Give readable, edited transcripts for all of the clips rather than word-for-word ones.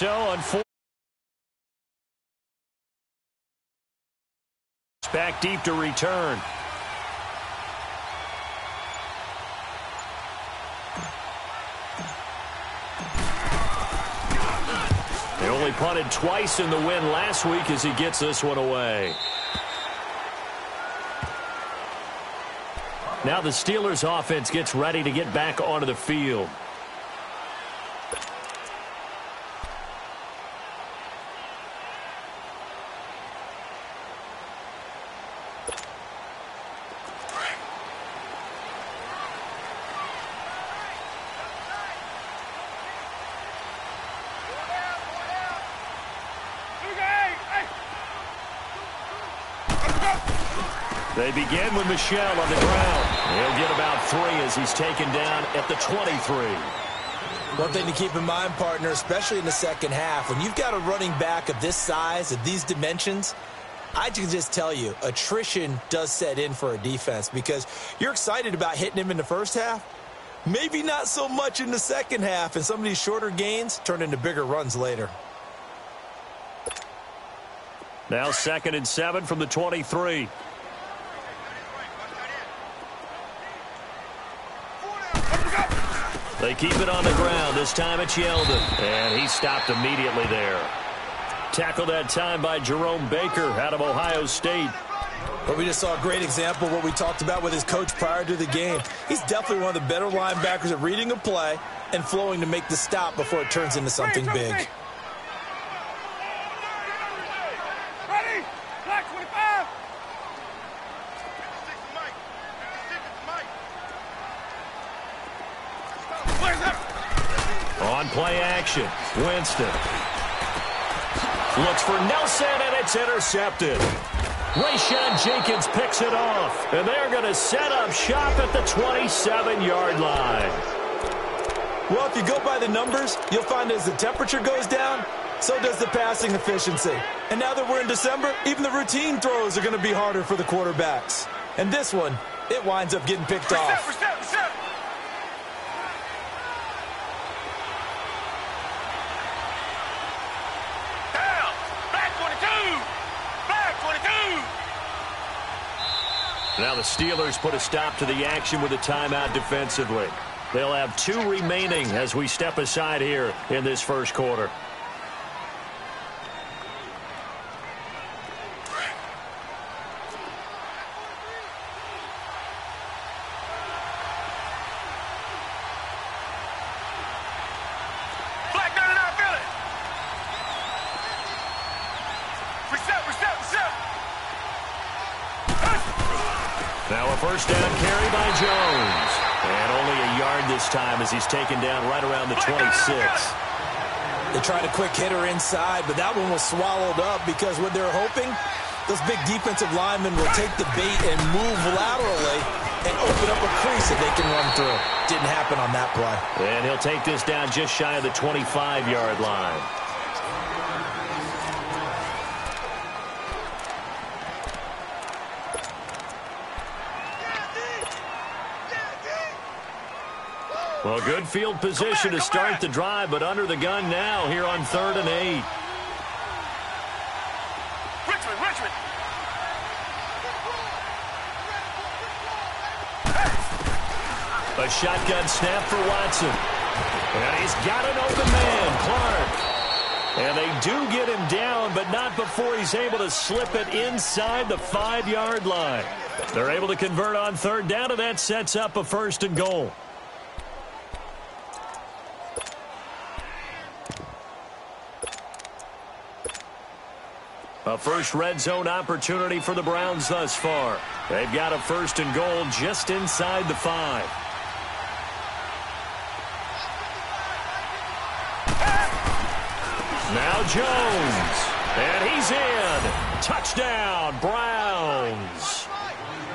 so, back deep to return. They only punted twice in the win last week as he gets this one away. Now the Steelers offense gets ready to get back onto the field. They begin with Michel on the ground. He'll get about 3 as he's taken down at the 23. One thing to keep in mind, partner, especially in the second half, when you've got a running back of this size, of these dimensions, I can just tell you, attrition does set in for a defense because you're excited about hitting him in the first half. Maybe not so much in the second half, and some of these shorter gains turn into bigger runs later. Now 2nd and 7 from the 23. They keep it on the ground. This time it's Yeldon. And he stopped immediately there. Tackled that time by Jerome Baker out of Ohio State. But we just saw a great example of what we talked about with his coach prior to the game. He's definitely one of the better linebackers at reading a play and flowing to make the stop before it turns into something big. On play action, Winston looks for Nelson, and it's intercepted. Rayshon Jenkins picks it off, and they're going to set up shop at the 27-yard line. Well, if you go by the numbers, you'll find as the temperature goes down, so does the passing efficiency. And now that we're in December, even the routine throws are going to be harder for the quarterbacks. And this one, it winds up getting picked off. Now the Steelers put a stop to the action with a timeout defensively. They'll have 2 remaining as we step aside here in this first quarter. Now a first down carry by Jones. And only a yard this time as he's taken down right around the 26. They tried a quick hitter inside, but that one was swallowed up because what they're hoping, those big defensive linemen will take the bait and move laterally and open up a crease that they can run through. Didn't happen on that play. And he'll take this down just shy of the 25-yard line. Well, good field position to start the drive, but under the gun now here on 3rd and 8. Richmond. A shotgun snap for Watson. And he's got an open man, Clark. And they do get him down, but not before he's able to slip it inside the 5-yard line. They're able to convert on 3rd down, and that sets up a 1st and goal. A first red zone opportunity for the Browns thus far. They've got a 1st and goal just inside the 5. Now Jones. And he's in. Touchdown, Browns.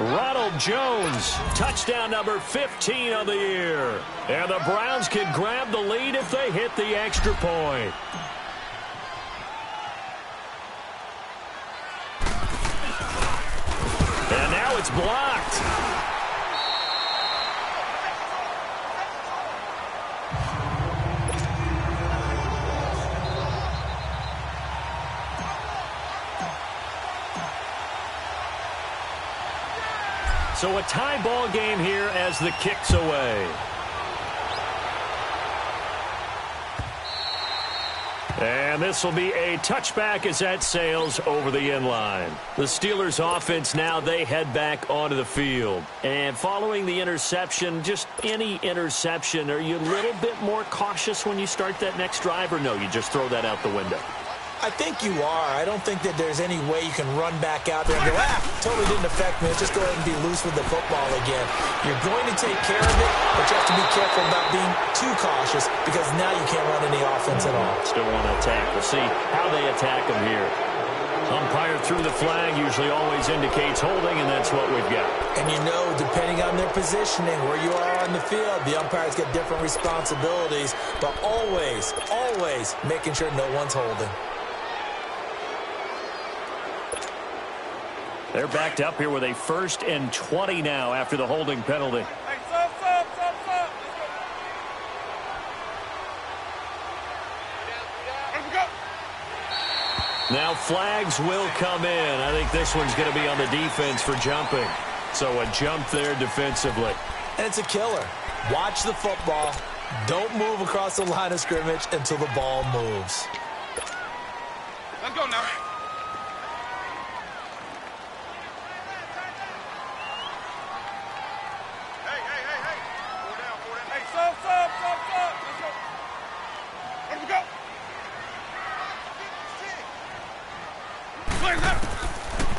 Ronald Jones, touchdown number 15 of the year. And the Browns can grab the lead if they hit the extra point. And now it's blocked. So a tie ball game here as the kick's away. And this will be a touchback as that sails over the end line. The Steelers offense now, they head back onto the field. And following the interception, just any interception, are you a little bit more cautious when you start that next drive, or no, you just throw that out the window? I think you are. I don't think that there's any way you can run back out there and go, totally didn't affect me. Let's just go ahead and be loose with the football again. You're going to take care of it, but you have to be careful about being too cautious because now you can't run any offense at all. Still want to attack. We'll see how they attack them here. Umpire through the flag usually always indicates holding, and that's what we've got. And you know, depending on their positioning, where you are on the field, the umpires get different responsibilities, but always, always making sure no one's holding. They're backed up here with a 1st and 20 now after the holding penalty. Hey, stop. Now flags will come in. I think this one's going to be on the defense for jumping. So a jump there defensively. And it's a killer. Watch the football. Don't move across the line of scrimmage until the ball moves. Let's go now.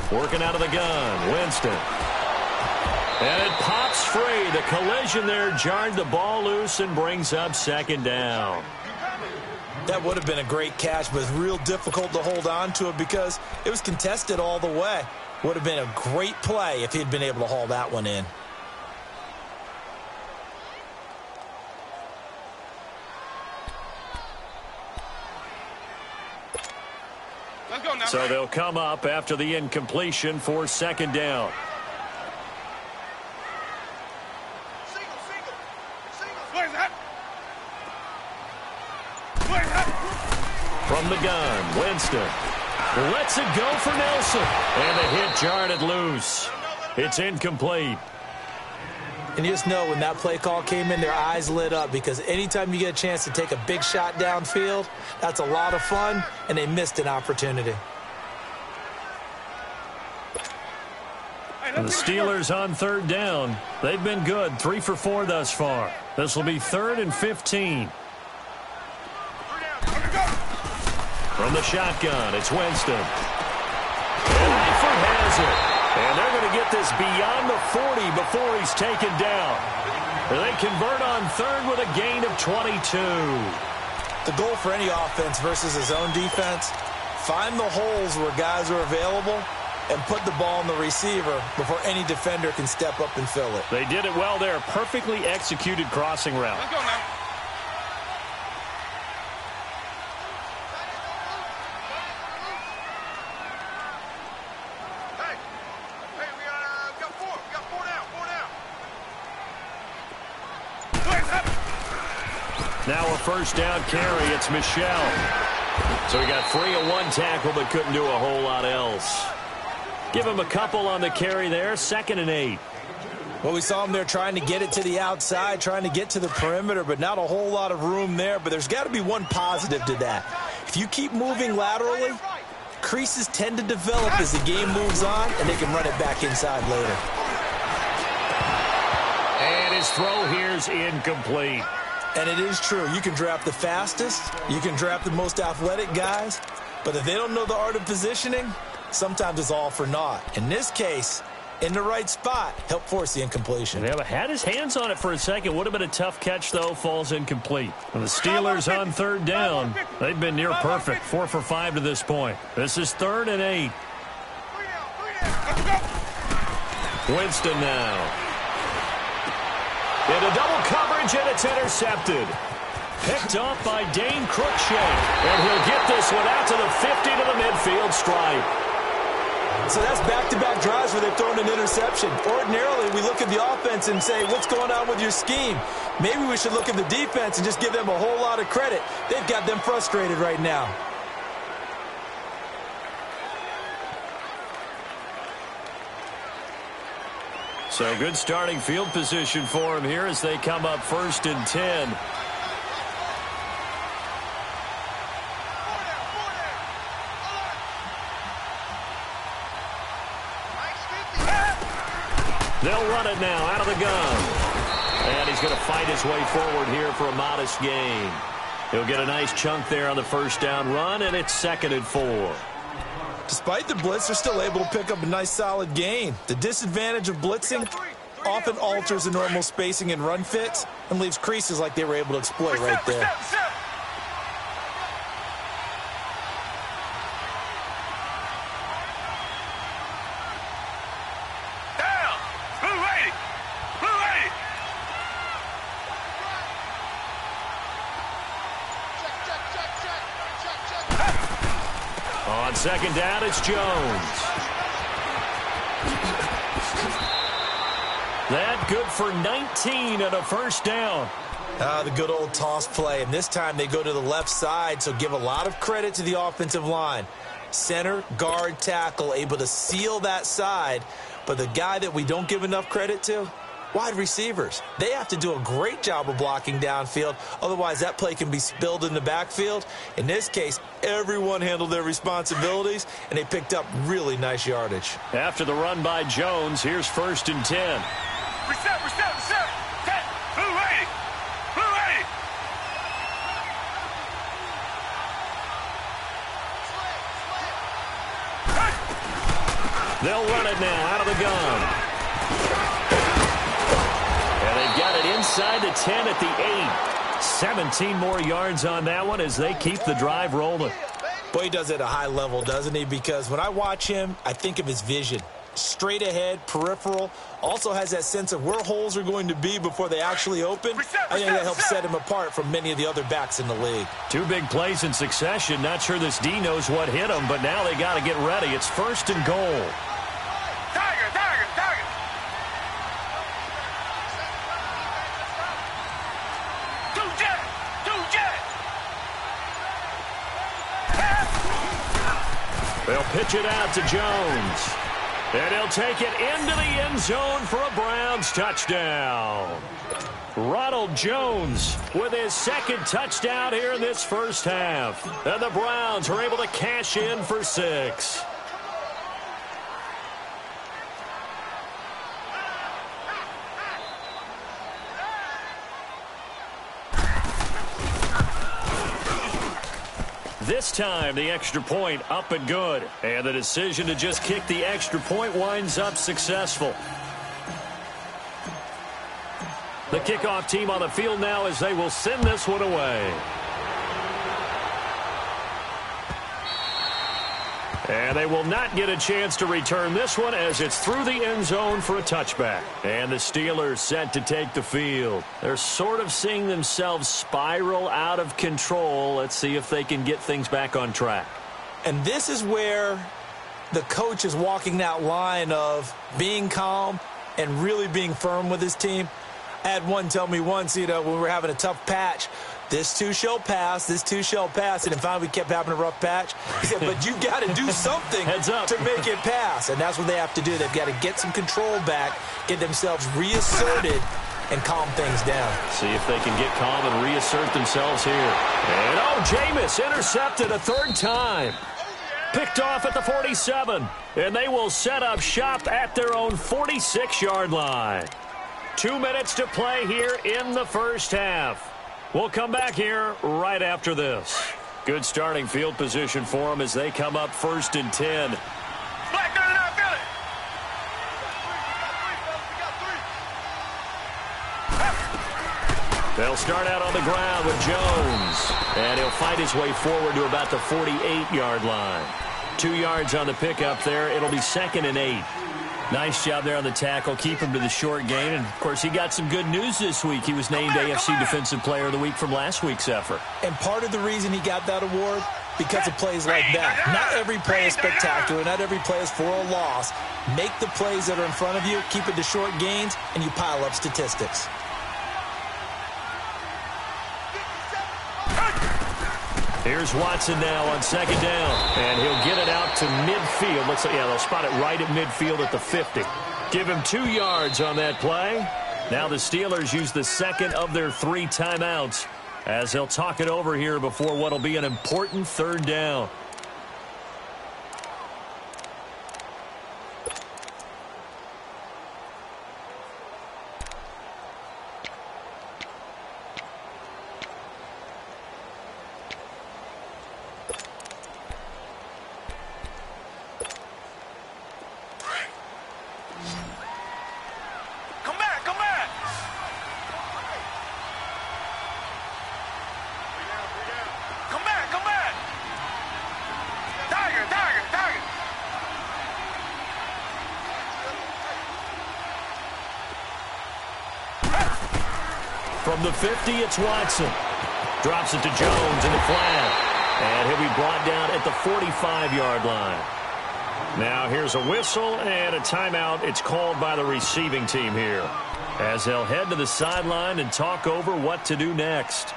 Working out of the gun, Winston. And it pops free. The collision there jarred the ball loose and brings up 2nd down. That would have been a great catch, but it's real difficult to hold on to it because it was contested all the way. Would have been a great play if he'd been able to haul that one in. So they'll come up after the incompletion for 2nd down. From the gun, Winston lets it go for Nelson. And the hit jarred it loose. It's incomplete. And you just know when that play call came in, their eyes lit up because anytime you get a chance to take a big shot downfield, that's a lot of fun, and they missed an opportunity. And the Steelers on 3rd down. They've been good, 3 for 4 thus far. This will be 3rd and 15. From the shotgun, it's Winston. And Eifert has it. And they're going to get this beyond the 40 before he's taken down. And they convert on 3rd with a gain of 22. The goal for any offense versus his own defense, find the holes where guys are available and put the ball on the receiver before any defender can step up and fill it. They did it well there. Perfectly executed crossing route. Let's go now. Now a 1st down carry. It's Michel. So he got free of 1 tackle but couldn't do a whole lot else. Give him a couple on the carry there. 2nd and 8. Well, we saw him there trying to get it to the outside, trying to get to the perimeter, but not a whole lot of room there. But there's got to be one positive to that. If you keep moving laterally, creases tend to develop as the game moves on, and they can run it back inside later. And his throw here's incomplete. And it is true. You can draft the fastest. You can draft the most athletic guys. But if they don't know the art of positioning, sometimes it's all for naught. In this case, in the right spot, help force the incompletion. Yeah, but had his hands on it for a second. Would have been a tough catch, though. Falls incomplete. And the Steelers on 3rd down. They've been near perfect. 4 for 5 to this point. This is 3rd and 8. Winston now. Into double coverage, and it's intercepted. Picked off by Dane Cruikshank. And he'll get this one out to the 50 to the midfield stripe. So that's back-to-back drives where they've thrown an interception. Ordinarily, we look at the offense and say, what's going on with your scheme? Maybe we should look at the defense and just give them a whole lot of credit. They've got them frustrated right now. So good starting field position for him here as they come up 1st and 10. They'll run it now out of the gun. And he's going to fight his way forward here for a modest gain. He'll get a nice chunk there on the first down run, and it's 2nd and 4. Despite the blitz, they're still able to pick up a nice solid gain. The disadvantage of blitzing often alters the normal spacing and run fits and leaves creases like they were able to exploit right there. On 2nd down, it's Jones. That good for 19 and a first down. The good old toss play, and this time they go to the left side, so give a lot of credit to the offensive line. Center, guard, tackle, able to seal that side, but the guy that we don't give enough credit to, wide receivers. They have to do a great job of blocking downfield. Otherwise, that play can be spilled in the backfield. In this case, everyone handled their responsibilities, and they picked up really nice yardage. After the run by Jones, here's 1st and 10. Reset. 10. Blue 80. They'll run it now out of the gun. And they've got it inside the 10 at the 8. 17 more yards on that one as they keep the drive rolling. Boy, he does it at a high level, doesn't he? Because when I watch him, I think of his vision. Straight ahead, peripheral, also has that sense of where holes are going to be before they actually open. I think that helps set him apart from many of the other backs in the league. 2 big plays in succession. Not sure this D knows what hit him, but now they got to get ready. It's 1st and goal. Tiger. They'll pitch it out to Jones. And he'll take it into the end zone for a Browns touchdown. Ronald Jones with his 2nd touchdown here in this first half. And the Browns are able to cash in for 6. This time, the extra point up and good. And the decision to just kick the extra point winds up successful. The kickoff team on the field now as they will send this one away. And they will not get a chance to return this one as it's through the end zone for a touchback. And the Steelers set to take the field. They're sort of seeing themselves spiral out of control. Let's see if they can get things back on track. And this is where the coach is walking that line of being calm and really being firm with his team. I had one tell me once, when we were having a tough patch, this too shall pass, this too shall pass. And then finally we kept having a rough patch. He said, but you got to do something to make it pass. And that's what they have to do. They've got to get some control back, get themselves reasserted, and calm things down. See if they can get calm and reassert themselves here. And, Jameis intercepted a 3rd time. Picked off at the 47. And they will set up shop at their own 46-yard line. 2 minutes to play here in the first half. We'll come back here right after this. Good starting field position for them as they come up 1st and 10. Black 39, feel it. They'll start out on the ground with Jones. And he'll fight his way forward to about the 48-yard line. 2 yards on the pickup there. It'll be 2nd and 8. Nice job there on the tackle. Keep him to the short gain. And, of course, he got some good news this week. He was named AFC Defensive Player of the Week from last week's effort. And part of the reason he got that award, because of plays like that. Not every play is spectacular. Not every play is for a loss. Make the plays that are in front of you, keep it to short gains, and you pile up statistics. Here's Watson now on 2nd down. And he'll get it out to midfield. Looks like, they'll spot it right at midfield at the 50. Give him 2 yards on that play. Now the Steelers use the second of their 3 timeouts as they'll talk it over here before what will be an important 3rd down. From the 50, it's Watson. Drops it to Jones in the flat. And he'll be brought down at the 45-yard line. Now here's a whistle and a timeout. It's called by the receiving team here, as they'll head to the sideline and talk over what to do next.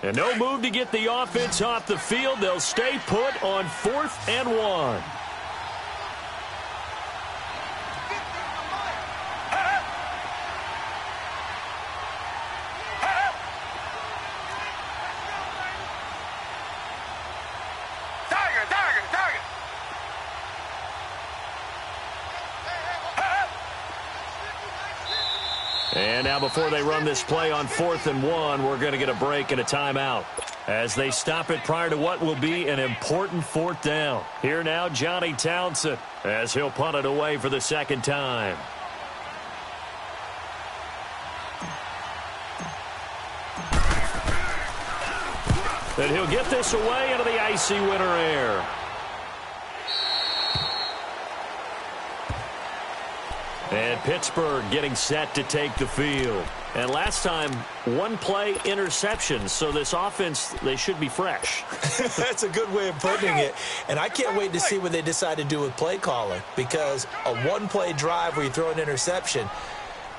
And no move to get the offense off the field. They'll stay put on 4th and 1. And now before they run this play on 4th and 1, we're going to get a break and a timeout as they stop it prior to what will be an important 4th down. Here now, Johnny Townsend, as he'll punt it away for the 2nd time. And he'll get this away into the icy winter air. And Pittsburgh getting set to take the field. And last time, 1-play interception. So this offense, they should be fresh. That's a good way of putting it. And I can't wait to see what they decide to do with play calling. Because a 1-play drive where you throw an interception,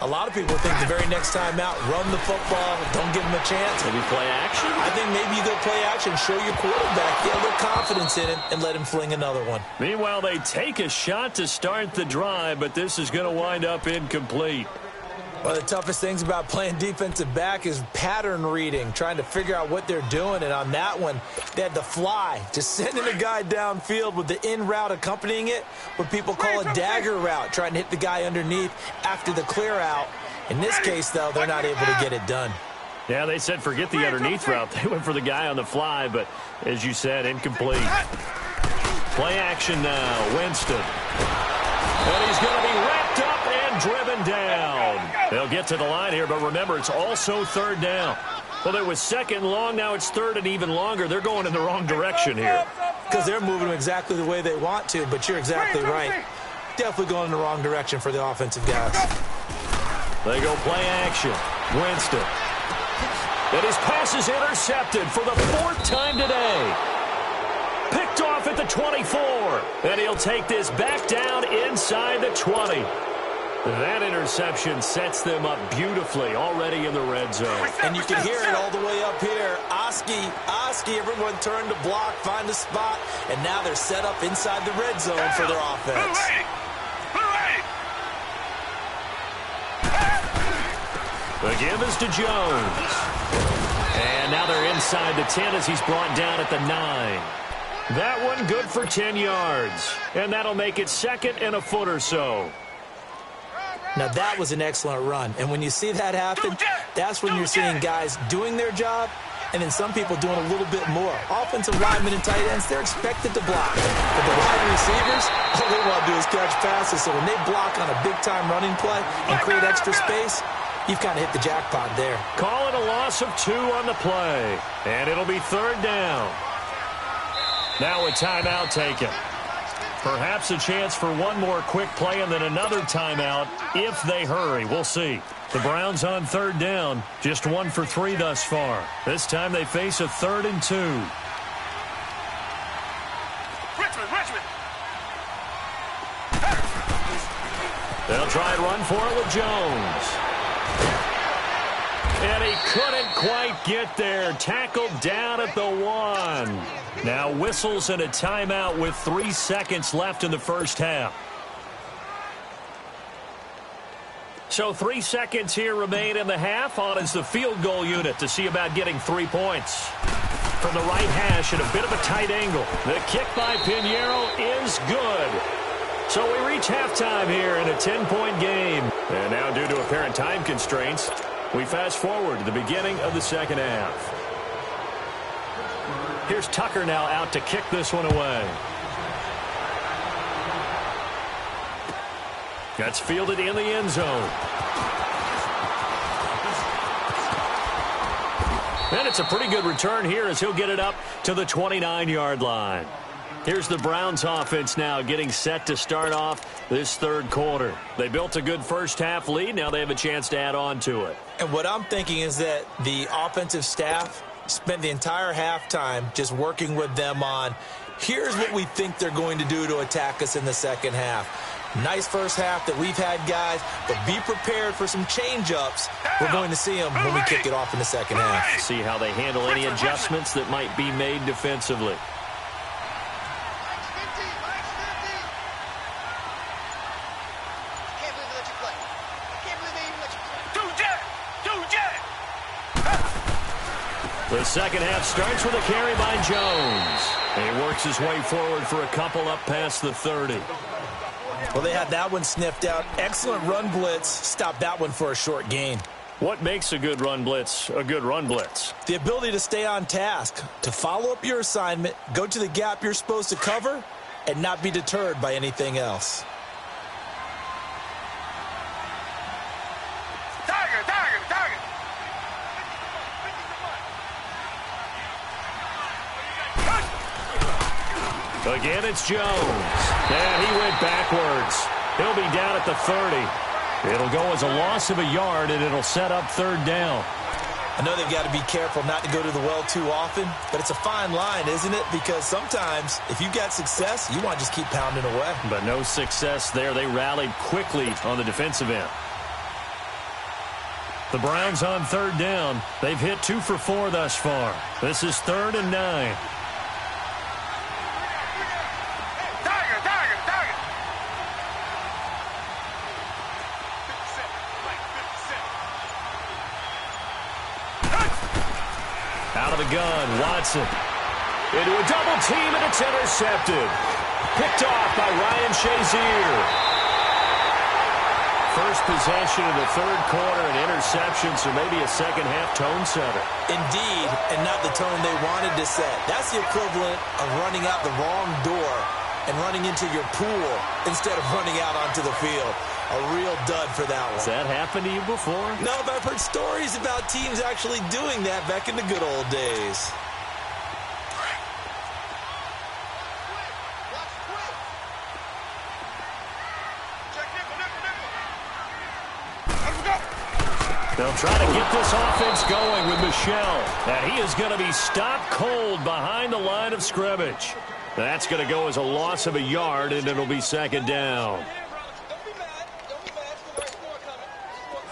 a lot of people think the very next time out, run the football, don't give them a chance. Maybe play action? I think maybe you go play action, show your quarterback, get a little confidence in him, and let him fling another one. Meanwhile, they take a shot to start the drive, but this is going to wind up incomplete. One of the toughest things about playing defensive back is pattern reading, trying to figure out what they're doing. And on that one, they had the fly, just sending a guy downfield with the in route accompanying it, what people call a dagger route, trying to hit the guy underneath after the clear out. In this case, though, they're not able to get it done. Yeah, they said forget the underneath route. They went for the guy on the fly, but as you said, incomplete. Play action now, Winston. And he's going to be wrapped up and driven down. They'll get to the line here, but remember, it's also 3rd down. Well, it was 2nd long, now it's 3rd and even longer. They're going in the wrong direction here. Because they're moving exactly the way they want to, but you're exactly right. Definitely going in the wrong direction for the offensive guys. They go play action. Winston. And his pass is intercepted for the 4th time today. Picked off at the 24. And he'll take this back down inside the 20. That interception sets them up beautifully already in the red zone. And you can hear it all the way up here. Oski, everyone turned to block, find a spot, and now they're set up inside the red zone for their offense. The give is to Jones. And now they're inside the 10 as he's brought down at the 9. That one good for 10 yards. And that'll make it 2nd and a foot or so. Now, that was an excellent run. And when you see that happen, that's when you're seeing guys doing their job and then some people doing a little bit more. Offensive linemen and tight ends, they're expected to block. But the wide receivers, all they want to do is catch passes. So when they block on a big-time running play and create extra space, you've kind of hit the jackpot there. Call it a loss of 2 on the play. And it'll be 3rd down. Now a timeout taken. Perhaps a chance for one more quick play and then another timeout if they hurry. We'll see. The Browns on third down, just 1 for 3 thus far. This time they face a 3rd and 2. Richmond. They'll try and run for it with Jones. And he couldn't quite get there. Tackled down at the 1. Now whistles and a timeout with 3 seconds left in the first half. So 3 seconds here remain in the half. On is the field goal unit to see about getting 3 points. From the right hash at a bit of a tight angle. The kick by Pinheiro is good. So we reach halftime here in a 10-point game. And now due to apparent time constraints, we fast forward to the beginning of the second half. Here's Tucker now out to kick this one away. That's fielded in the end zone. And it's a pretty good return here as he'll get it up to the 29-yard line. Here's the Browns offense now getting set to start off this third quarter. They built a good first half lead. Now they have a chance to add on to it. And what I'm thinking is that the offensive staff spent the entire halftime just working with them on, here's what we think they're going to do to attack us in the second half. Nice first half that we've had, guys, but be prepared for some change-ups. We're going to see them when we kick it off in the second half. See how they handle any adjustments that might be made defensively. The second half starts with a carry by Jones. And he works his way forward for a couple up past the 30. Well, they had that one sniffed out. Excellent run blitz. Stopped that one for a short gain. What makes a good run blitz a good run blitz? The ability to stay on task, to follow up your assignment, go to the gap you're supposed to cover, and not be deterred by anything else. Again, it's Jones. And he went backwards. He'll be down at the 30. It'll go as a loss of a yard, and it'll set up third down. I know they've got to be careful not to go to the well too often, but it's a fine line, isn't it? Because sometimes, if you've got success, you want to just keep pounding away. But no success there. They rallied quickly on the defensive end. The Browns on third down. They've hit 2 for 4 thus far. This is 3rd and 9. Out of the gun, Watson. Into a double team, and it's intercepted. Picked off by Ryan Shazier. First possession of the third quarter, an interception, so maybe a second-half tone setter. Indeed, and not the tone they wanted to set. That's the equivalent of running out the wrong door and running into your pool instead of running out onto the field. A real dud for that one. Has that happened to you before? No, but I've heard stories about teams actually doing that back in the good old days. They'll try to get this offense going with Michel. And he is going to be stopped cold behind the line of scrimmage. That's going to go as a loss of a yard, and it'll be second down.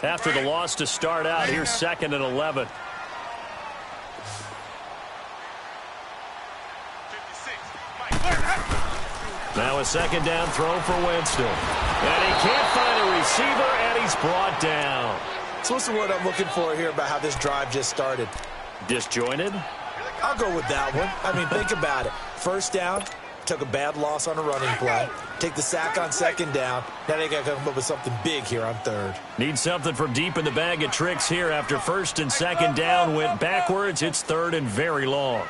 After the loss to start out, here's 2nd and 11. Now a second down throw for Winston. And he can't find a receiver, and he's brought down. So what's the word I'm looking for here about how this drive just started? Disjointed? I'll go with that one. I mean, think about it. First down, took a bad loss on a running play. Take the sack on second down. Now they got to come up with something big here on third. Need something from deep in the bag of tricks here after first and second down went backwards. It's 3rd and very long.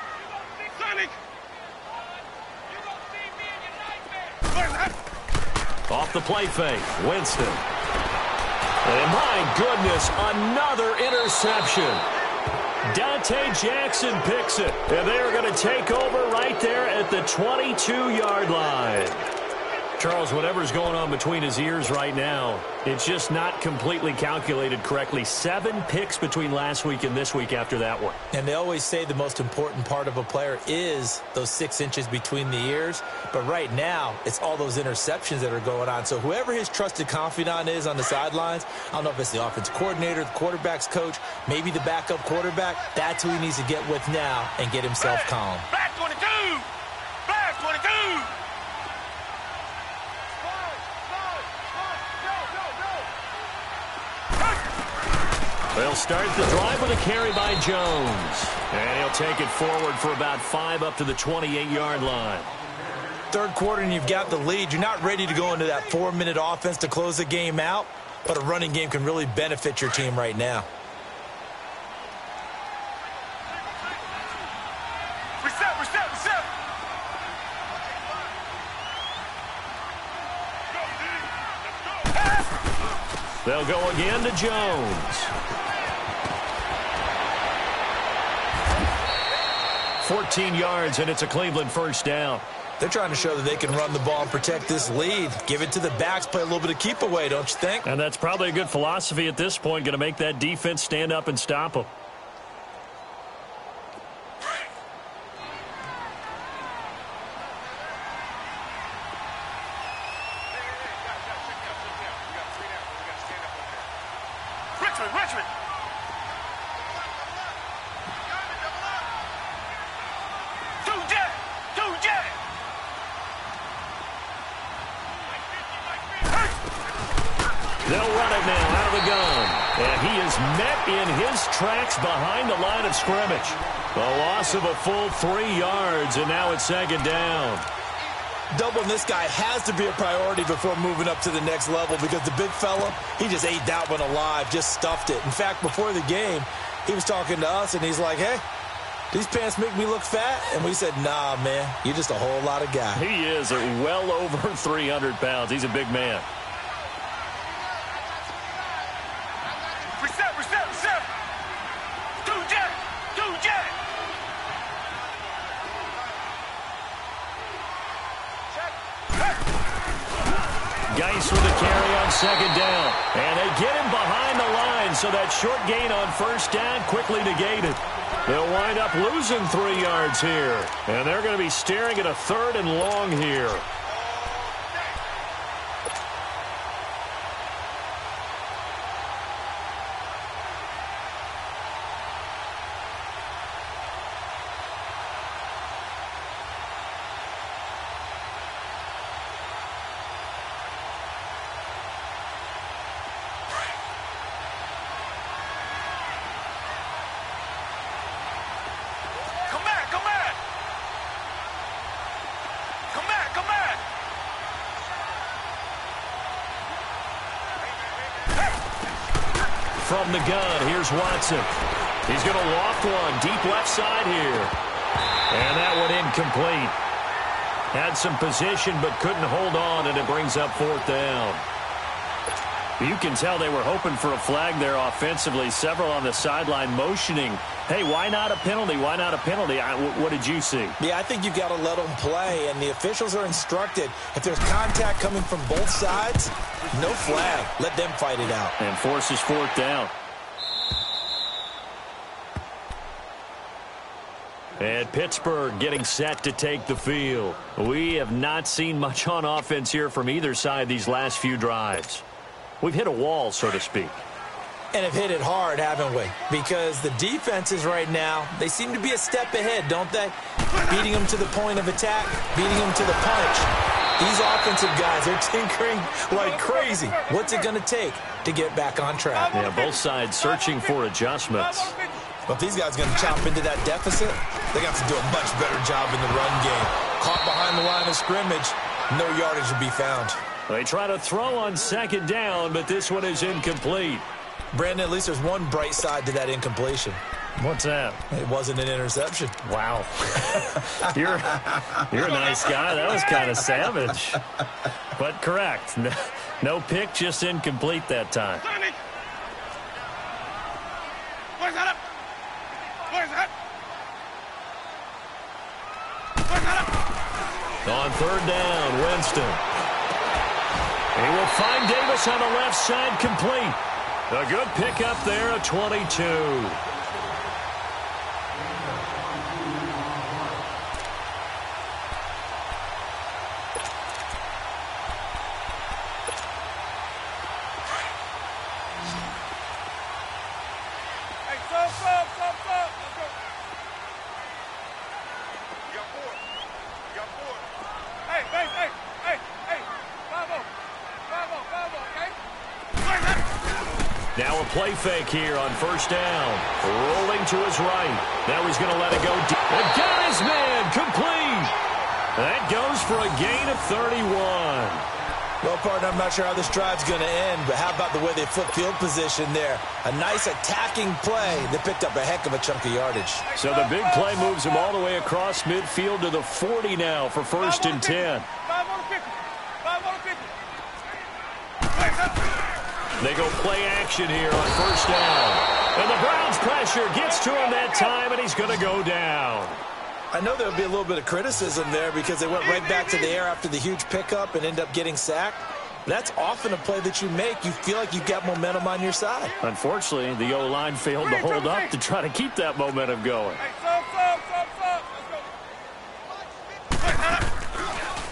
Off the play fake, Winston. And my goodness, another interception. Dante Jackson picks it. And they're going to take over right there at the 22-yard line. Charles, whatever's going on between his ears right now, it's just not completely calculated correctly. 7 picks between last week and this week after that one. And they always say the most important part of a player is those 6 inches between the ears. But right now, it's all those interceptions that are going on. So whoever his trusted confidant is on the sidelines, I don't know if it's the offensive coordinator, the quarterback's coach, maybe the backup quarterback, that's who he needs to get with now and get himself calm. Black 22! Black 22! They'll start the drive with a carry by Jones. And he'll take it forward for about 5 up to the 28-yard line. Third quarter and you've got the lead. You're not ready to go into that 4-minute offense to close the game out, but a running game can really benefit your team right now. Reset, reset, reset! They'll go again to Jones. 14 yards, and it's a Cleveland first down. They're trying to show that they can run the ball and protect this lead. Give it to the backs, play a little bit of keep away, don't you think? And that's probably a good philosophy at this point, going to make that defense stand up and stop them. Richmond! They'll run it now out of the gun. And he is met in his tracks behind the line of scrimmage. A loss of a full 3 yards, and now it's second down. Doubling this guy has to be a priority before moving up to the next level because the big fella, he just ate that one alive, just stuffed it. In fact, before the game, he was talking to us, and he's like, hey, these pants make me look fat? And we said, nah, man, you're just a whole lot of guy. He is well over 300 pounds. He's a big man. Reset! Two jet! Geis with a carry on second down. And they get him behind the line, so that short gain on first down quickly negated. They'll wind up losing 3 yards here. And they're going to be staring at a 3rd and long here. From the gun, here's Watson. He's going to loft one deep left side here. And that one incomplete. Had some position but couldn't hold on, and it brings up 4th down. You can tell they were hoping for a flag there offensively. Several on the sideline motioning, hey, why not a penalty? Why not a penalty? What did you see? Yeah, I think you've got to let them play, and the officials are instructed. If there's contact coming from both sides, no flag. Let them fight it out. And forces 4th down. And Pittsburgh getting set to take the field. We have not seen much on offense here from either side these last few drives. We've hit a wall, so to speak. And have hit it hard, haven't we? Because the defenses right now, they seem to be a step ahead, don't they? Beating them to the point of attack, beating them to the punch. These offensive guys are tinkering like crazy. What's it going to take to get back on track? Yeah, both sides searching for adjustments. But if these guys are going to chop into that deficit, they got to do a much better job in the run game. Caught behind the line of scrimmage, no yardage to be found. They try to throw on second down, but this one is incomplete. Brandon, at least there's one bright side to that incompletion. What's that? It wasn't an interception. Wow. You're a nice guy. That was kind of savage. But correct. No pick, just incomplete that time. Where's that up? On 3rd down, Winston. He will find Davis on the left side complete. A good pickup there, a 22. Now a play fake here on first down. Rolling to his right. Now he's going to let it go deep. And got his man complete. That goes for a gain of 31. Well, partner, I'm not sure how this drive's going to end, but how about the way they flip field position there? A nice attacking play that picked up a heck of a chunk of yardage. So the big play moves him all the way across midfield to the 40 now for first and 10. They go play action here on first down. And the Browns pressure gets to him that time, and he's going to go down. I know there'll be a little bit of criticism there because they went right back to the air after the huge pickup and end up getting sacked. That's often a play that you make. You feel like you've got momentum on your side. Unfortunately, the O-line failed to hold up to try to keep that momentum going.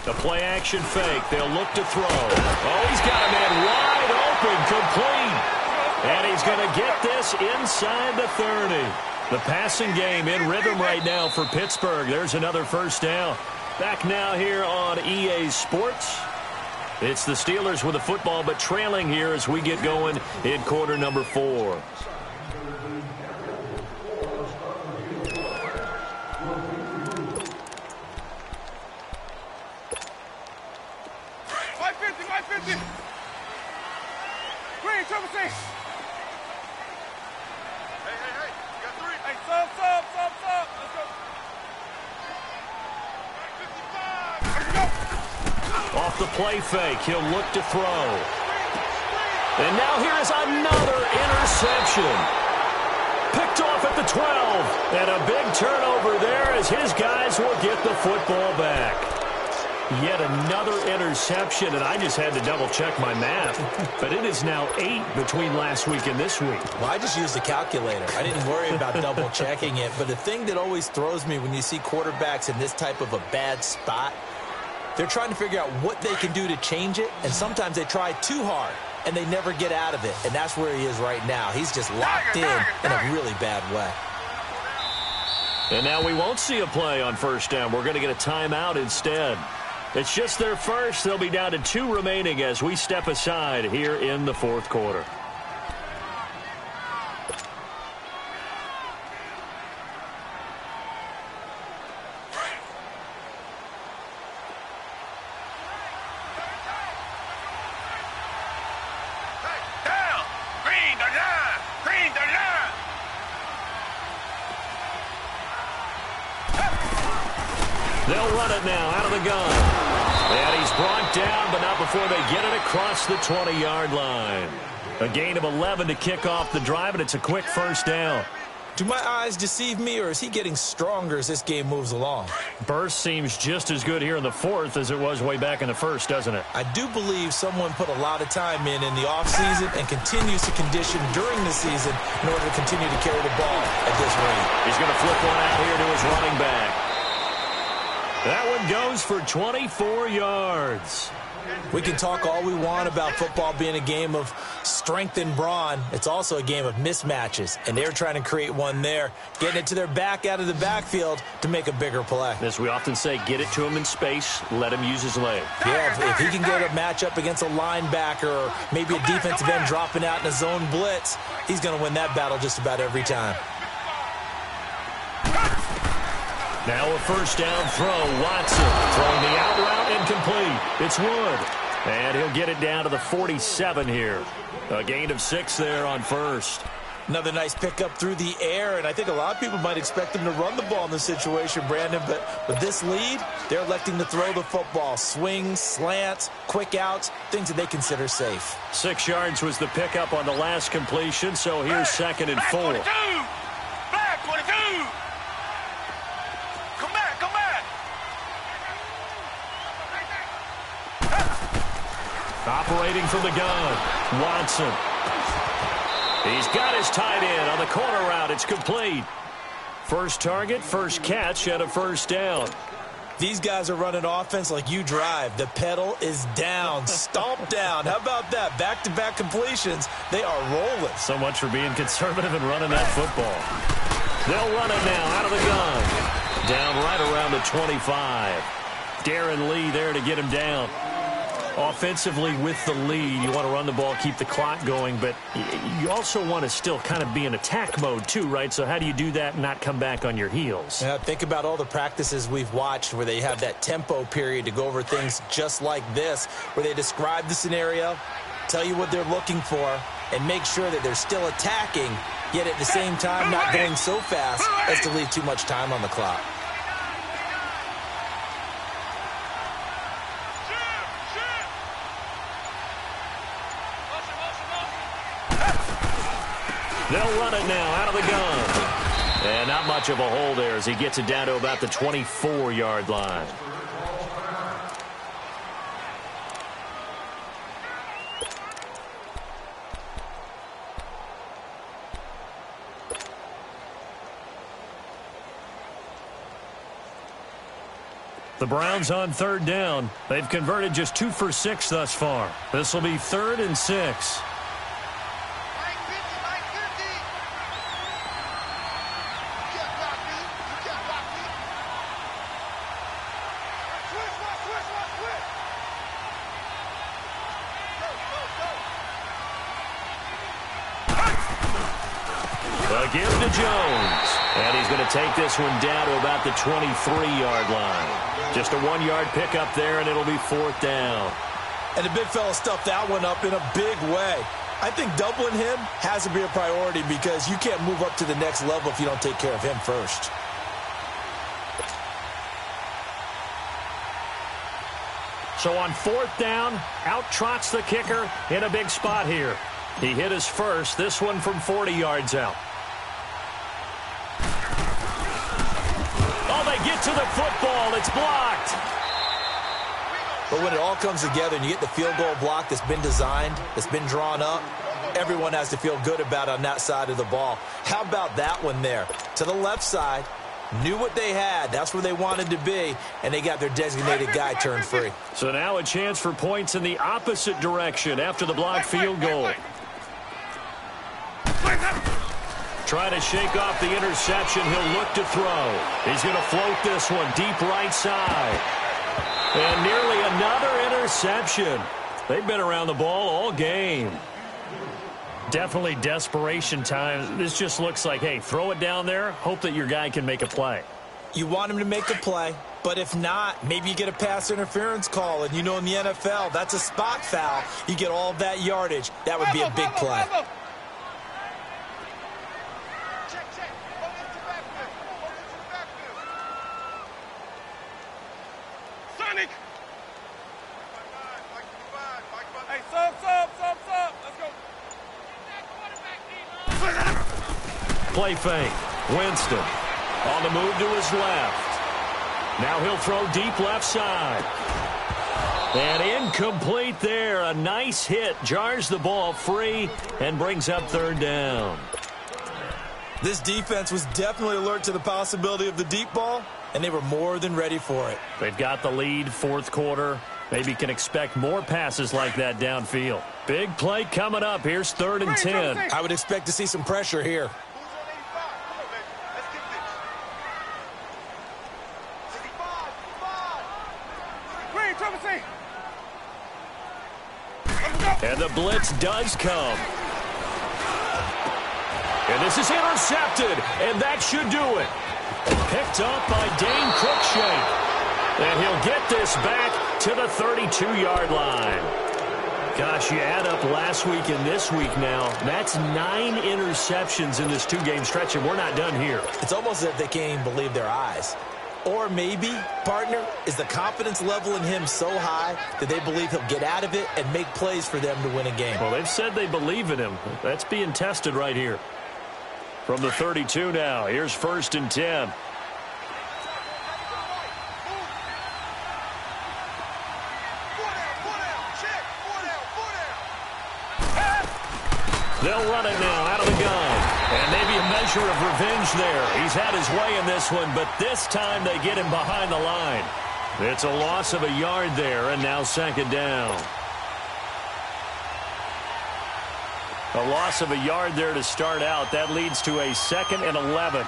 The play action fake. They'll look to throw. Oh, he's got a man wide open, complete. And he's going to get this inside the 30. The passing game in rhythm right now for Pittsburgh. There's another first down. Back now here on EA Sports. It's the Steelers with the football, but trailing here as we get going in quarter number 4. Off the play fake, he'll look to throw. And now here is another interception. Picked off at the 12. And a big turnover there as his guys will get the football back. Yet another interception, and I just had to double-check my math. But it is now 8 between last week and this week. Well, I just used a calculator. I didn't worry about double-checking it. But the thing that always throws me when you see quarterbacks in this type of a bad spot, they're trying to figure out what they can do to change it, and sometimes they try too hard, and they never get out of it. And that's where he is right now. He's just locked in a really bad way. And now we won't see a play on first down. We're going to get a timeout instead. It's just their first. They'll be down to 2 remaining as we step aside here in the fourth quarter. They'll run it now out of the gun. And he's brought down, but not before they get it across the 20-yard line. A gain of 11 to kick off the drive, and it's a quick first down. Do my eyes deceive me, or is he getting stronger as this game moves along? Burst seems just as good here in the fourth as it was way back in the first, doesn't it? I do believe someone put a lot of time in the offseason and continues to condition during the season in order to continue to carry the ball at this rate. He's going to flip one out here to his running back. That one goes for 24 yards. We can talk all we want about football being a game of strength and brawn. It's also a game of mismatches, and they're trying to create one there, getting it to their back out of the backfield to make a bigger play. As we often say, get it to him in space, let him use his leg. Yeah, if he can get a matchup against a linebacker or maybe a defensive end dropping out in a zone blitz, he's going to win that battle just about every time. Now a first down throw. Watson throwing the out route incomplete. It's Wood. And he'll get it down to the 47 here. A gain of 6 there on first. Another nice pickup through the air, and I think a lot of people might expect him to run the ball in this situation, Brandon, but with this lead, they're electing to throw the football. Swings, slants, quick outs, things that they consider safe. 6 yards was the pickup on the last completion, so here's second and 4. Back 22! Come back, come back! Operating from the gun, Watson. He's got his tight end on the corner route. It's complete. First target, first catch, and a first down. These guys are running offense like you drive. The pedal is down, stomped down. How about that? Back-to-back completions. They are rolling. So much for being conservative and running that football. They'll run it now out of the gun. Down right around the 25. Darren Lee there to get him down. Offensively with the lead, you want to run the ball, keep the clock going, but you also want to still kind of be in attack mode too, right? So how do you do that and not come back on your heels? Yeah, think about all the practices we've watched where they have that tempo period to go over things just like this, where they describe the scenario, tell you what they're looking for, and make sure that they're still attacking, yet at the same time not going so fast as to leave too much time on the clock. They'll run it now out of the gun. And not much of a hole there as he gets it down to about the 24-yard line. The Browns on third down. They've converted just 2 for 6 thus far. This will be 3rd and 6. Give to Jones. And he's going to take this one down to about the 23-yard line. Just a 1-yard pickup there, and it'll be 4th down. And the big fella stuffed that one up in a big way. I think doubling him has to be a priority because you can't move up to the next level if you don't take care of him first. So on 4th down, out trots the kicker in a big spot here. He hit his first, this one from 40 yards out. Oh, they get to the football. It's blocked. But when it all comes together and you get the field goal block that's been designed, that's been drawn up, everyone has to feel good about it on that side of the ball. How about that one there? To the left side, knew what they had. That's where they wanted to be, and they got their designated guy turned free. So now a chance for points in the opposite direction after the blocked field goal. Trying to shake off the interception. He'll look to throw. He's going to float this one deep right side. And nearly another interception. They've been around the ball all game. Definitely desperation time. This just looks like, hey, throw it down there. Hope that your guy can make a play. You want him to make a play, but if not, maybe you get a pass interference call. And you know in the NFL, that's a spot foul. You get all of that yardage. That would be a big play. Play fake. Winston on the move to his left. Now he'll throw deep left side. And incomplete there. A nice hit. Jars the ball free and brings up 3rd down. This defense was definitely alert to the possibility of the deep ball, and they were more than ready for it. They've got the lead, 4th quarter. Maybe can expect more passes like that downfield. Big play coming up. Here's 3rd and 10. I would expect to see some pressure here. And the blitz does come. And this is intercepted, and that should do it. Picked up by Dane Cruikshank. And he'll get this back to the 32-yard line. Gosh, you add up last week and this week now. That's 9 interceptions in this 2-game stretch, and we're not done here. It's almost as if they can't even believe their eyes. Or maybe, partner, is the confidence level in him so high that they believe he'll get out of it and make plays for them to win a game. Well, they've said they believe in him. That's being tested right here. From the 32 now, here's 1st and 10. They'll run it now out of the gun. And maybe a measure of revenge there. He's had his way in this one, but this time they get him behind the line. It's a loss of a yard there, and now second down. A loss of a yard there to start out. That leads to a 2nd and 11.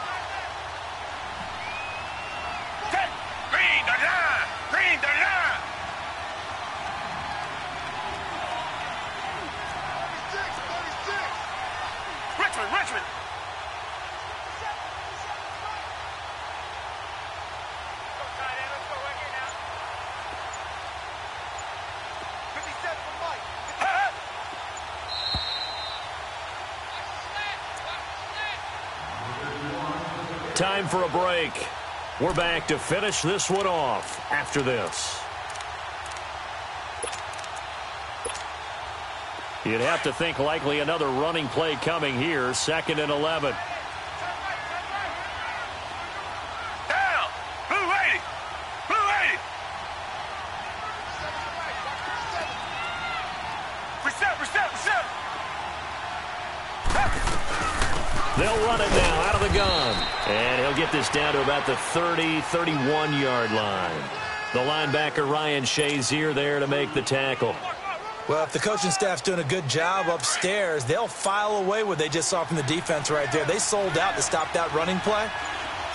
Green the line! Green the line! Richmond, Richmond! Let's go right here now. 57 for Mike. Time for a break. We're back to finish this one off after this. You'd have to think likely another running play coming here. 2nd and 11. Down! Blue 80! Blue 80! Reset! They'll run it now out of the gun. And he'll get this down to about the 30, 31-yard line. The linebacker, Ryan Shazier, there to make the tackle. Well, if the coaching staff's doing a good job upstairs, they'll file away what they just saw from the defense right there. They sold out to stop that running play.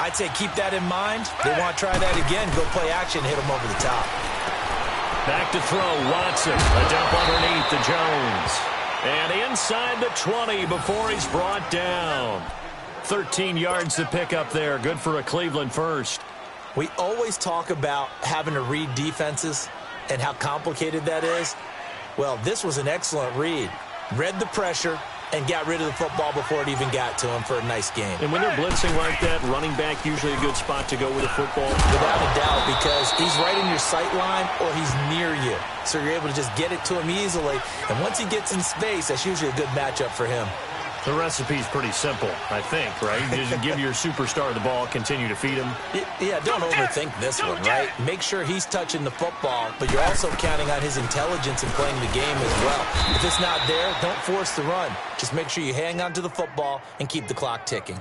I'd say keep that in mind. They want to try that again, go play action, hit them over the top. Back to throw, Watson. A dump underneath to Jones. And inside the 20 before he's brought down. 13 yards to pick up there. Good for a Cleveland first. We always talk about having to read defenses and how complicated that is. Well, this was an excellent read. Read the pressure and got rid of the football before it even got to him for a nice game. And when they're blitzing like that, running back usually a good spot to go with a football. Without a doubt, because he's right in your sight line or he's near you. So you're able to just get it to him easily. And once he gets in space, that's usually a good matchup for him. The recipe's pretty simple, I think, right? You just give your superstar the ball, continue to feed him. Yeah, don't overthink this one, right? Make sure he's touching the football, but you're also counting on his intelligence in playing the game as well. If it's not there, don't force the run. Just make sure you hang on to the football and keep the clock ticking.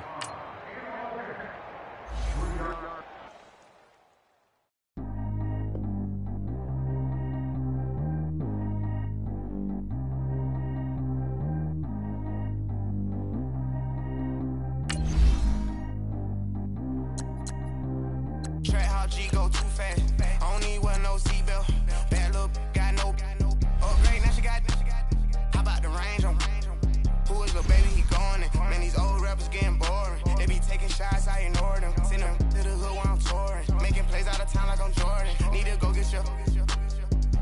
G go too fast. I don't need wear no seatbelt. Bad look, got no upgrade. Now she got. How about the range on? Who is the baby? He going in. Man, these old rappers getting boring. They be taking shots, I ignore them. Send them to the hood while I'm touring. Making plays out of town like I'm Jordan. Need to go get your.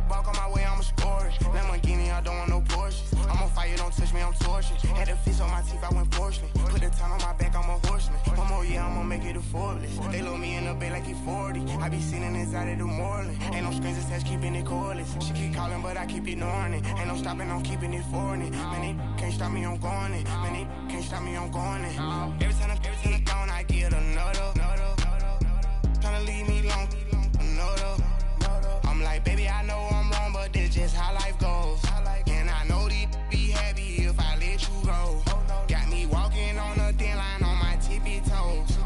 Walk on my way, I'ma score it. Lamborghini, I don't want no Porsches. I'm on fire, don't touch me, I'm torching. Had the fish on my teeth, I went fortunate. Put the time on my back, I'm a horseman. One more year, I'ma make it a Forbes. They load me in the bay like he 40. I be sitting inside of the Moreland. Ain't no screens attached, keeping it cordless. She keep calling, but I keep ignoring it. Ain't no stopping, I'm keeping it foreign it. Man, they can't stop me, I'm going it. Man, they can't stop me, I'm going it. Every time he gone, I get another. Tryna leave me long, another. I'm like, baby, I know I'm wrong, but this just how life goes. And I know these be happy if I let you go. Got me walking on a thin line on my tippy toes.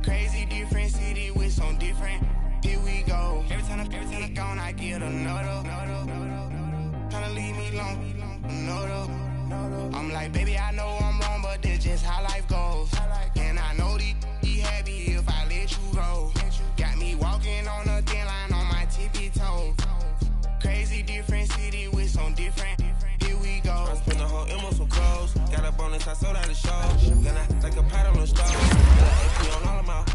Crazy different city with some different. Here we go. Every time he gone, I get another. Tryna leave me long, another. I'm like, baby, I know I'm wrong, but this just how life goes. And I know these be happy if I let you go. Got me walking on a thin line on my tippy toes. Crazy different city with some different. Here we go. I spent the whole M on some clothes. Got a bonus, I sold out the show. Then I like a pat on the stove. Got an AP on all of my.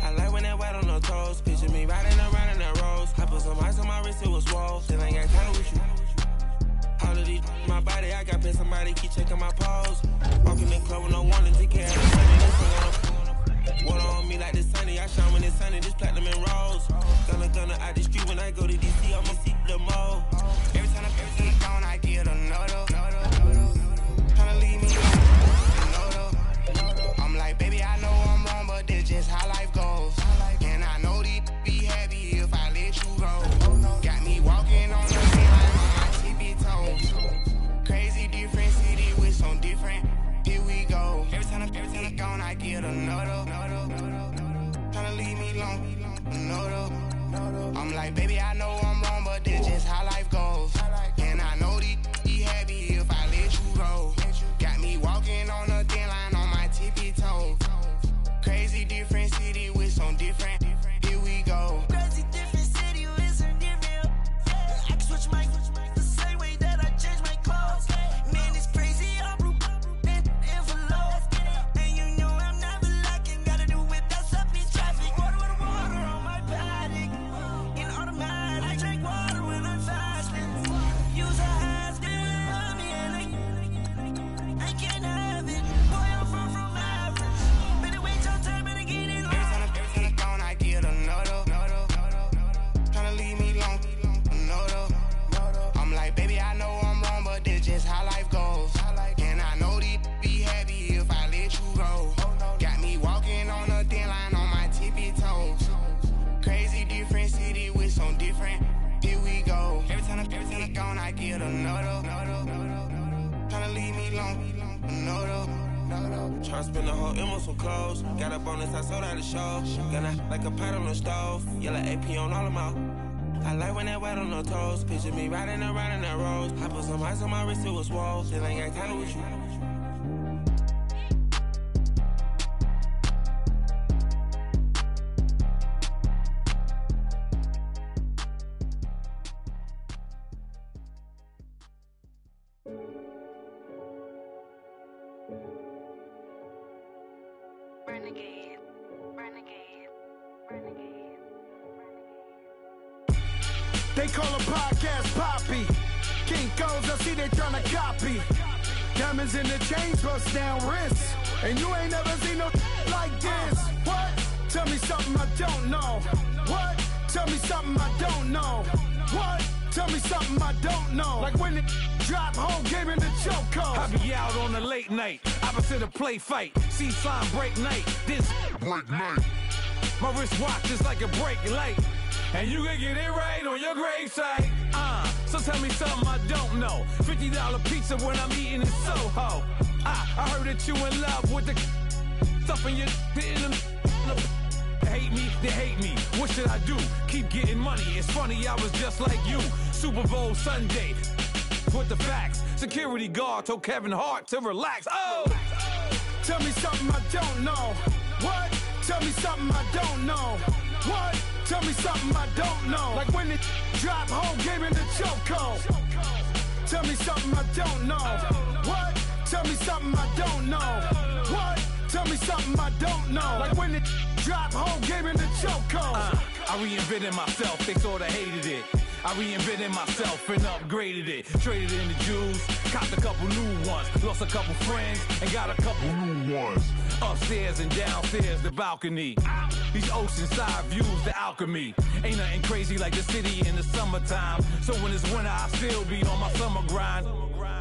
I like when that wet on the toes. Picture me riding around in that rose. I put some ice on my wrist, it was swole. Then I got time with you. All of these, my body, I got pay somebody keep checking my pose. Walking in club with no warning, take care of the money. This one on water on me like the sunny. I shine when it's sunny, just platinum and rose. Gonna out the street when I go to DC, I'ma see the mall. Every time he gone, I get another. Tryna leave me another. I'm like, baby, I know I'm wrong, but this just how life goes. And I know these be happy if I let you go. Got me walking on the line on my tippy toes. Crazy different city with some I'm like, baby, I know I'm wrong, but this just how life goes. And I know these be happy if I let you go. Got me walking on a thin line on my tippy toes. Crazy different city with some different. Here we go. Crazy different city with some different. I can switch my the same way that I change my clothes. Man, it's crazy. I'm broke and envelope. And you know I'm never lacking. Gotta do it. That's up in traffic. Water on my paddock. In automatic. I drink water when I'm fasting. Use a hands, girl, me and I can't have it. Boy, I'm from average. Better wait your time, better get it. Every time I gone, I get another. Tryna leave me alone, another. I'm like, baby, I know I'm wrong, but this just how life goes. And I know these be happy if I let you go. Got me walking on a thin line on my tippy toes. Crazy different city with some different. Here we go. Every time I gone, I get another. Tryna leave me alone, another. Tryna spend the whole M on some clothes. Got up on this, I sold out the show. Gonna like a pot on the stove. Yellow AP on all of my. I like when that wet on the toes. Picture me riding around in that rose. I put some ice on my wrist, it was swole. Then I got tired with you. Renegade, renegade, renegade, They call a podcast Poppy. Kinkos, I see they tryna copy. Diamonds in the chains, bust down wrists. And you ain't never seen no like this. What? Tell me something I don't know. What? Tell me something I don't know. What? Tell me something I don't know. Like when it drop, whole game in the chokehold. I be out on a late night, opposite a play fight. See sign break night, this break night. My wristwatch is like a break light. And you can get it right on your gravesite. So tell me something I don't know. $50 pizza when I'm eating in Soho. I heard that you in love with the stuff in your They hate me, they hate me. What should I do? Keep getting money. It's funny, I was just like you. Super Bowl Sunday. With the facts. Security guard told Kevin Hart to relax. Oh! Tell me something I don't know. What? Tell me something I don't know. What? Tell me something I don't know. Like when it drop, whole game in the chokehold. Tell me something I don't know. What? Tell me something I don't know. What? Tell me something I don't know. Like when it drop, whole game in the chokehold. I reinvented myself, they sorta hated it. I reinvented myself and upgraded it. Traded in the Jews, copped a couple new ones. Lost a couple friends and got a couple new ones. Upstairs and downstairs, the balcony. These oceanside views, the alchemy. Ain't nothing crazy like the city in the summertime. So when it's winter, I still be on my summer grind.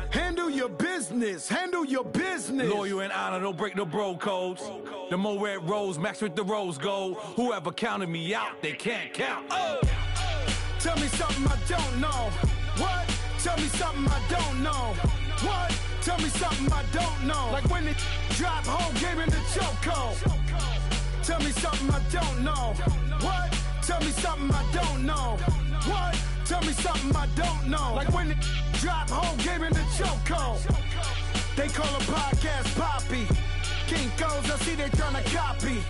Handle your business, handle your business. Loyal and honor, don't break the bro codes. The more red rose, max with the rose gold. Whoever counted me out, they can't count. Oh! Tell me something I don't know. What? Tell me something I don't know. What? Tell me something I don't know. Like when it drop, whole game in the chokehold. Tell me something I don't know. What? Tell me something I don't know. What? Tell me something I don't know. Like when it drop, whole game in the chokehold. They call a podcast Poppy. Kinkos, I see they tryna copy.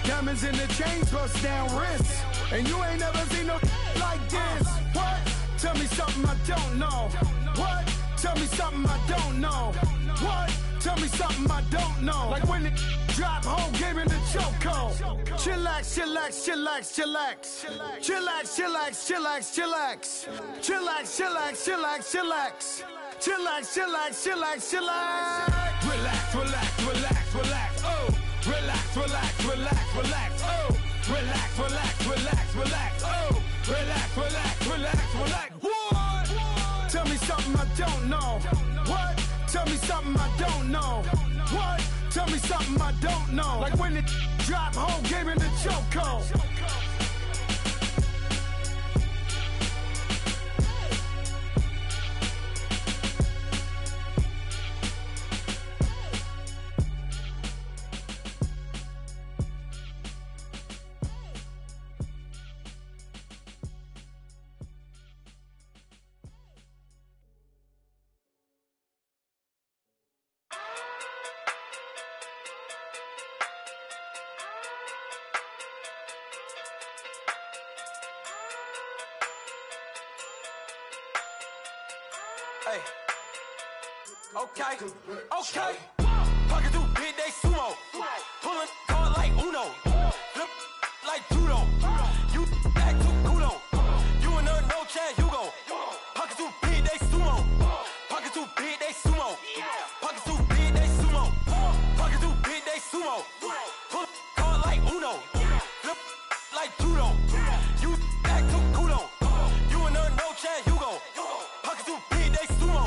Diamonds in the chains, bust down wrists. And you ain't never seen no like this. What? Tell me something I don't know. What? Tell me something I don't know. What? Tell me something I don't know. Like when it drop, whole game in the chokehold. Chillax, chillax, chillax, chillax. Chillax, chillax, chillax, chillax. Chillax, chillax, chillax, chillax. Chillax, chillax, chillax, chillax. Relax, relax, relax, relax. Oh! Relax, relax, relax, relax. Oh! Relax, relax, relax, relax. Oh! Relax, relax, relax, relax. What? Tell me something I don't know. What? Tell me something I don't know. What? Tell me something I don't know. Like when it drop, whole game in the chokehold. Hey. Okay. Pocket too big, they sumo. Pulling hard like Uno. Flip like judo. You act too kudo. You and her no chance, you go. Pocket too big, they sumo. Pocket too big, they sumo. Pocket too big, they sumo. Pocket too big, they sumo. Pull hard like Uno. Flip like judo. You act too kudo. You and her no chance, you go. Pocket too big, they sumo.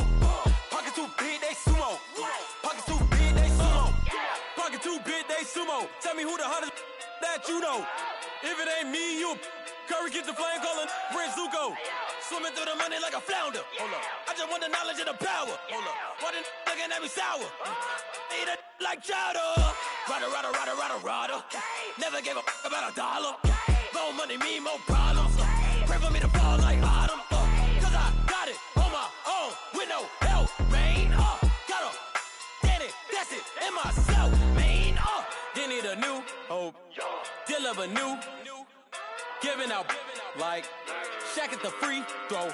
Pocket too big, they sumo. Pocket too big, they sumo. Pocket too big, they sumo. Tell me who the hottest that you know. If it ain't me, you Curry get the flame calling Prince Zuko. Swimming through the money like a flounder. Hold up. I just want the knowledge and the power. Hold up. Why the looking at me sour? Eat it like chowder. Rada. Never gave a about $1. More money, me, more problems. Pray for me to fall like autumn. Cause I got it on my own with no help, man. Got a daddy, that's it, and myself, man. Didn't need a new hope. Deal of a new. Giving out like Shaq at the free throw.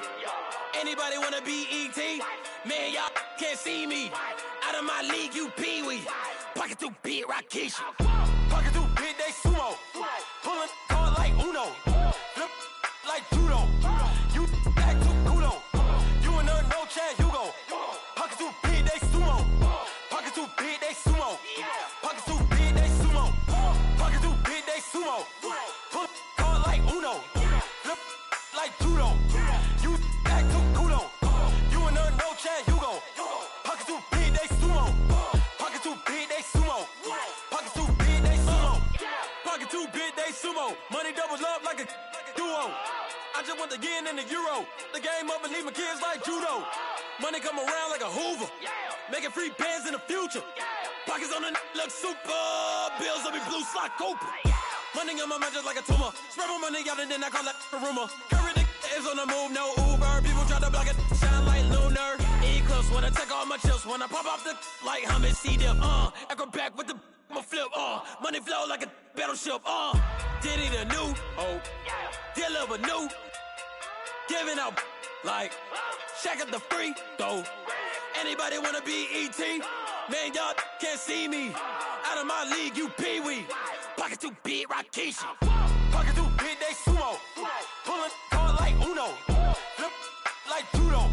Anybody wanna be E.T.? Man, y'all can't see me. Out of my league, you pee-wee. Pocket too big, Rakishi. Pocket too big, they sumo. Pulling hard like Uno. Flip like judo. You act too kudo. You and her no chance, you go. Pocket too big, they sumo. Pocket too big, they sumo. Pocket too big, they sumo. Pocket too big, they sumo. Pull hard like Uno. Flip like judo. You act too kudo. You and her no chance, you go. Pocket too big, they sumo. Pocket too big, they sumo. Pocket too big, they sumo. Pocket too big, they sumo. Money doubles up like a duo. I just want the yen and the euro. The game up and leave my kids like judo. Money come around like a Hoover. Making free bands in the future. Pockets on the look super. Bills will be blue slot Cooper. Money on my mind just like a tumor. Spread my money out and then I call that a rumor. Curry the is on the move, no Uber. People try to block it, shine like lunar. Eclipse when I take all my chips. When I pop off the like hummus C-dip. Acrobat with the flip. Money flow like a battleship. Diddy the new hope. Deliver new. Giving out like Shaq at the free throw. Anybody wanna be E.T.? Man, y'all can't see me. Out of my league, you pee-wee. Pocket too big, Rakishi. Pocket too big, they sumo. Pulling hard like Uno. Flip like judo.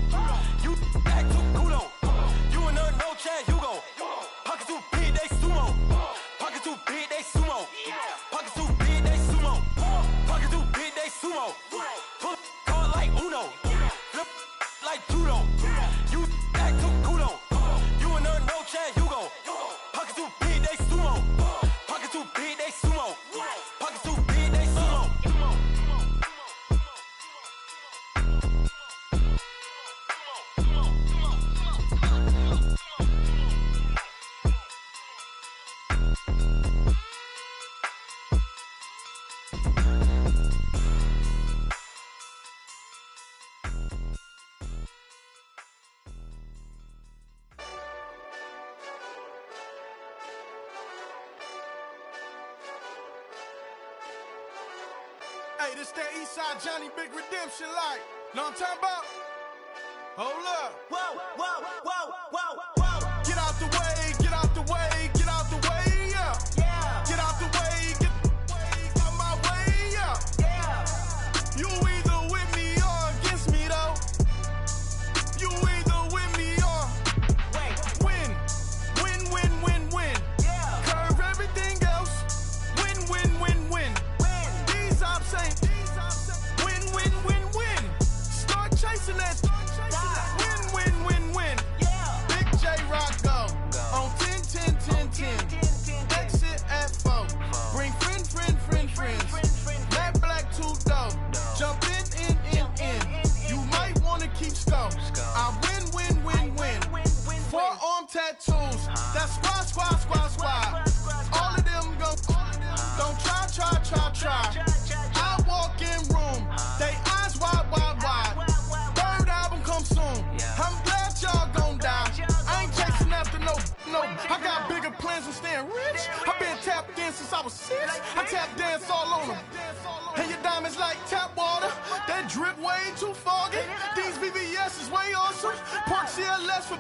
You act too kudo. You and her no chance, you go. Pocket too big, they sumo. Pocket too big, they sumo. Pocket too big, they sumo. Pocket too big, they sumo. Pull hard like Uno. Flip like judo. You act too kudo. You and her no chance, you go. Pocket too big, they sumo. Pocket too big, they sumo. Pocket too big, they sumo. Hey, this that Eastside Johnny Big Redemption like. Know what I'm talking about? Hold up. Whoa. Get out the way, get out the way, get out the way, yeah. Get out the way, get out my way, yeah. You either with me or against me though. You either with me or win. Yeah. Curve everything else. Win. These ops ain't win. Start chasing that. Win. Yeah. Big J Rock go on 10. Exit at 4. Bring friends. Matt Black 2 dope. Jump in. You might wanna keep score. I win. Forearm tattoos. That's squad. All of them go. Don't try. I walk in room. They eyes wide. Third album come soon. I'm glad y'all gon' die. I ain't chasing after no. I got bigger plans than staying rich. I been tapped in since I was 6. I tap dance all on them. And your diamonds like tap water. That drip way too foggy. These BBS is way awesome. Park that's for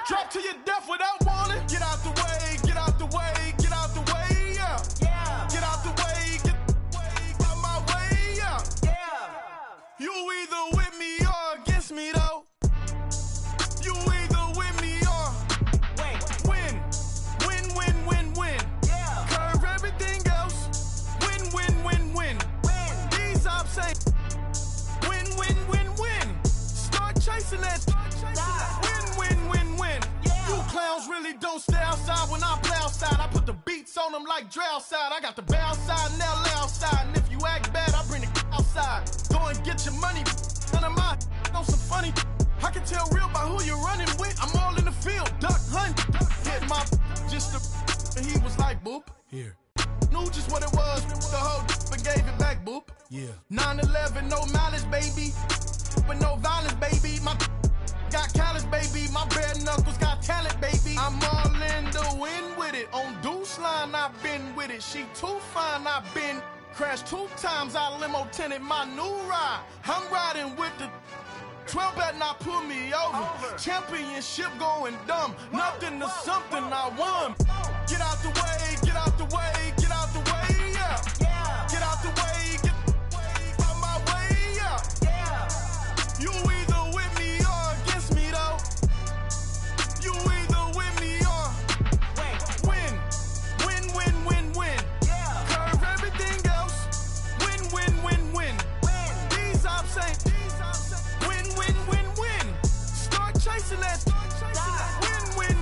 drop to your death without warning. Get out the way, get out the way, get out the way, yeah. Get out the way, get out my way, yeah. You either with me or against me though. You either with me or win. Win. Curve everything else. Win. These I'm saying. Win. Start chasing that. Win. You clowns really don't stay outside when I play outside. I put the beats on them like Dre outside. I got the bow side and LA outside. And if you act bad, I bring the outside. Go and get your money. None of my know some funny. I can tell real by who you're running with. I'm all in the field. Duck hunt. Hit my just the. And he was like, boop. Here. Knew just what it was. The whole and gave it back, boop. Yeah. 9/11, no malice, baby. But no violence, baby. My got callous, baby. My bare knuckles got talent, baby. I'm all in the wind with it. On Deuce line, I've been with it. She too fine, I've been crashed 2 times. I limo tinted my new ride. I'm riding with the 12 better not pull me over. Championship going dumb. Nothing to something I won. Get out the way, get out the way, get out the way, yeah. Get out the way, get out my way, yeah. You either with me or against me though. You either with me or win. Curve everything else. Win. These I'm saying. Win. Start chasing that. Win.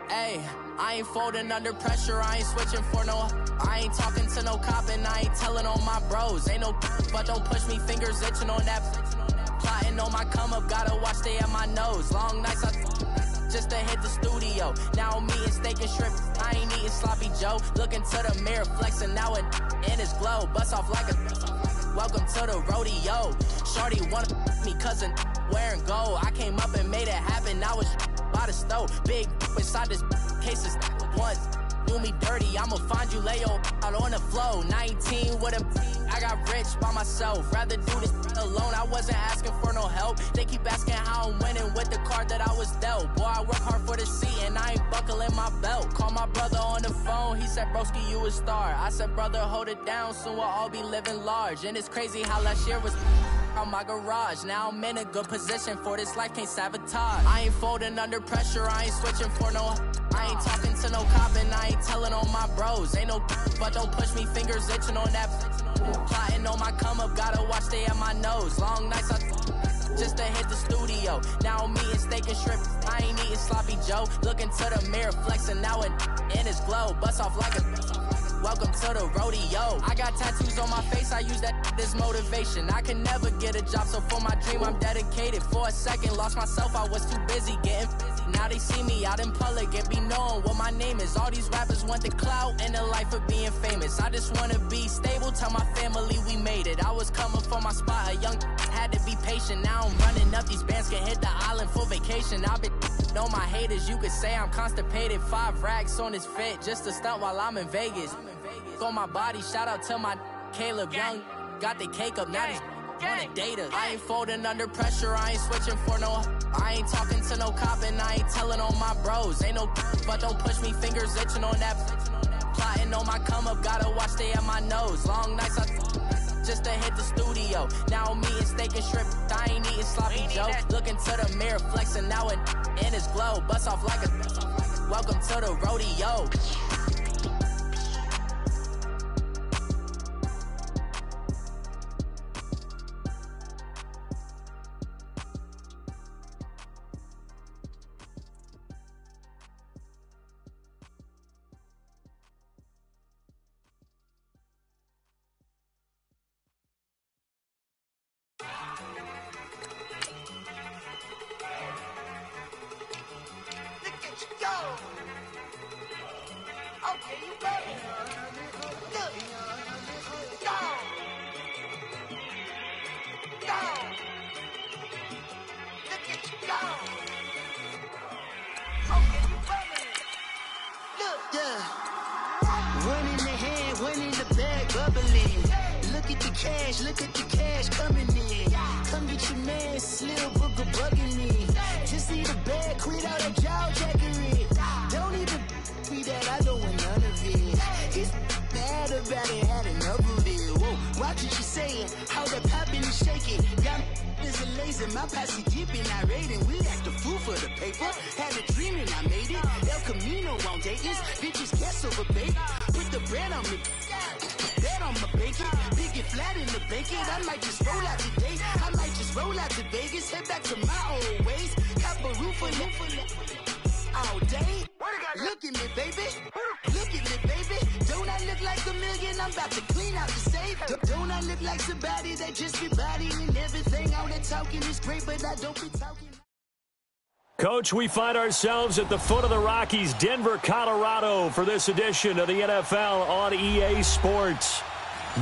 Hey, I ain't folding under pressure, I ain't switching for no. I ain't talking to no cop and I ain't telling on my bros. Ain't no but don't push me, fingers itching on that. Plotting on my come up, gotta watch stay at my nose. Long nights just to hit the studio. Now I'm eating steak and shrimp, I ain't eating sloppy Joe. Looking to the mirror, flexing now it in his glow. Bust off like a welcome to the rodeo. Shorty wanna me cousin wearing gold. I came up and made it happen, now it's by the stove. Big inside this cases once. Do me dirty, I'ma find you, lay your out on the floor. 19 with a I got rich by myself. Rather do this alone, I wasn't asking for no help. They keep asking how I'm winning with the card that I was dealt. Boy, I work hard for the seat and I ain't buckling my belt. Call my brother on the phone, he said, broski, you a star. I said, brother, hold it down, soon we'll all be living large. And it's crazy how last year was on my garage. Now I'm in a good position for this life, can't sabotage. I ain't folding under pressure, I ain't switching for no. I ain't talking to no cop and I ain't telling on my bros. Ain't no but don't push me, fingers itching on that. Plotting on my come up, gotta watch stay at my nose. Long nights just to hit the studio. Now I'm eating steak and shrimp, I ain't eating sloppy Joe. Looking to the mirror, flexing now it in his glow. Bust off like a welcome to the rodeo. I got tattoos on my face, I use that as motivation. I can never get a job, so for my dream I'm dedicated. For a second, lost myself, I was too busy getting busy. Now they see me out in public and be knowing what my name is. All these rappers want the clout and the life of being famous. I just wanna be stable, tell my family we made it. I was coming for my spot, a young had to be patient. Now I'm running up, these bands can hit the island for vacation. I've been on my haters, you could say I'm constipated. 5 racks on his fit, just to stunt while I'm in Vegas. On my body, shout out to my Caleb Young. Got the cake up, now these wanna date us. I ain't folding under pressure, I ain't switching for no. I ain't talking to no cop and I ain't telling on my bros. Ain't no but don't push me, fingers itching on that. Plotting on my come up, gotta watch stay at my nose. Long nights just to hit the studio. Now I'm eating steak and shrimp, I ain't eating sloppy Joe. Looking to the mirror, flexing now it in his glow. Bust off like a welcome to the rodeo. One in the hand, one in the bag, bubbling. Look at the cash coming in. Come get your man, Slim Booker bugging me. Just need a bag, quit all that jaw jackery. Don't even be that, I don't want none of it. He's mad about it, had enough of it. Whoa, watch what you saying, how that poppin' and shaking. Got is a lazy, my posse deep and I raiding. We act the fool for the paper. Had a dream and I made it. El Camino on Dayton's, bitches guess over bait. Put the bread on me, bet on my bacon. Big it flat in the bacon. I might just roll out today. I might just roll out to Vegas. Head back to my old ways. Cop a roof for all day. Look at me, baby. Look at me, baby. Don't I look like $1 million? I'm about to clean out the safe. Don't I look like somebody that just be bodying everything? All that talking is great, but I don't be talking. Coach, we find ourselves at the foot of the Rockies, Denver, Colorado, for this edition of the NFL on EA Sports.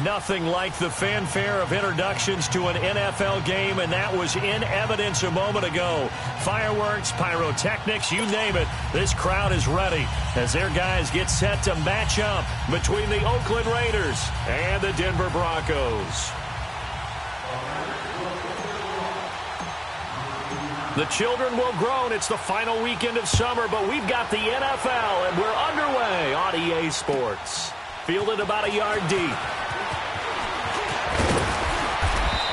Nothing like the fanfare of introductions to an NFL game, and that was in evidence a moment ago. Fireworks, pyrotechnics, you name it. This crowd is ready as their guys get set to match up between the Oakland Raiders and the Denver Broncos. The children will groan. It's the final weekend of summer, but we've got the NFL, and we're underway on EA Sports. Fielded about a yard deep.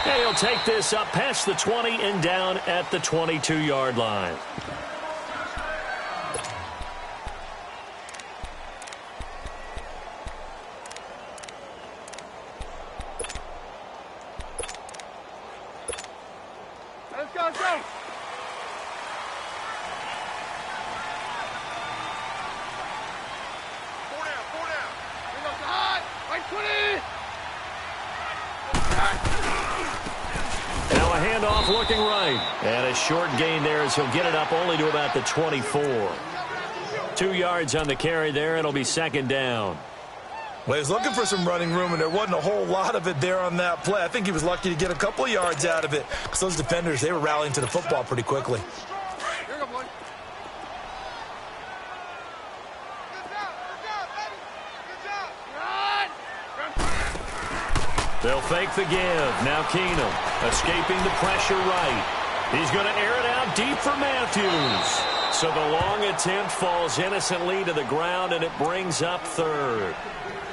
And he'll take this up past the 20 and down at the 22-yard line. Let's go, let's go. Four down. Here goes the hot. Right 20. Now a handoff looking right. And a short gain there as he'll get it up only to about the 24. 2 yards on the carry there. It'll be second down. Well, he was looking for some running room, and there wasn't a whole lot of it there on that play. I think he was lucky to get a couple of yards out of it because those defenders, they were rallying to the football pretty quickly. Here you go, boy. Good job, baby. Good job. Run. They'll fake the give. Now Keenum escaping the pressure right. He's going to air it out deep for Matthews. So the long attempt falls innocently to the ground, and it brings up third.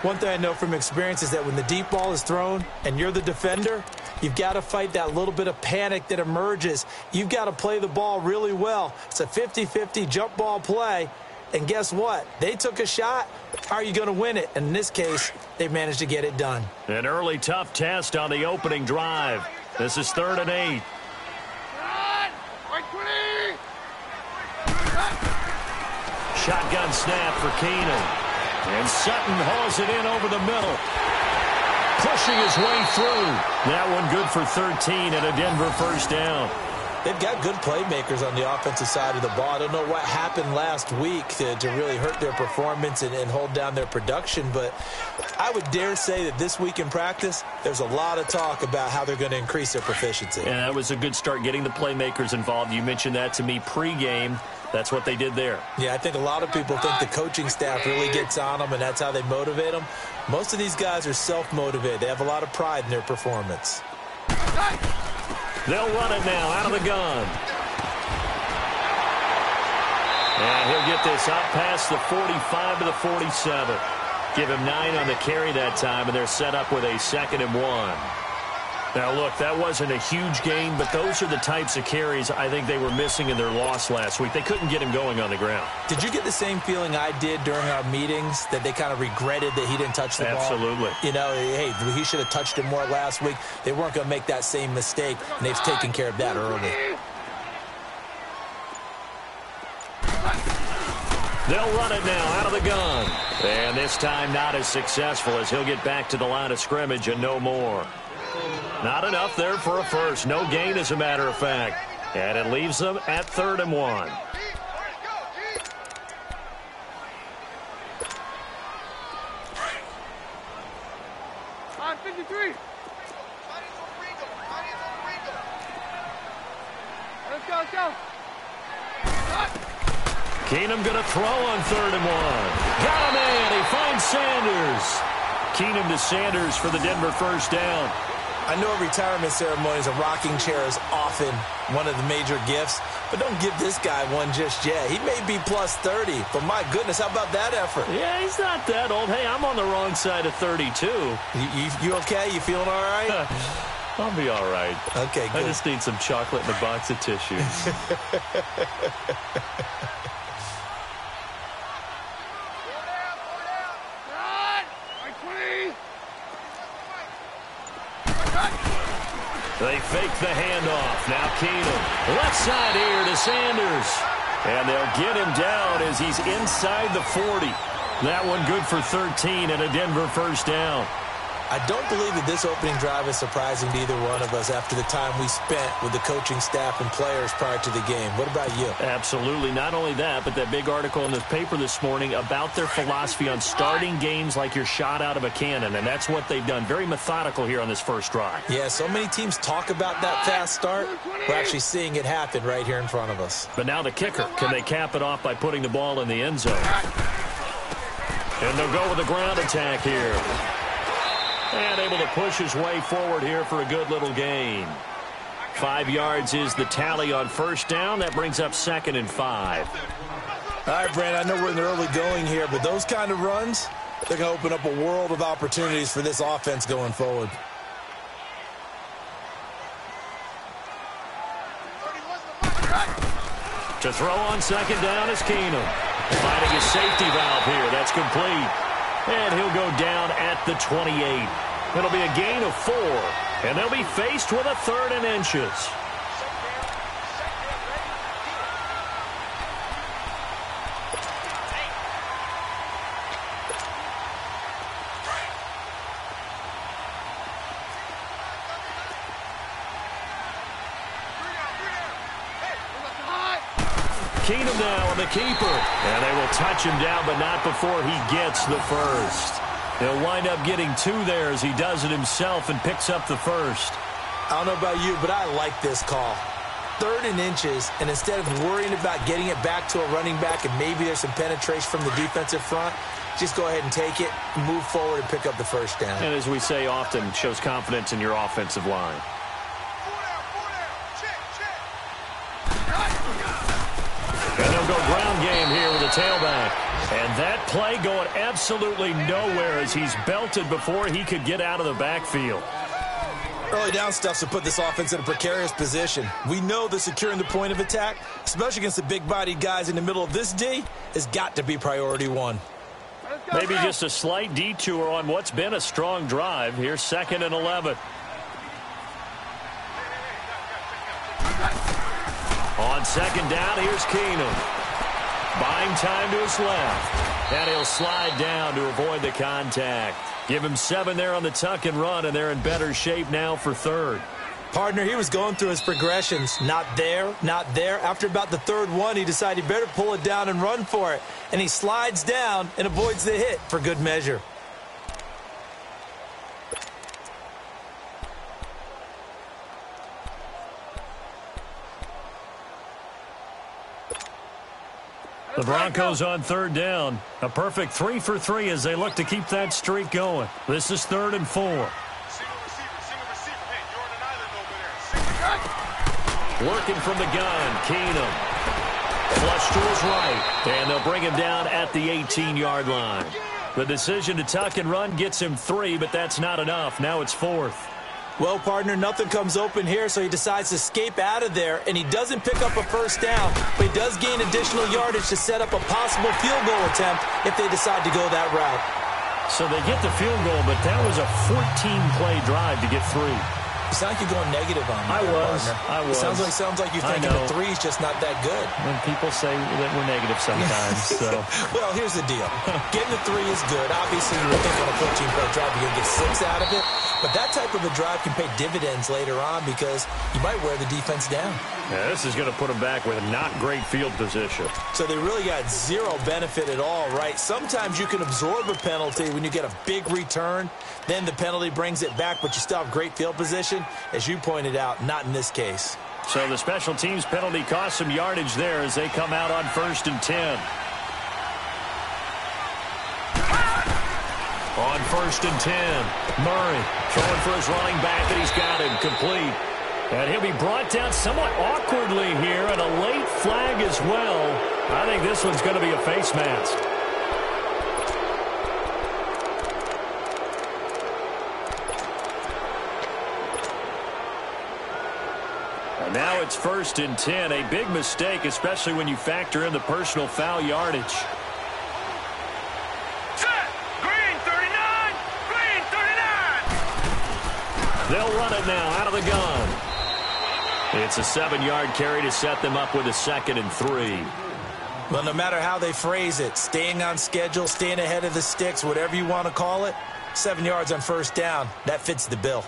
One thing I know from experience is that when the deep ball is thrown and you're the defender, you've got to fight that little bit of panic that emerges. You've got to play the ball really well. It's a 50-50 jump ball play. And guess what? They took a shot. How are you going to win it? And in this case, they managed to get it done. An early tough test on the opening drive. This is 3rd and 8. Right 20. Shotgun snap for Keenum. And Sutton hauls it in over the middle. Pushing his way through. That one good for 13 and a Denver first down. They've got good playmakers on the offensive side of the ball. I don't know what happened last week to really hurt their performance and hold down their production, but I would dare say that this week in practice, there's a lot of talk about how they're going to increase their proficiency. And that was a good start, getting the playmakers involved. You mentioned that to me pregame. That's what they did there. Yeah, I think a lot of people think the coaching staff really gets on them, and that's how they motivate them. Most of these guys are self-motivated. They have a lot of pride in their performance. They'll run it now out of the gun. And he'll get this up past the 45 to the 47. Give him 9 on the carry that time, and they're set up with a 2nd and 1. Now, look, that wasn't a huge gain, but those are the types of carries I think they were missing in their loss last week. They couldn't get him going on the ground. Did you get the same feeling I did during our meetings, that they kind of regretted that he didn't touch the ball? Absolutely. You know, hey, he should have touched it more last week. They weren't going to make that same mistake, and they've taken care of that early. They'll run it now out of the gun. And this time not as successful as he'll get back to the line of scrimmage and no more. Not enough there for a first. No gain, as a matter of fact. And it leaves them at 3rd and 1. Let's go. Keenum going to throw on 3rd and 1. Got a man. He finds Sanders. Keenum to Sanders for the Denver first down. I know at retirement ceremonies, a rocking chair is often one of the major gifts, but don't give this guy one just yet. He may be plus 30, but my goodness, how about that effort? Yeah, he's not that old. Hey, I'm on the wrong side of 32. You okay? You feeling all right? I'll be all right. Okay, good. I just need some chocolate and a box of tissues. They fake the handoff. Now Keenum. Left side here to Sanders. And they'll get him down as he's inside the 40. That one good for 13 and a Denver first down. I don't believe that this opening drive is surprising to either one of us after the time we spent with the coaching staff and players prior to the game. What about you? Absolutely. Not only that, but that big article in this paper this morning about their philosophy on starting games like you're shot out of a cannon, and that's what they've done. Very methodical here on this first drive. Yeah, so many teams talk about that fast start. We're actually seeing it happen right here in front of us. But now the kicker. Can they cap it off by putting the ball in the end zone? And they'll go with a ground attack here. And able to push his way forward here for a good little gain. 5 yards is the tally on first down. That brings up 2nd and 5. All right, Brandon, I know we're in the early going here, but those kind of runs, they're going to open up a world of opportunities for this offense going forward. To throw on 2nd down is Keenum. Finding a safety valve here. That's complete. And he'll go down at the 28. It'll be a gain of 4. And they'll be faced with a 3rd and inches. Keenum now on the keeper. And they will touch him down, but not before he gets the first. He'll wind up getting 2 there as he does it himself and picks up the first. I don't know about you, but I like this call. 3rd and inches, and instead of worrying about getting it back to a running back and maybe there's some penetration from the defensive front, just go ahead and take it, move forward, and pick up the first down. And as we say often, shows confidence in your offensive line. And they'll go ground game here with a tailback. And that play going absolutely nowhere as he's belted before he could get out of the backfield. Early down stuff to put this offense in a precarious position. We know that securing the point of attack, especially against the big-bodied guys in the middle of this D, has got to be priority 1. Maybe just a slight detour on what's been a strong drive. Here's 2nd and 11. On 2nd down, here's Keenum. Buying time to his left. And he'll slide down to avoid the contact. Give him 7 there on the tuck and run, and they're in better shape now for 3rd. Partner, he was going through his progressions. Not there, not there. After about the 3rd one, he decided he better pull it down and run for it. And he slides down and avoids the hit for good measure. The Broncos on 3rd down. A perfect 3 for 3 as they look to keep that streak going. This is 3rd and 4. Working from the gun, Keenum. Flush to his right, and they'll bring him down at the 18-yard line. The decision to tuck and run gets him 3, but that's not enough. Now it's 4th. Well, partner, nothing comes open here, so he decides to escape out of there, and he doesn't pick up a first down, but he does gain additional yardage to set up a possible field goal attempt if they decide to go that route. So they get the field goal, but that was a 14-play drive to get 3. You sound like you're going negative on me. I was. Sounds like you're thinking the 3 is just not that good. When people say that we're negative sometimes. So. Well, here's the deal. Getting the 3 is good. Obviously, you would think on a 14-play drive you're going to get 6 out of it. But that type of a drive can pay dividends later on because you might wear the defense down. Yeah, this is going to put them back with not great field position. So they really got zero benefit at all, right? Sometimes you can absorb a penalty when you get a big return. Then the penalty brings it back, but you still have great field position. As you pointed out, not in this case. So the special teams penalty cost some yardage there as they come out on 1st and 10. On 1st and 10, Murray throwing for his running back, and he's got him complete. And he'll be brought down somewhat awkwardly here, and a late flag as well. I think this one's going to be a face mask. And now it's 1st and 10, a big mistake, especially when you factor in the personal foul yardage. They'll run it now out of the gun. It's a 7-yard carry to set them up with a 2nd and 3. Well, no matter how they phrase it, staying on schedule, staying ahead of the sticks, whatever you want to call it, 7 yards on 1st down, that fits the bill.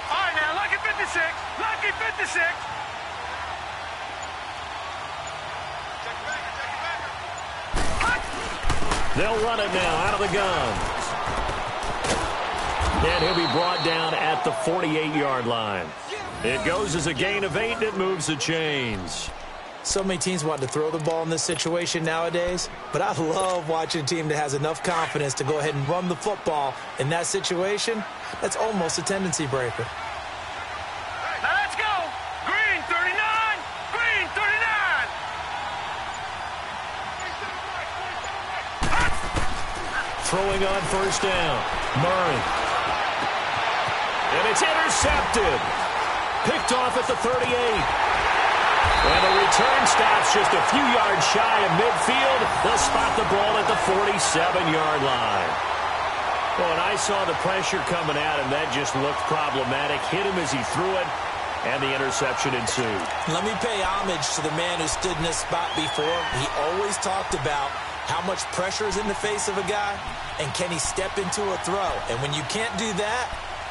All right, now, lucky 56. Lucky 56. They'll run it now out of the gun. And he'll be brought down at the 48-yard line. It goes as a gain of 8, and it moves the chains. So many teams want to throw the ball in this situation nowadays, but I love watching a team that has enough confidence to go ahead and run the football in that situation. That's almost a tendency breaker. Now let's go. Green 39. Green 39. Throwing on 1st down. Murray. And it's intercepted. Picked off at the 38. And the return stops just a few yards shy of midfield. They'll spot the ball at the 47-yard line. Well, and I saw the pressure coming at him. That just looked problematic. Hit him as he threw it, and the interception ensued. Let me pay homage to the man who stood in this spot before. He always talked about how much pressure is in the face of a guy, and can he step into a throw? And when you can't do that,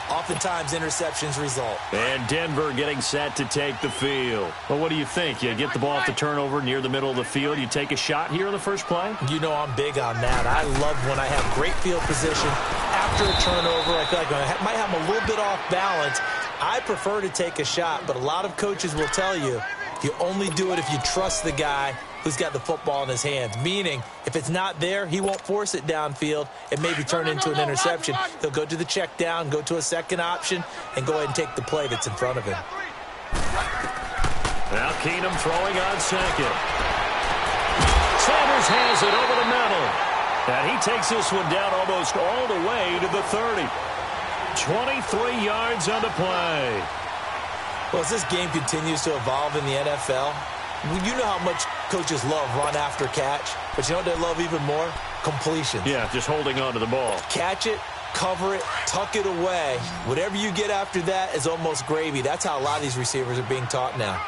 oftentimes interceptions result. And Denver getting set to take the field. Well, what do you think? You get the ball off the turnover near the middle of the field. You take a shot here in the first play? You know I'm big on that. I love when I have great field position. After a turnover, I feel like I might have a little bit off balance. I prefer to take a shot, but a lot of coaches will tell you you only do it if you trust the guy who's got the football in his hands. Meaning, if it's not there, he won't force it downfield and maybe turn into an interception. He'll go to the check down, go to a second option, and go ahead and take the play that's in front of him. Now Keenum throwing on 2nd. Sanders has it over the middle. And he takes this one down almost all the way to the 30. 23 yards on the play. Well, as this game continues to evolve in the NFL, you know how much coaches love run after catch, but you know what they love even more? Completion. Yeah, just holding on to the ball. Catch it, cover it, tuck it away. Whatever you get after that is almost gravy. That's how a lot of these receivers are being taught now.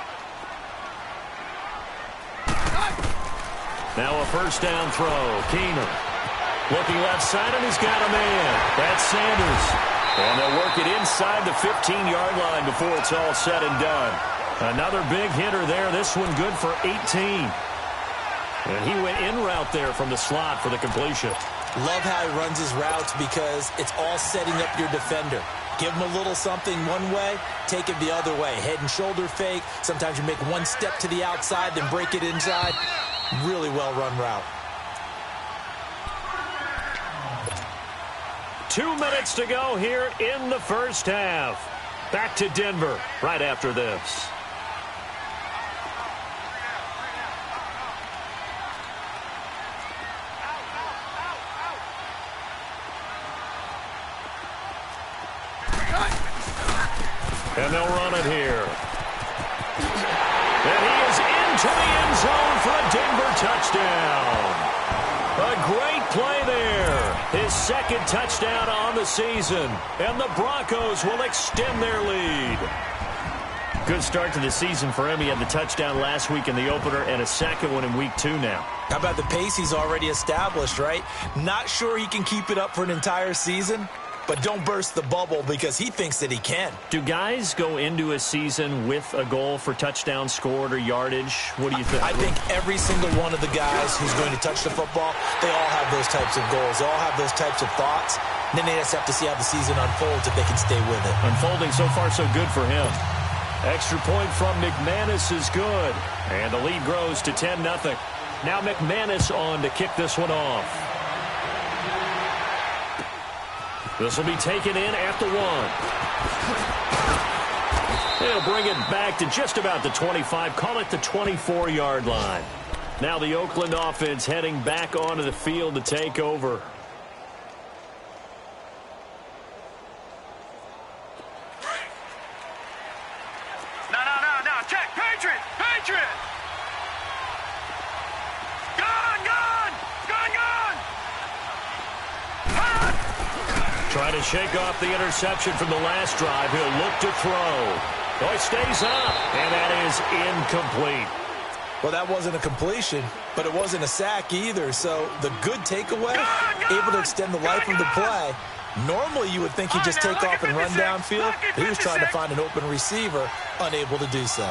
Now a 1st down throw. Keenum looking left side, and he's got a man. That's Sanders. And they'll work it inside the 15-yard line before it's all said and done. Another big hitter there. This one good for 18. And he went in route there from the slot for the completion. Love how he runs his routes because it's all setting up your defender. Give him a little something one way, take it the other way. Head and shoulder fake. Sometimes you make one step to the outside, then break it inside. Really well-run route. 2 minutes to go here in the first half. Back to Denver right after this. And they'll run it here. And he is into the end zone for a Denver touchdown. A great play there. His 2nd touchdown on the season. And the Broncos will extend their lead. Good start to the season for him. He had the touchdown last week in the opener and a second one in week 2 now. How about the pace he's already established, right? Not sure he can keep it up for an entire season, but don't burst the bubble because he thinks that he can. Do guys go into a season with a goal for touchdowns scored or yardage? What do you think? I think every single one of the guys who's going to touch the football, they all have those types of goals. They all have those types of thoughts. And then they just have to see how the season unfolds if they can stay with it. Unfolding so far so good for him. Extra point from McManus is good. And the lead grows to 10-0. Now McManus on to kick this one off. This will be taken in at the 1. He'll bring it back to just about the 25. Call it the 24-yard line. Now the Oakland offense heading back onto the field to take over. No. Check. Patriot. Gone. Trying to shake off the interception from the last drive. He'll look to throw. Oh, he stays up, and that is incomplete. Well, that wasn't a completion, but it wasn't a sack either. So the good takeaway, able to extend the life of the play. Normally, you would think he'd just take off and run downfield. He was trying to find an open receiver, unable to do so.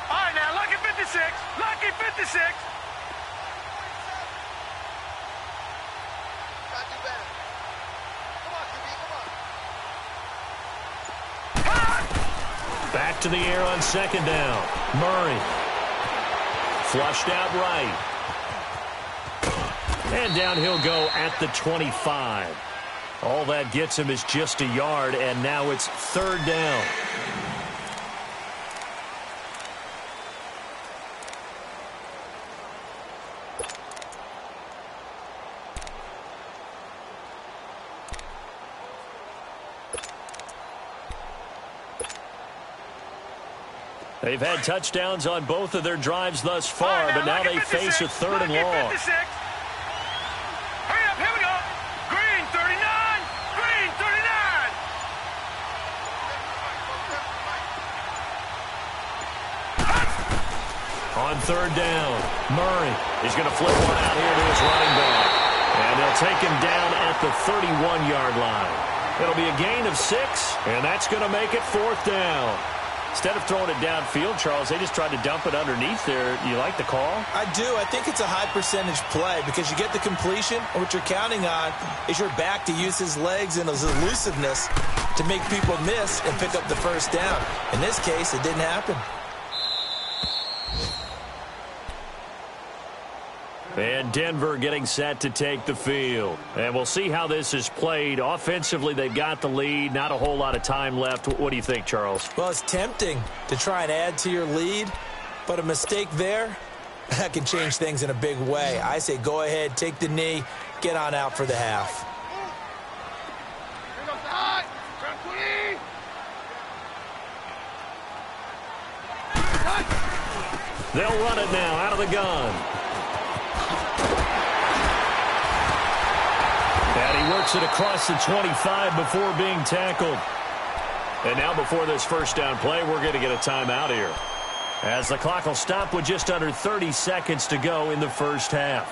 All right, now, lucky 56. Lucky 56. Not too bad. Come on, QB, come on. Back to the air on second down. Murray. Flushed out right. And down he'll go at the 25. All that gets him is just a yard, and now it's third down. They've had touchdowns on both of their drives thus far, but now they face a third and long. 56. Hurry up, here we go. Green, 39. Green, 39. On third down, Murray is going to flip one out here to his running back. And they'll take him down at the 31-yard line. It'll be a gain of 6, and that's going to make it fourth down. Instead of throwing it downfield, Charles, they just tried to dump it underneath there. You like the call? I do. I think it's a high percentage play because you get the completion, and what you're counting on is your back to use his legs and his elusiveness to make people miss and pick up the first down. In this case, it didn't happen. And Denver getting set to take the field. And we'll see how this is played. Offensively, they've got the lead. Not a whole lot of time left. What do you think, Charles? Well, it's tempting to try and add to your lead, but a mistake there, that can change things in a big way. I say go ahead, take the knee, get on out for the half. They'll run it now out of the gun. And he works it across the 25 before being tackled. And now before this first down play, we're going to get a timeout here, as the clock will stop with just under 30 seconds to go in the first half.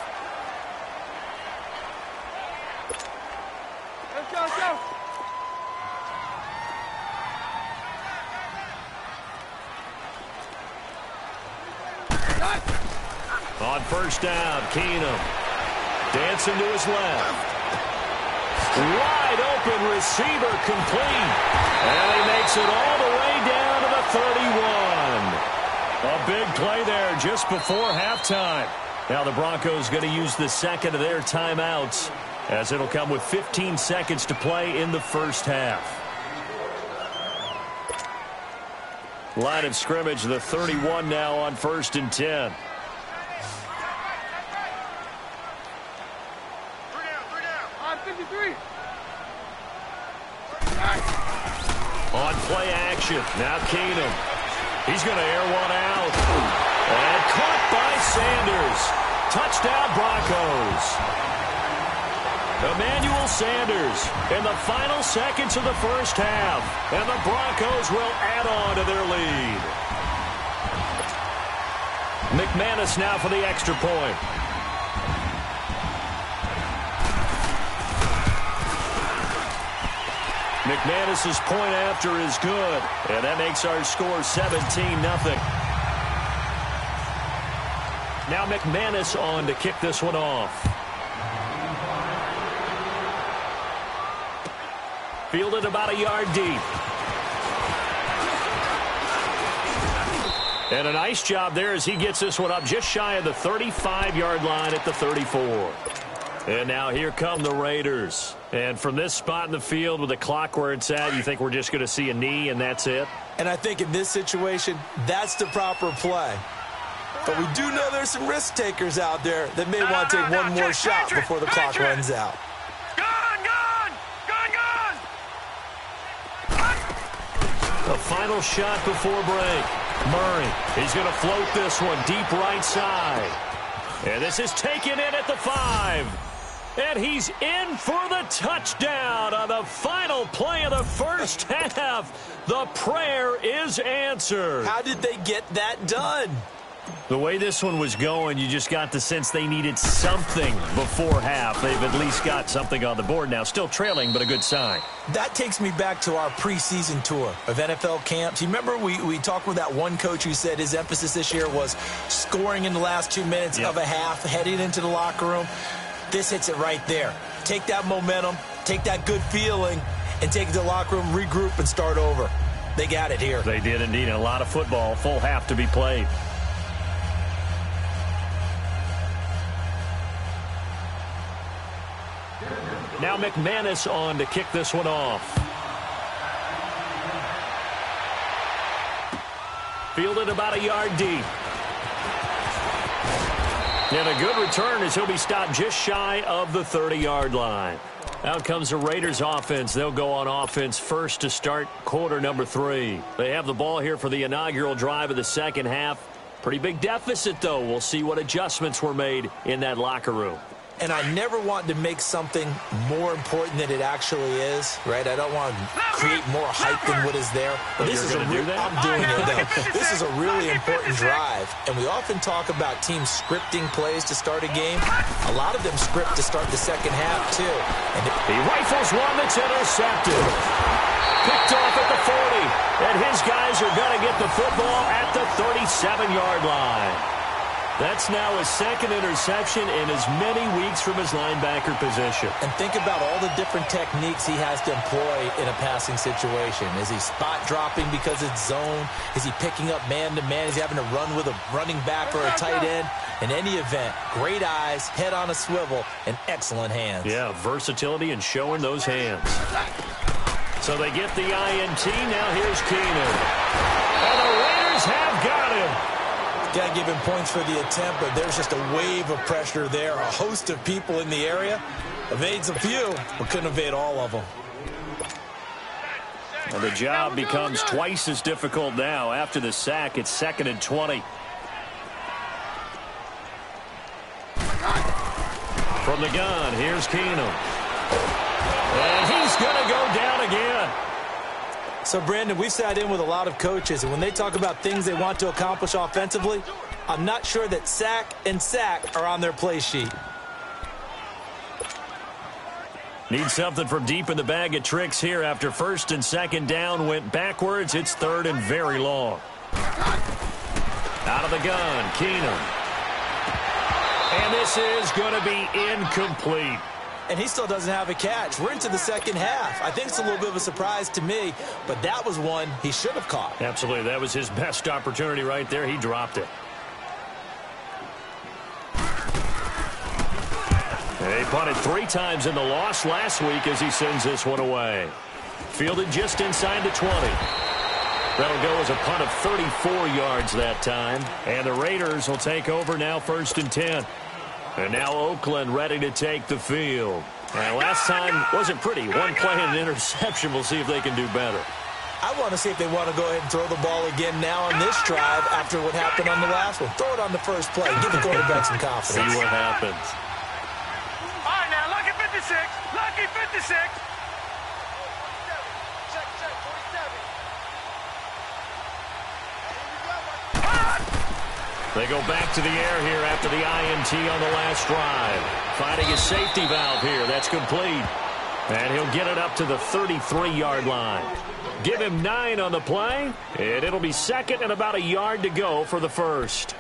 Let's go. On first down, Keenum dancing to his left. Wide open receiver complete. And he makes it all the way down to the 31. A big play there just before halftime. Now the Broncos going to use the second of their timeouts, as it'll come with 15 seconds to play in the first half. Line of scrimmage, the 31 now on 1st and 10. On play action, now Keenum. He's going to air one out. And caught by Sanders. Touchdown, Broncos. Emmanuel Sanders in the final seconds of the first half. And the Broncos will add on to their lead. McManus now for the extra point. McManus's point after is good. And that makes our score 17-0. Now McManus on to kick this one off. Fielded about a yard deep. And a nice job there as he gets this one up just shy of the 35-yard line at the 34. And now here come the Raiders. And from this spot in the field with the clock where it's at, you think we're just going to see a knee and that's it? And I think in this situation, that's the proper play. But we do know there's some risk takers out there that may want to take one more shot before the clock runs out. The final shot before break. Murray, he's going to float this one deep right side. And this is taken in at the 5. And he's in for the touchdown on the final play of the first half. The prayer is answered. How did they get that done? The way this one was going, you just got the sense they needed something before half. They've at least got something on the board now. Still trailing, but a good sign. That takes me back to our preseason tour of NFL camps. You remember we talked with that one coach who said his emphasis this year was scoring in the last 2 minutes of a half, heading into the locker room. This hits it right there. Take that momentum, take that good feeling, and take it to the locker room, regroup, and start over. They got it here. They did indeed. A lot of football, full half to be played. Now McManus on to kick this one off. Fielded about a yard deep. And a good return as he'll be stopped just shy of the 30-yard line. Out comes the Raiders offense. They'll go on offense first to start quarter number 3. They have the ball here for the inaugural drive of the second half. Pretty big deficit, though. We'll see what adjustments were made in that locker room. And I never want to make something more important than it actually is, right? I don't want to create more hype than what is there. But this is I'm doing it, though. This is a really important drive. And we often talk about teams scripting plays to start a game. A lot of them script to start the second half, too. And he rifles one that's intercepted. Picked off at the 40. And his guys are going to get the football at the 37-yard line. That's now his second interception in as many weeks from his linebacker position. And think about all the different techniques he has to employ in a passing situation. Is he spot dropping because it's zone? Is he picking up man-to-man? Is he having to run with a running back or a tight end? In any event, great eyes, head on a swivel, and excellent hands. Yeah, versatility and showing those hands. So they get the INT. Now here's Keenan. And the Raiders have got him. Got to give him points for the attempt, but there's just a wave of pressure there. A host of people in the area. Evades a few, but couldn't evade all of them. And the job becomes twice as difficult now. After the sack, it's 2nd and 20. From the gun, here's Keenum. And he's going to go down again. So, Brandon, we've sat in with a lot of coaches, and when they talk about things they want to accomplish offensively, I'm not sure that sack and sack are on their play sheet. Need something from deep in the bag of tricks here after 1st and 2nd down went backwards. It's 3rd and very long. Out of the gun, Keenum. And this is going to be incomplete. And he still doesn't have a catch. We're into the second half. I think it's a little bit of a surprise to me, but that was one he should have caught. Absolutely. That was his best opportunity right there. He dropped it. He punted 3 times in the loss last week as he sends this one away. Fielded just inside the 20. That'll go as a punt of 34 yards that time. And the Raiders will take over now 1st and 10. And now Oakland ready to take the field. And last time wasn't pretty. One play and an interception. We'll see if they can do better. I want to see if they want to go ahead and throw the ball again now on this drive after what happened on the last one. Throw it on the first play. Give the quarterback some confidence. See what happens. All right, now look at 56. 46. Check, 47. They go back to the air here after the INT on the last drive. Finding his safety valve here. That's complete. And he'll get it up to the 33-yard line. Give him 9 on the play, and it'll be second and about a yard to go for the first.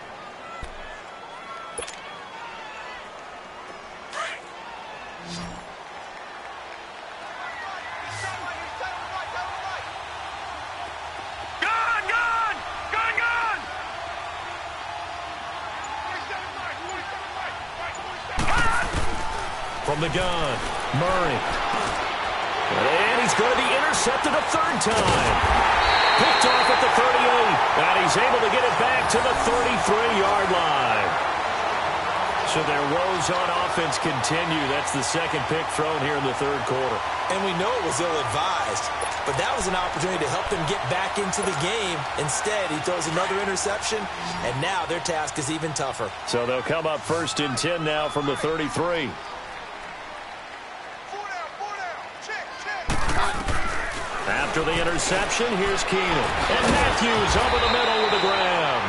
From the gun, Murray. And he's going to be intercepted a third time. Picked off at the 38. And he's able to get it back to the 33-yard line. So their woes on offense continue. That's the second pick thrown here in the third quarter. And we know it was ill-advised, but that was an opportunity to help them get back into the game. Instead, he throws another interception, and now their task is even tougher. So they'll come up 1st and 10 now from the 33. After the interception, here's Keenan. And Matthews over the middle with the grab.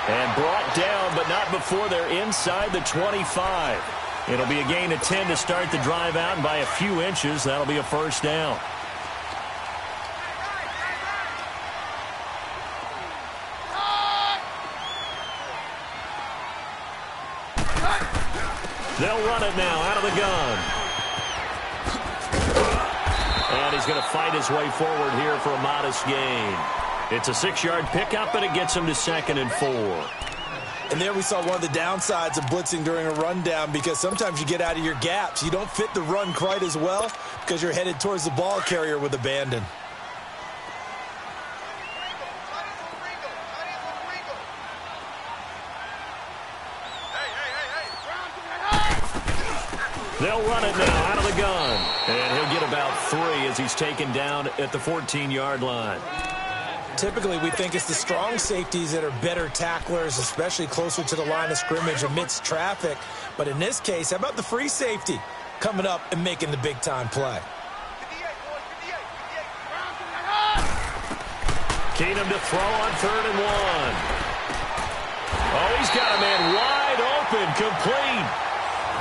And brought down, but not before they're inside the 25. It'll be a gain of 10 to start the drive out, and by a few inches, that'll be a first down. They'll run it now out of the gun. And he's going to fight his way forward here for a modest gain. It's a 6-yard pickup, and it gets him to 2nd and 4. And there we saw one of the downsides of blitzing during a rundown, because sometimes you get out of your gaps. You don't fit the run quite as well because you're headed towards the ball carrier with abandon. They'll run it now out of the gun. And he'll get about 3 as he's taken down at the 14-yard line. Typically, we think it's the strong safeties that are better tacklers, especially closer to the line of scrimmage amidst traffic. But in this case, how about the free safety coming up and making the big-time play? Keenum to throw on 3rd and 1. Oh, he's got a man wide open, complete.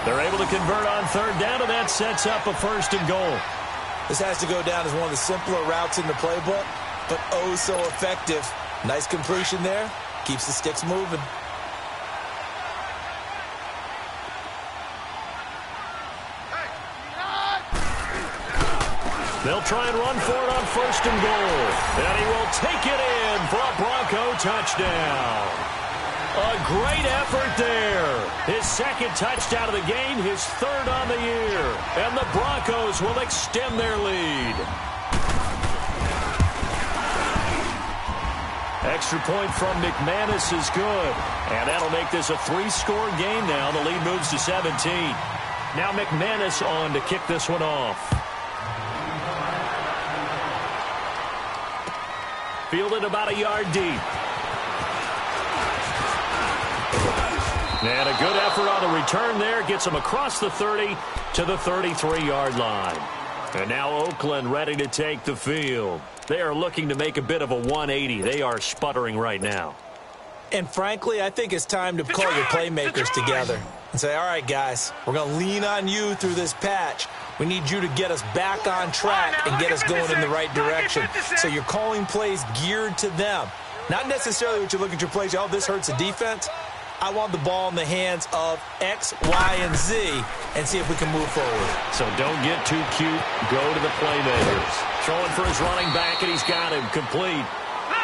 They're able to convert on 3rd down, and that sets up a 1st and goal. This has to go down as one of the simpler routes in the playbook, but oh so effective. Nice completion there. Keeps the sticks moving. They'll try and run for it on 1st and goal. And he will take it in for a Bronco touchdown. A great effort there. His 2nd touchdown of the game, his 3rd on the year. And the Broncos will extend their lead. Extra point from McManus is good. And that'll make this a 3-score game now. The lead moves to 17. Now McManus on to kick this one off. Fielded about a yard deep. And a good effort on the return there. Gets him across the 30 to the 33-yard line. And now Oakland ready to take the field. They are looking to make a bit of a 180. They are sputtering right now. And frankly, I think it's time to call your playmakers together and say, all right, guys, we're going to lean on you through this patch. We need you to get us back on track and get us going in the right direction. So you're calling plays geared to them. Not necessarily what you look at your plays, oh, this hurts the defense. I want the ball in the hands of X, Y, and Z and see if we can move forward. So don't get too cute. Go to the playmakers. Throwing for his running back, and he's got him complete.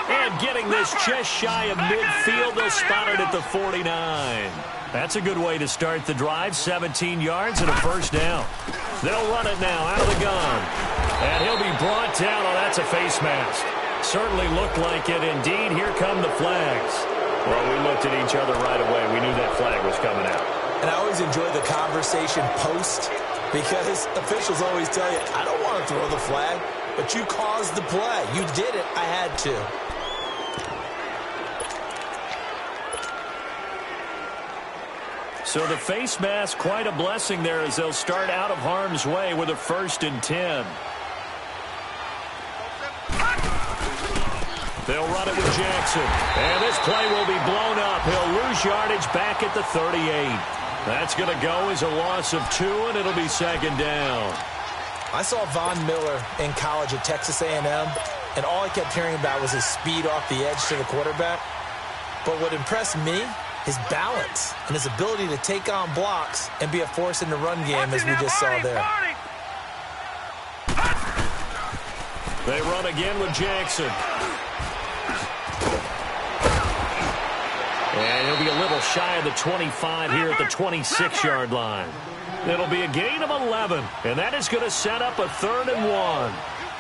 And getting this just shy of midfield. They'll spot it at the 49. That's a good way to start the drive. 17 yards and a 1st down. They'll run it now out of the gun. And he'll be brought down. Oh, that's a face mask. Certainly looked like it. Indeed, here come the flags. Well, we looked at each other right away. We knew that flag was coming out. And I always enjoy the conversation post, because officials always tell you, I don't want to throw the flag, but you caused the play. You did it. I had to. So the face mask, quite a blessing there as they'll start out of harm's way with a 1st and 10. They'll run it with Jackson. And this play will be blown up. He'll lose yardage back at the 38. That's going to go as a loss of 2, and it'll be 2nd down. I saw Von Miller in college at Texas A&M, and all I kept hearing about was his speed off the edge to the quarterback. But what impressed me, his balance and his ability to take on blocks and be a force in the run game, as we just saw there. They run again with Jackson. And he'll be a little shy of the 25 here at the 26-yard line. It'll be a gain of 11, and that is going to set up a 3rd and 1.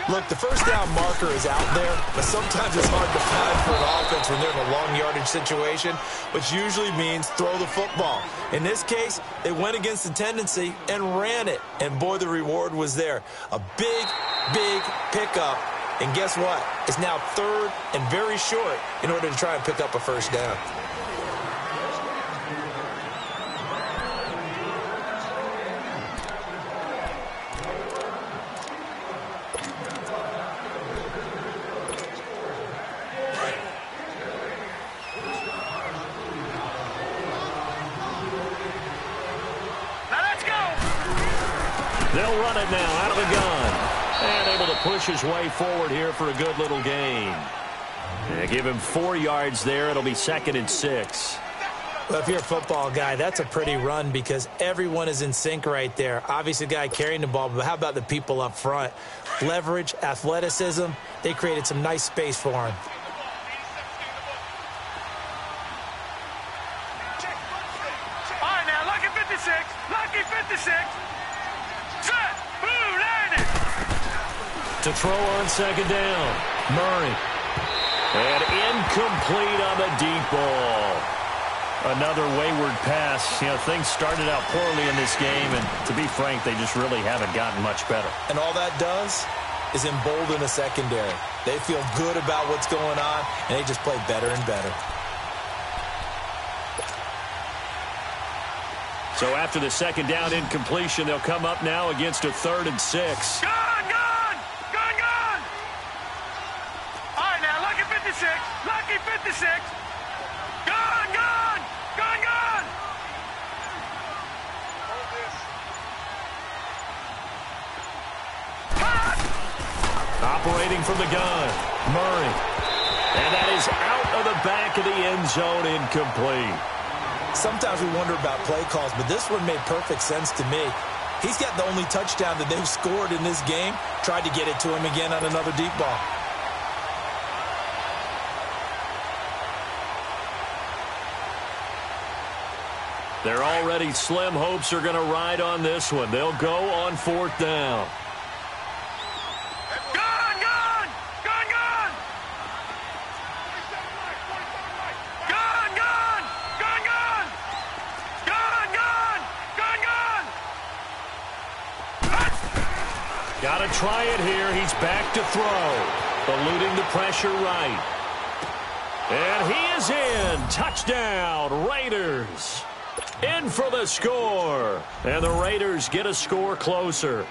Look, the first down marker is out there, but sometimes it's hard to find for an offense when they're in a long yardage situation, which usually means throw the football. In this case, they went against the tendency and ran it, and boy, the reward was there. A big, big pickup, and guess what? It's now 3rd and very short in order to try and pick up a 1st down. They'll run it now out of the gun. And able to push his way forward here for a good little gain. And give him 4 yards there. It'll be 2nd and 6. Well, if you're a football guy, that's a pretty run because everyone is in sync right there. Obviously, the guy carrying the ball, but how about the people up front? Leverage, athleticism, they created some nice space for him. All right, now, lucky 56. Lucky 56. Set. Blue landed. To throw on 2nd down. Murray. And incomplete on the deep ball. Another wayward pass. You know, things started out poorly in this game, and to be frank, they just really haven't gotten much better. And all that does is embolden the secondary. They feel good about what's going on, and they just play better and better. So after the 2nd down incompletion, they'll come up now against a 3rd and 6. Gone. All right, now, lucky 56. Lucky 56. Gone. Operating from the gun, Murray. And that is out of the back of the end zone, incomplete. Sometimes we wonder about play calls, but this one made perfect sense to me. He's got the only touchdown that they've scored in this game. Tried to get it to him again on another deep ball. Their already slim hopes are going to ride on this one. They'll go on 4th down. Got to try it here. He's back to throw. Eluding the pressure right. And he is in. Touchdown, Raiders. In for the score. And the Raiders get a score closer.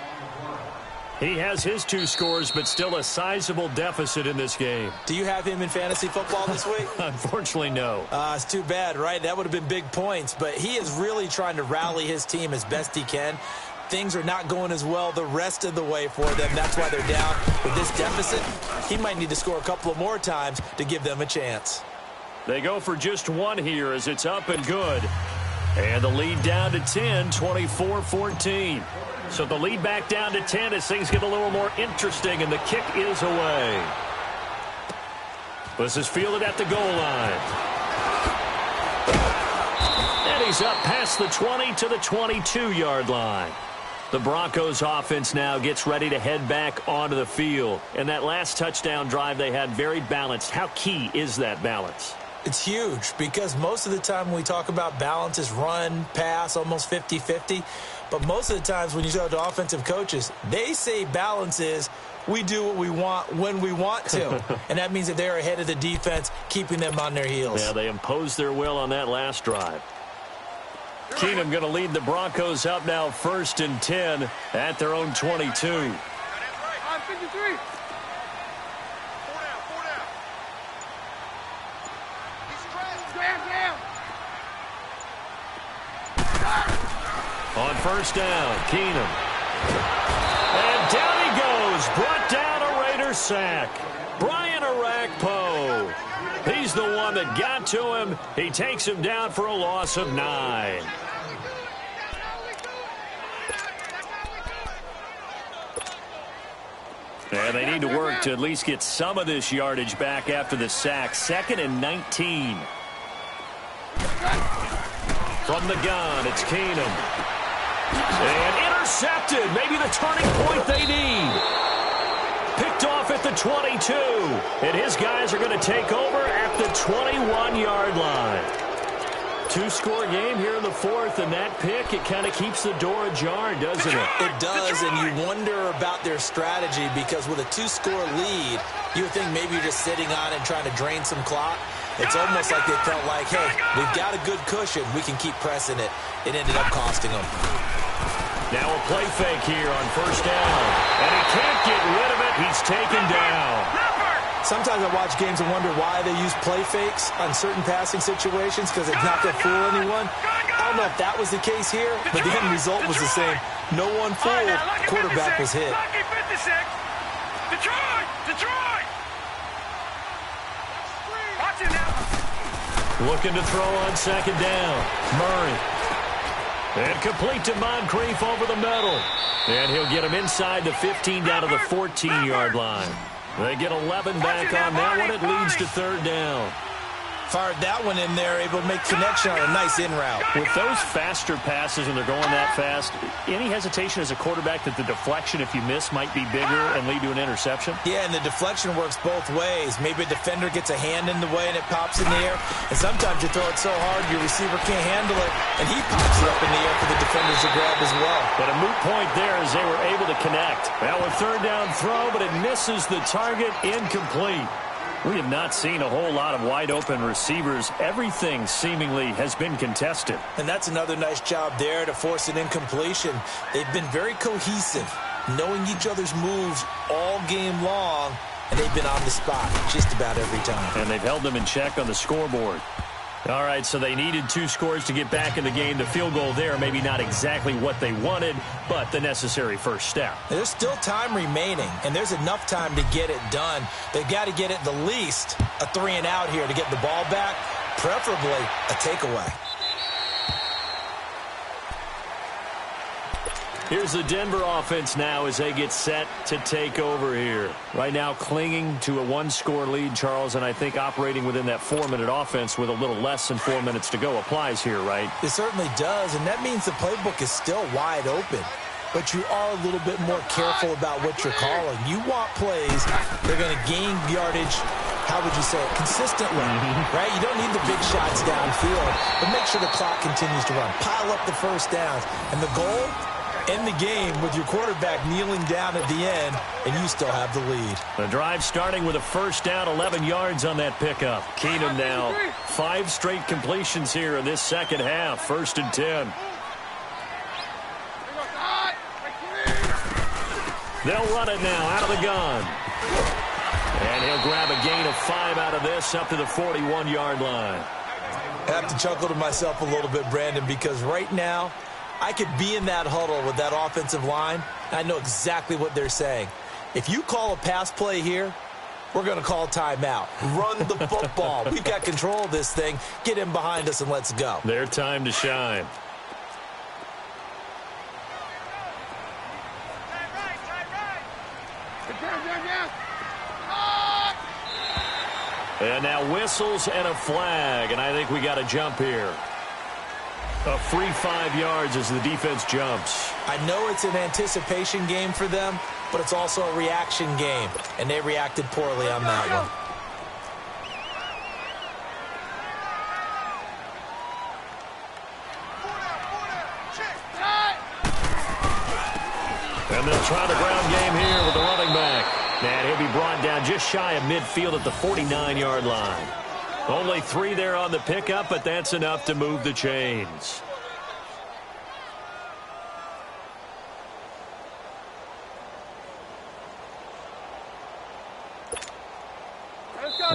He has his 2 scores, but still a sizable deficit in this game. Do you have him in fantasy football this week? Unfortunately, no. It's too bad, right? That would have been big points. But he is really trying to rally his team as best he can. Things are not going as well the rest of the way for them. That's why they're down. With this deficit, he might need to score a couple of more times to give them a chance. They go for just 1 here as it's up and good. And the lead down to 10, 24-14. So the lead back down to 10 as things get a little more interesting, and the kick is away. This is fielded at the goal line. And he's up past the 20 to the 22-yard line. The Broncos offense now gets ready to head back onto the field. And that last touchdown drive they had very balanced. How key is that balance? It's huge because most of the time when we talk about balance is run, pass, almost 50-50. But most of the times when you talk to offensive coaches, they say balance is we do what we want when we want to. And that means that they're ahead of the defense, keeping them on their heels. Yeah, they imposed their will on that last drive. Keenum going to lead the Broncos up now 1st and 10 at their own 22. 53. 4 down. He's crashed. Down. On 1st down, Keenum. And down he goes. Brought down a Raider sack. Brian Arakpo. He's the one that got to him. He takes him down for a loss of 9. And they need to work to at least get some of this yardage back after the sack. 2nd and 19. From the gun, it's Keenum. And intercepted. Maybe the turning point they need. Picked off at the 22. And his guys are going to take over at the 21-yard line. 2-score game here in the 4th, and that pick, it kind of keeps the door ajar, doesn't it? It does, and you wonder about their strategy because with a 2-score lead, you would think maybe you're just sitting on it and trying to drain some clock. It's almost like they felt like, hey, we've got a good cushion. We can keep pressing it. It ended up costing them. Now a play fake here on 1st down. And he can't get rid of it. He's taken down. Sometimes I watch games and wonder why they use play fakes on certain passing situations because it's not going to fool anyone. I don't know if that was the case here, but the end result was the same. No one fooled. The quarterback was hit. Detroit! Watch it now. Looking to throw on 2nd down. Murray. And complete to Moncrief over the middle. And he'll get him inside the 15 down to the 14-yard line. They get 11 back on that one. It leads to 3rd down. Fired that one in there, able to make connection on a nice in route. With those faster passes when they're going that fast, any hesitation as a quarterback that the deflection, if you miss, might be bigger and lead to an interception? Yeah, and the deflection works both ways. Maybe a defender gets a hand in the way and it pops in the air. And sometimes you throw it so hard your receiver can't handle it, and he pops it up in the air for the defenders to grab as well. But a moot point there as they were able to connect. Now a 3rd down throw, but it misses the target, incomplete. We have not seen a whole lot of wide-open receivers. Everything seemingly has been contested. And that's another nice job there to force an incompletion. They've been very cohesive, knowing each other's moves all game long, and they've been on the spot just about every time. And they've held them in check on the scoreboard. All right, so they needed 2 scores to get back in the game. The field goal there, maybe not exactly what they wanted, but the necessary first step. There's still time remaining, and there's enough time to get it done. They've got to get it the least a 3-and-out here to get the ball back, preferably a takeaway. Here's the Denver offense now as they get set to take over here. Right now clinging to a 1-score lead, Charles, and I think operating within that 4-minute offense with a little less than 4 minutes to go applies here, right? It certainly does, and that means the playbook is still wide open. But you are a little bit more careful about what you're calling. You want plays that are going to gain yardage, how would you say it, consistently, right? You don't need the big shots downfield, but make sure the clock continues to run. Pile up the first downs. And the goal? End the game with your quarterback kneeling down at the end, and you still have the lead. The drive starting with a 1st down, 11 yards on that pickup. Keenum now, 5 straight completions here in this 2nd half, 1st and 10. They'll run it now out of the gun. And he'll grab a gain of 5 out of this up to the 41-yard line. I have to chuckle to myself a little bit, Brandon, because right now, I could be in that huddle with that offensive line. I know exactly what they're saying. If you call a pass play here, we're going to call timeout. Run the football. We've got control of this thing. Get in behind us and let's go. Their time to shine. And now whistles and a flag, and I think we got a jump here. A free 5 yards as the defense jumps. I know it's an anticipation game for them, but it's also a reaction game, and they reacted poorly on that one. And they'll try the ground game here with the running back. And he'll be brought down just shy of midfield at the 49-yard line. Only 3 there on the pickup, but that's enough to move the chains.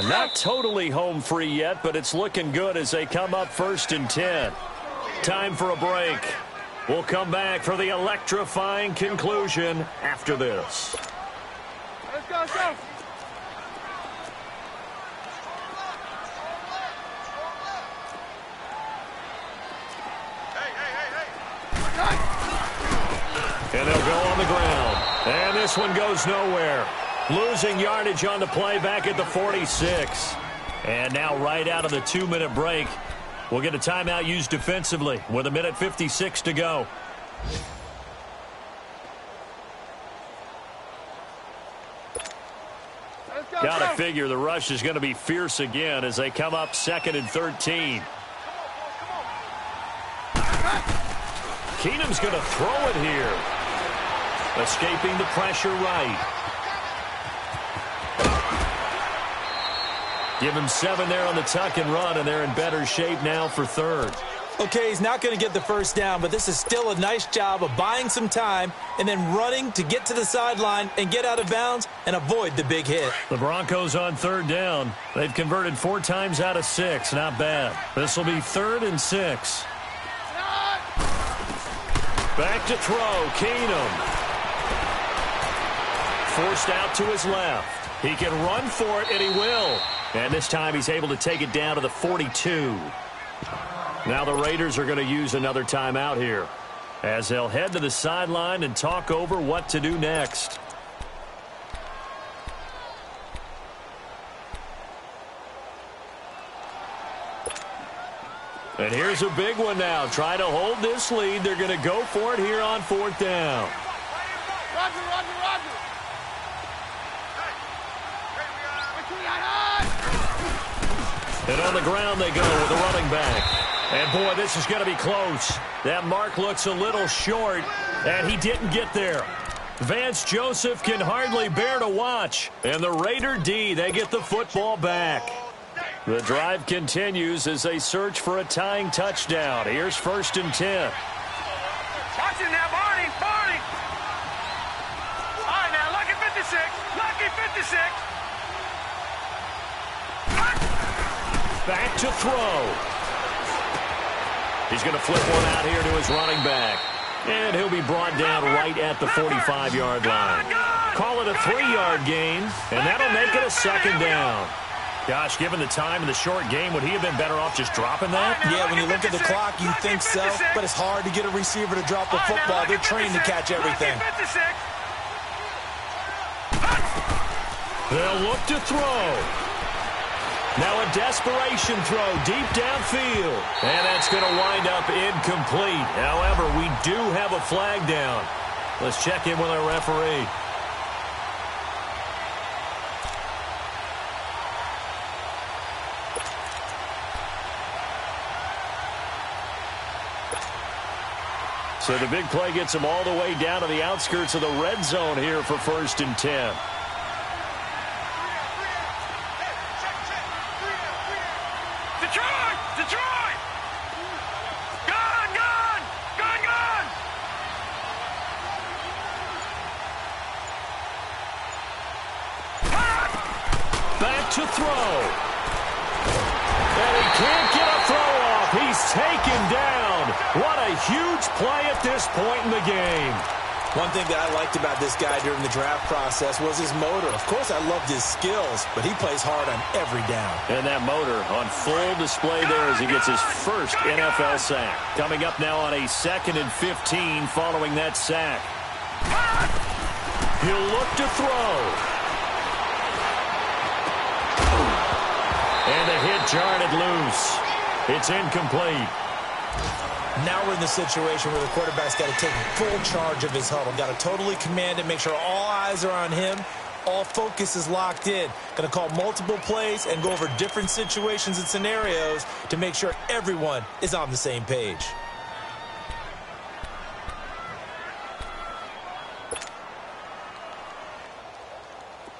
Not totally home free yet, but it's looking good as they come up 1st and 10. Time for a break. We'll come back for the electrifying conclusion after this. Let's go, let's go. And they'll go on the ground. And this one goes nowhere. Losing yardage on the play back at the 46. And now right out of the 2-minute break, we'll get a timeout used defensively with 1:56 to go. Got to figure the rush is going to be fierce again as they come up 2nd and 13. Keenum's going to throw it here. Escaping the pressure right. Give him 7 there on the tuck and run, and they're in better shape now for 3rd. Okay, he's not going to get the first down, but this is still a nice job of buying some time and then running to get to the sideline and get out of bounds and avoid the big hit. The Broncos on 3rd down. They've converted 4 times out of 6. Not bad. This will be 3rd and 6. Back to throw. Keenum. Forced out to his left. He can run for it, and he will. And this time he's able to take it down to the 42. Now the Raiders are going to use another timeout here as they'll head to the sideline and talk over what to do next. And here's a big one now. Trying to hold this lead. They're going to go for it here on 4th down. Roger, roger, roger. And on the ground they go with a running back. And, boy, this is going to be close. That mark looks a little short, and he didn't get there. Vance Joseph can hardly bear to watch. And the Raider D, they get the football back. The drive continues as they search for a tying touchdown. Here's 1st and 10. Watch it now, Barney, Barney. All right, now, lucky 56, lucky 56. Back to throw. He's going to flip one out here to his running back. And he'll be brought down right at the 45-yard line. Call it a 3-yard gain, and that'll make it a 2nd down. Gosh, given the time in the short game, would he have been better off just dropping that? Yeah, when you look at the clock, you think so, but it's hard to get a receiver to drop a football. They're trained to catch everything. They'll look to throw. Now a desperation throw deep downfield. And that's going to wind up incomplete. However, we do have a flag down. Let's check in with our referee. So the big play gets him all the way down to the outskirts of the red zone here for 1st and 10. Detroit! Detroit! Gone! Gone! Gone! Gone! Back to throw. And he can't get a throw off. He's taken down. What a huge play at this point in the game. One thing that I liked about this guy during the draft process was his motor. Of course, I loved his skills, but he plays hard on every down. And that motor on full display there as he gets his first NFL sack. Coming up now on a 2nd and 15 following that sack. He'll look to throw. And the hit jarred it loose. It's incomplete. Now we're in the situation where the quarterback's got to take full charge of his huddle. Got to totally command it, make sure all eyes are on him. All focus is locked in. Going to call multiple plays and go over different situations and scenarios to make sure everyone is on the same page.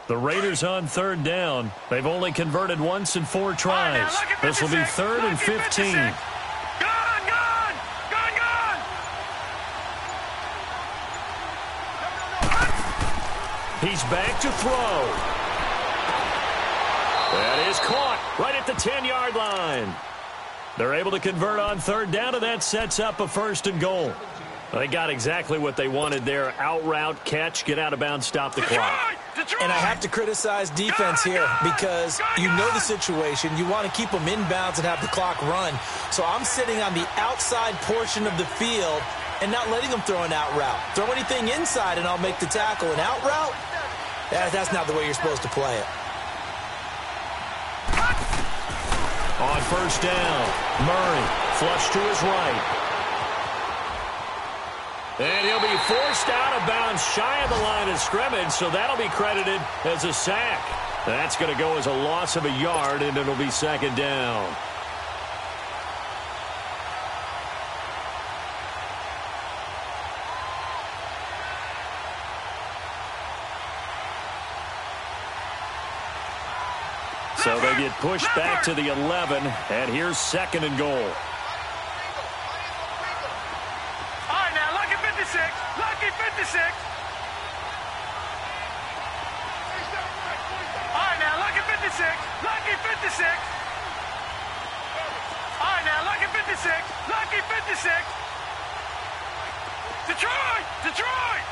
The Raiders on 3rd down. They've only converted once in 4 tries. This will be 3rd and 15. Gone! Gone! Gone! Gone! He's back to throw. That is caught right at the 10-yard line. They're able to convert on third down, and that sets up a 1st and goal. They got exactly what they wanted there. Out route, catch, get out of bounds, stop the clock. And I have to criticize defense here because you know the situation. You want to keep them inbounds and have the clock run. So I'm sitting on the outside portion of the field and not letting them throw an out route. Throw anything inside and I'll make the tackle. An out route? That's not the way you're supposed to play it. On first down, Murray flush to his right. And he'll be forced out of bounds shy of the line of scrimmage, so that'll be credited as a sack. That's going to go as a loss of a yard, and it'll be 2nd down. So they get pushed back to the 11, and here's 2nd and goal. Lucky 56. All right, now, lucky 56. Lucky 56. All right, now, lucky 56. Lucky 56. Detroit! Detroit!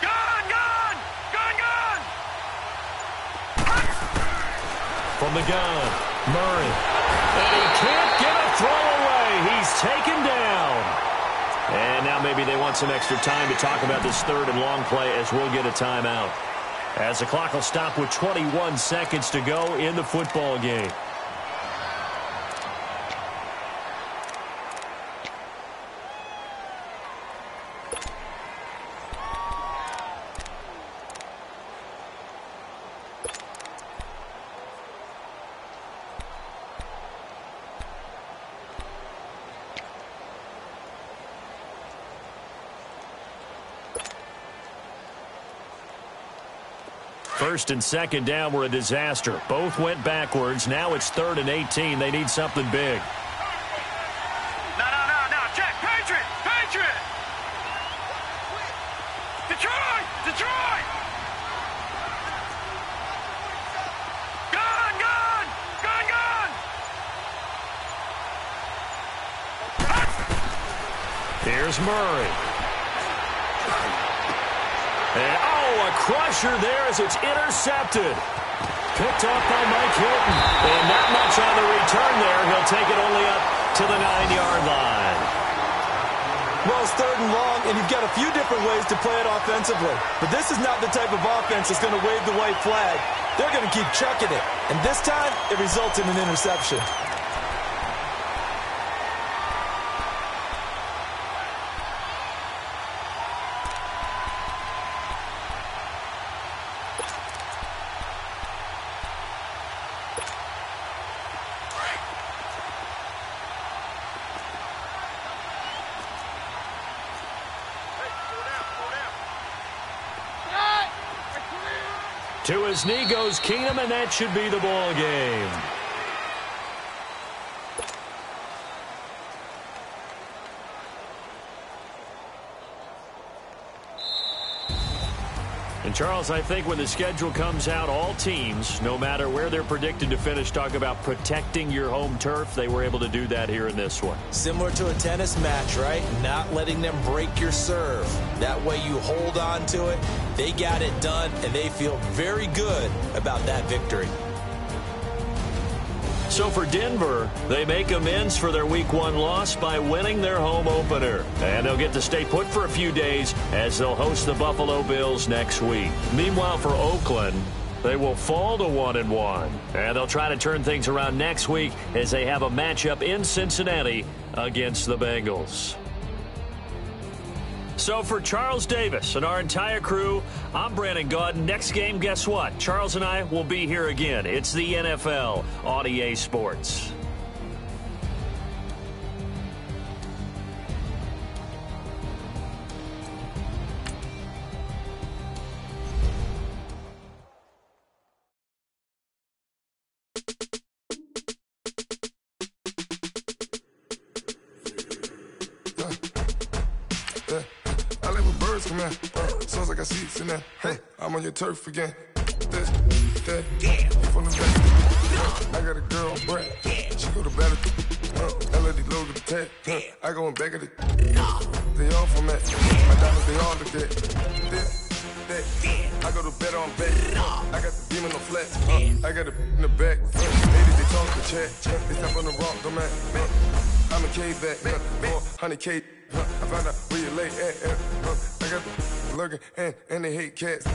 Gone! Gone! Gone! Gone! From the gun, Murray. And he can't get a throw away. He's taken down. And now maybe they want some extra time to talk about this 3rd and long play as we'll get a timeout. As the clock will stop with 21 seconds to go in the football game. First and 2nd down were a disaster. Both went backwards. Now it's 3rd and 18. They need something big. No. Check. Patriot. Patriot. Detroit. Detroit. Gone. Gone. Gone. Gone. Here's Murray. And, a crusher there as it's intercepted. Picked off by Mike Hilton. And not much on the return there. He'll take it only up to the 9-yard line. Well, it's 3rd and long, and you've got a few different ways to play it offensively. But this is not the type of offense that's going to wave the white flag. They're going to keep chucking it. And this time, it results in an interception. To his knee goes Keenum, and that should be the ball game. And, Charles, I think when the schedule comes out, all teams, no matter where they're predicted to finish, talk about protecting your home turf. They were able to do that here in this one. Similar to a tennis match, right? Not letting them break your serve. That way you hold on to it. They got it done, and they feel very good about that victory. So for Denver, they make amends for their Week 1 loss by winning their home opener. And they'll get to stay put for a few days as they'll host the Buffalo Bills next week. Meanwhile, for Oakland, they will fall to 1-1. And they'll try to turn things around next week as they have a matchup in Cincinnati against the Bengals. So for Charles Davis and our entire crew, I'm Brandon Gaudin. Next game, guess what? Charles and I will be here again. It's the NFL on EA Sports. Come here, sounds like I see it in there. Hey, I'm on your turf again. You from the back. I got a girl, Brett. She go to battle. LOD logo the tech. I go in back of the. They all from that. My diamonds, they all look that. I go to bed on bed. I got the demon on flat. I got it in the back. Ladies, they talk to chat. They stop on the rock, don't matter. I'm a cave back. 400K. I found out where you lay at. I got the lurking and they hate cats.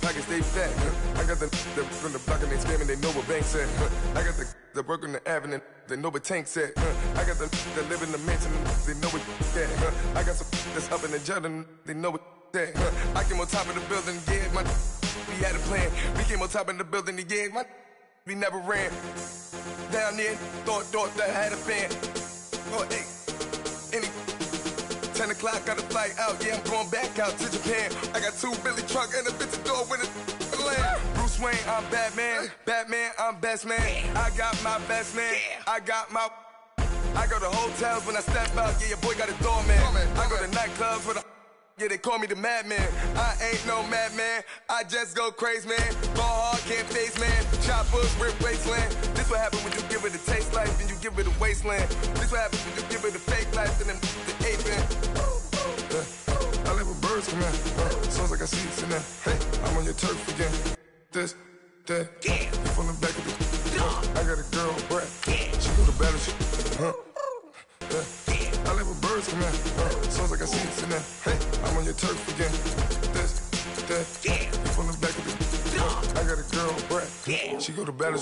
Pockets stay fat. I got the from the block and they scamming. They know what banks at. I got the work on the avenue. They know what tanks at. I got the live in the mansion. They know what that. I got some that's up in the Jordan. They know what that. I came on top of the building. Yeah, my we had a plan. We came on top of the building. Yeah, my we never ran. Down there, thought that I had a fan. Oh, hey, any 10 o'clock, got a flight out. Yeah, I'm going back out to Japan. I got 2 Billy truck and a bitch door with a land. Bruce Wayne, I'm Batman. Batman, I'm best man. I got my best man. I got my. I go to hotels when I step out. Yeah, your boy got a doorman. I go to nightclubs with a. Yeah, they call me the madman. I ain't no madman. I just go crazy, man. Ball hard, can't face, man. Choppers, rip wasteland. This what happen when you give it a taste life and you give it a wasteland. This what happens when you give it a fake life and then the ape man. I live with birds come in. Sounds like I see it in there. Hey, I'm on your turf again. This, that. You from the back of the. I got a girl, Brett. She go to battle. I live with birds come in. Sounds like I see it in there. Hey, I'm on your turf again. This, that. You from the back of the. I got a girl, Brett. She go to battle.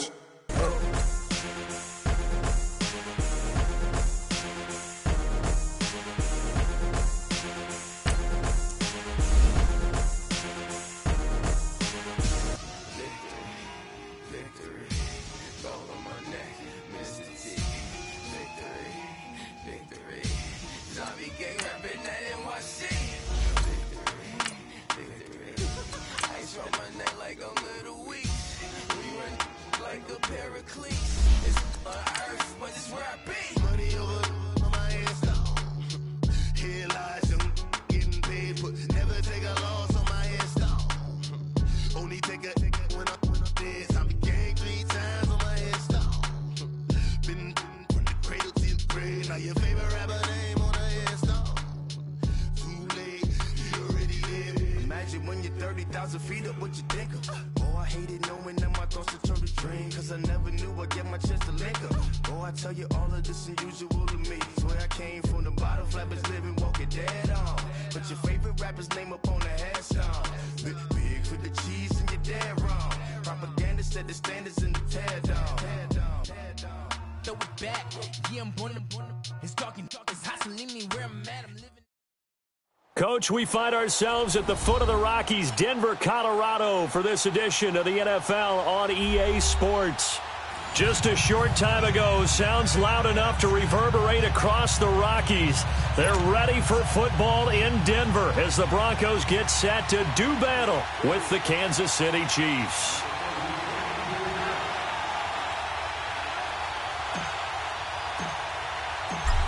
Coach, we find ourselves at the foot of the Rockies, Denver, Colorado, for this edition of the NFL on EA Sports. Just a short time ago, sounds loud enough to reverberate across the Rockies. They're ready for football in Denver as the Broncos get set to do battle with the Kansas City Chiefs.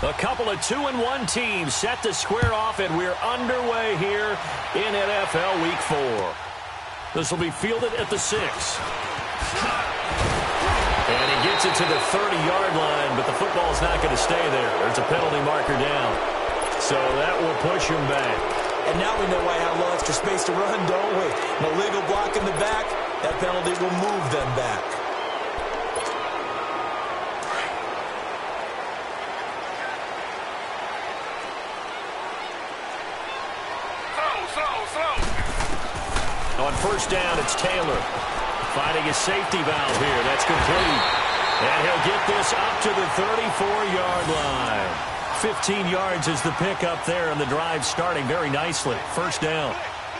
A couple of 2-1 teams set to square off, and we're underway here in NFL Week 4. This will be fielded at the 6. And he gets it to the 30-yard line, but the football's not going to stay there. There's a penalty marker down. So that will push him back. And now we know why I have a little extra space to run, don't we? No legal block in the back. That penalty will move them back. On first down, it's Taylor. Finding his safety valve here. That's complete. And he'll get this up to the 34-yard line. 15 yards is the pickup there, and the drive starting very nicely. First down.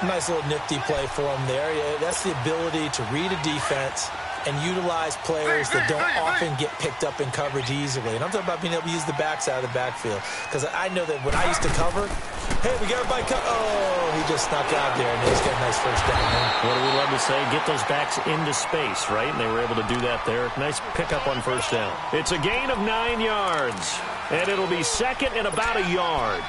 Nice little nifty play for him there. Yeah, that's the ability to read a defense and utilize players that don't often get picked up in coverage easily. And I'm talking about being able to use the backside of the backfield. Because I know that when I used to cover, hey, we got everybody cut. Oh, he just snuck out there, and he's got a nice first down. What do we love to say? Get those backs into space, right? And they were able to do that there. Nice pickup on first down. It's a gain of 9 yards, and it'll be second and about a yard.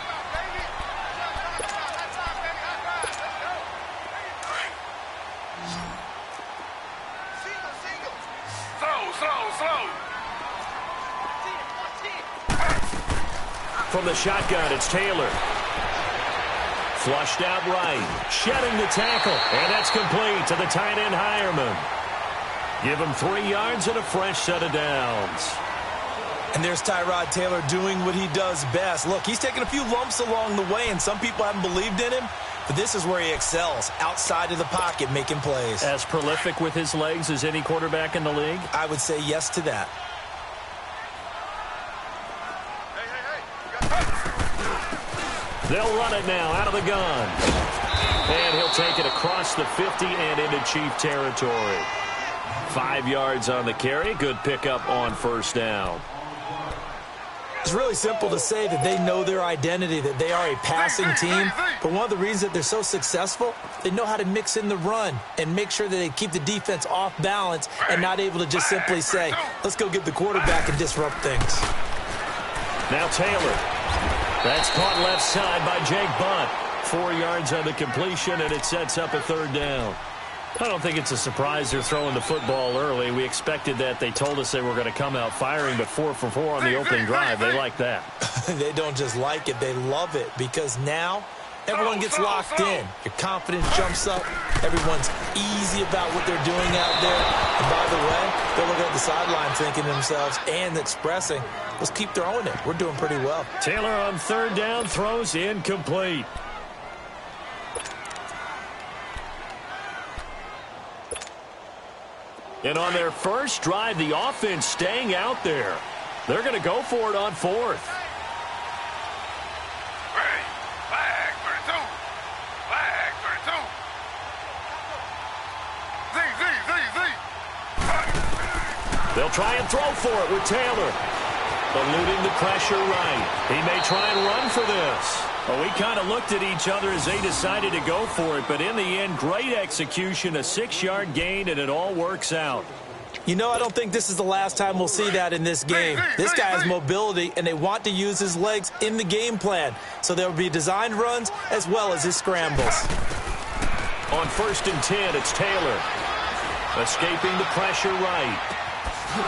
slow. From the shotgun, it's Taylor. Flushed out right, shedding the tackle, and that's complete to the tight end Hireman. Give him 3 yards and a fresh set of downs. And there's Tyrod Taylor doing what he does best. Look, he's taken a few lumps along the way, and some people haven't believed in him, but this is where he excels, outside of the pocket, making plays. As prolific with his legs as any quarterback in the league? I would say yes to that. They'll run it now out of the gun. And he'll take it across the 50 and into Chief territory. 5 yards on the carry. Good pickup on first down. It's really simple to say that they know their identity, that they are a passing team. But one of the reasons that they're so successful, they know how to mix in the run and make sure that they keep the defense off balance and not able to just simply say, let's go get the quarterback and disrupt things. Now Taylor. That's caught left side by Jake Bunt. 4 yards on the completion, and it sets up a third down. I don't think it's a surprise they're throwing the football early. We expected that. They told us they were going to come out firing, but 4 for 4 on the opening drive. They like that. They don't just like it, they love it, because now everyone gets locked in. Your confidence jumps up. Everyone's easy about what they're doing out there. And by the way, they're looking at the sideline thinking to themselves and expressing, let's keep throwing it. We're doing pretty well. Taylor on third down, throws incomplete. And on their first drive, the offense staying out there. They're going to go for it on fourth. Flag 32. Flag 32. Z. They'll try and throw for it with Taylor. Eluding the pressure right. He may try and run for this. Well, we kind of looked at each other as they decided to go for it, but in the end, great execution, a 6-yard gain, and it all works out. You know, I don't think this is the last time we'll see that in this game. This guy has mobility, and they want to use his legs in the game plan. So there will be designed runs as well as his scrambles. On 1st and 10, it's Taylor. Escaping the pressure right.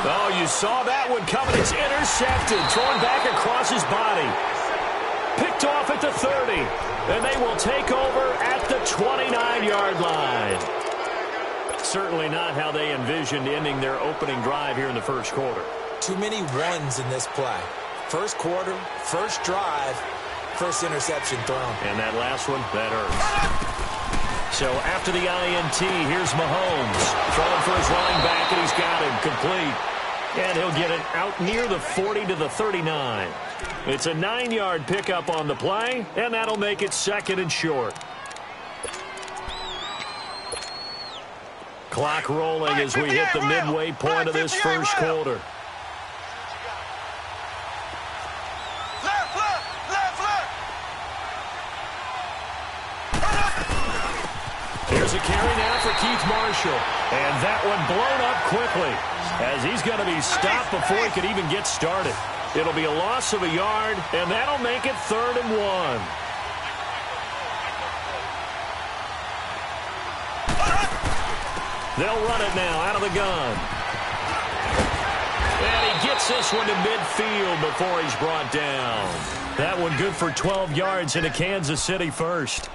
Oh, you saw that one coming. It's intercepted, thrown back across his body. Picked off at the 30, and they will take over at the 29-yard line. Certainly not how they envisioned ending their opening drive here in the first quarter. Too many ones in this play. First quarter, first drive, first interception thrown. And that last one, that hurt. So after the INT, here's Mahomes. Throwing for his running back, and he's got him complete. And he'll get it out near the 40 to the 39. It's a 9-yard pickup on the play, and that'll make it 2nd and short. Clock rolling as we hit the midway point of this first quarter. Here's a carry now for Keith Marshall. And that one blown up quickly as he's going to be stopped before he could even get started. It'll be a loss of a yard, and that'll make it 3rd and 1. They'll run it now out of the gun. And he gets this one to midfield before he's brought down. That one good for 12 yards into Kansas City first.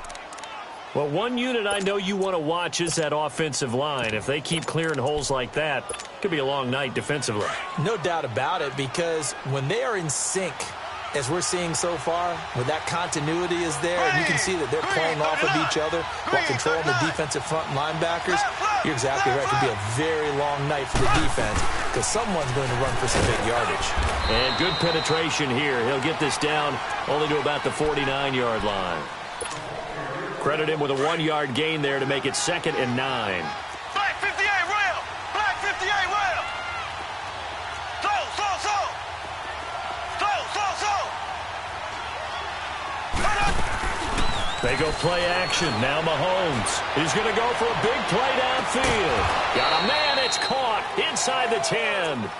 Well, one unit I know you want to watch is that offensive line. If they keep clearing holes like that, it could be a long night defensively. No doubt about it, because when they are in sync, as we're seeing so far, when that continuity is there, and you can see that they're playing off of each other while controlling the defensive front linebackers, you're exactly right. It could be a very long night for the defense because someone's going to run for some big yardage. And good penetration here. He'll get this down only to about the 49-yard line. Credit him with a 1-yard gain there to make it 2nd and 9. Black 58 rail. Black 58 rail. They go play action. Now Mahomes. He's going to go for a big play downfield. Got a man. It's caught inside the 10.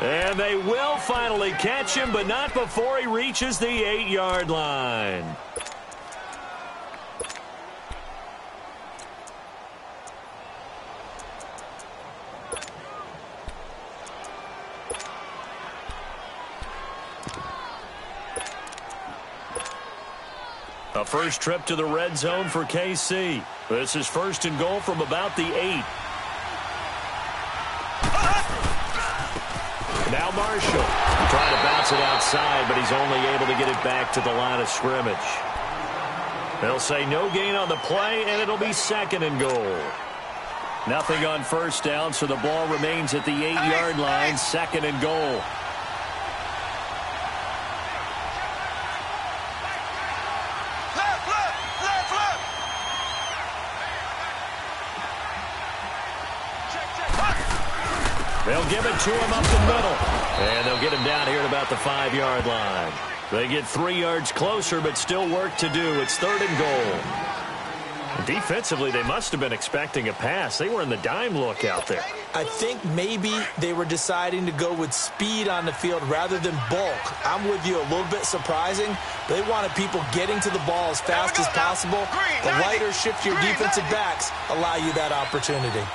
And they will finally catch him, but not before he reaches the 8-yard line. A first trip to the red zone for KC. This is first and goal from about the 8. Now Marshall trying to bounce it outside, but he's only able to get it back to the line of scrimmage. They'll say no gain on the play, and it'll be second and goal. Nothing on first down, so the ball remains at the 8-yard line, second and goal. They'll give it to him up the middle. And they'll get him down here at about the 5-yard line. They get 3 yards closer, but still work to do. It's third and goal. Defensively, they must have been expecting a pass. They were in the dime look out there. I think maybe they were deciding to go with speed on the field rather than bulk. I'm with you, a little bit surprising. They wanted people getting to the ball as fast as possible. The lighter, shiftier defensive backs allow you that opportunity.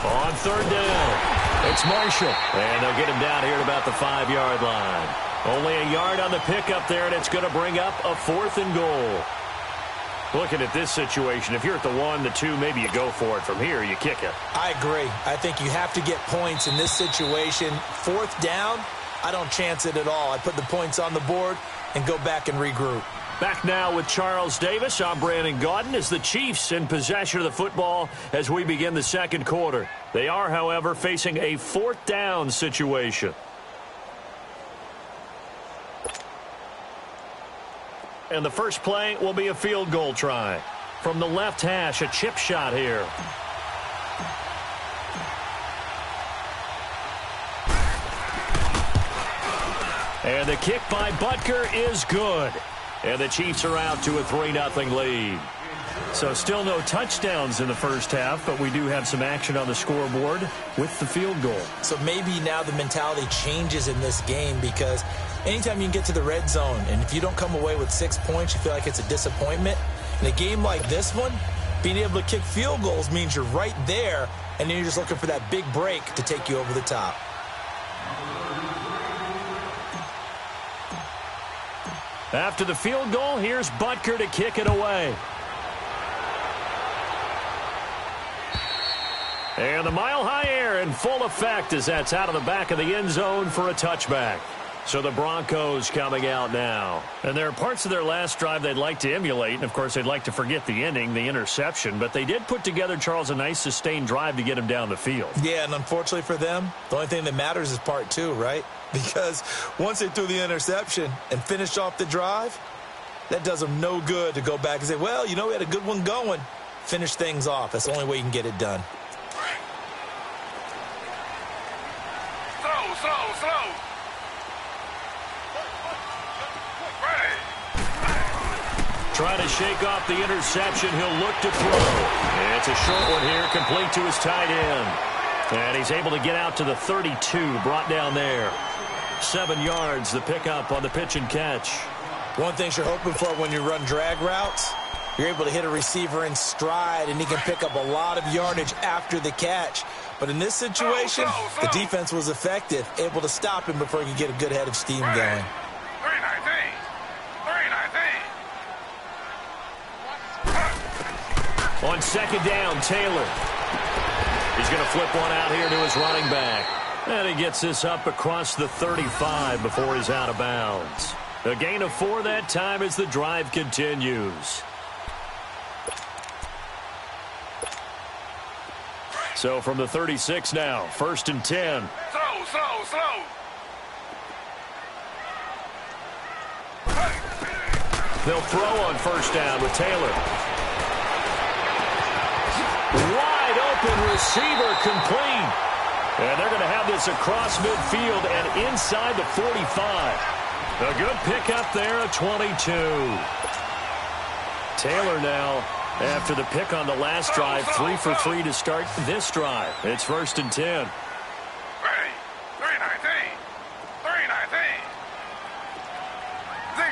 On third down, it's Marshall. And they'll get him down here at about the 5-yard line. Only a yard on the pickup there, and it's going to bring up a fourth and goal. Looking at this situation, if you're at the 1, the 2, maybe you go for it. From here, you kick it. I agree. I think you have to get points in this situation. Fourth down, I don't chance it at all. I put the points on the board and go back and regroup. Back now with Charles Davis. I'm Brandon Gaudin as the Chiefs in possession of the football as we begin the second quarter. They are, however, facing a fourth down situation. And the first play will be a field goal try. From the left hash, a chip shot here. And the kick by Butker is good. And the Chiefs are out to a 3-0 lead. So still no touchdowns in the first half, but we do have some action on the scoreboard with the field goal. So maybe now the mentality changes in this game because anytime you can get to the red zone, and if you don't come away with 6 points, you feel like it's a disappointment. In a game like this one, being able to kick field goals means you're right there, and then you're just looking for that big break to take you over the top. After the field goal, here's Butker to kick it away. And the mile-high air in full effect as that's out of the back of the end zone for a touchback. So the Broncos coming out now. And there are parts of their last drive they'd like to emulate. And, of course, they'd like to forget the ending, the interception. But they did put together, Charles, a nice sustained drive to get him down the field. Yeah, and unfortunately for them, the only thing that matters is part 2, right? Because once they threw the interception and finished off the drive, that does them no good to go back and say, well, you know, we had a good one going. Finish things off. That's the only way you can get it done. Slow. Trying to shake off the interception. He'll look to throw. It's a short one here, complete to his tight end. And he's able to get out to the 32, brought down there. 7 yards, the pickup on the pitch and catch. One thing you're hoping for when you run drag routes, you're able to hit a receiver in stride, and he can pick up a lot of yardage after the catch. But in this situation, the defense was effective, able to stop him before he could get a good head of steam going. 3-19. On second down, Taylor. He's going to flip one out here to his running back. And he gets this up across the 35 before he's out of bounds. A gain of 4 that time as the drive continues. So from the 36 now, first and 10. Slow. They'll throw on first down with Taylor. Wide open receiver complete. And they're going to have this across midfield and inside the 45. A good pickup there at 22. Taylor now, after the pick on the last drive, 3 for 3 to start this drive. It's first and 10. Ready. 3-19. Z.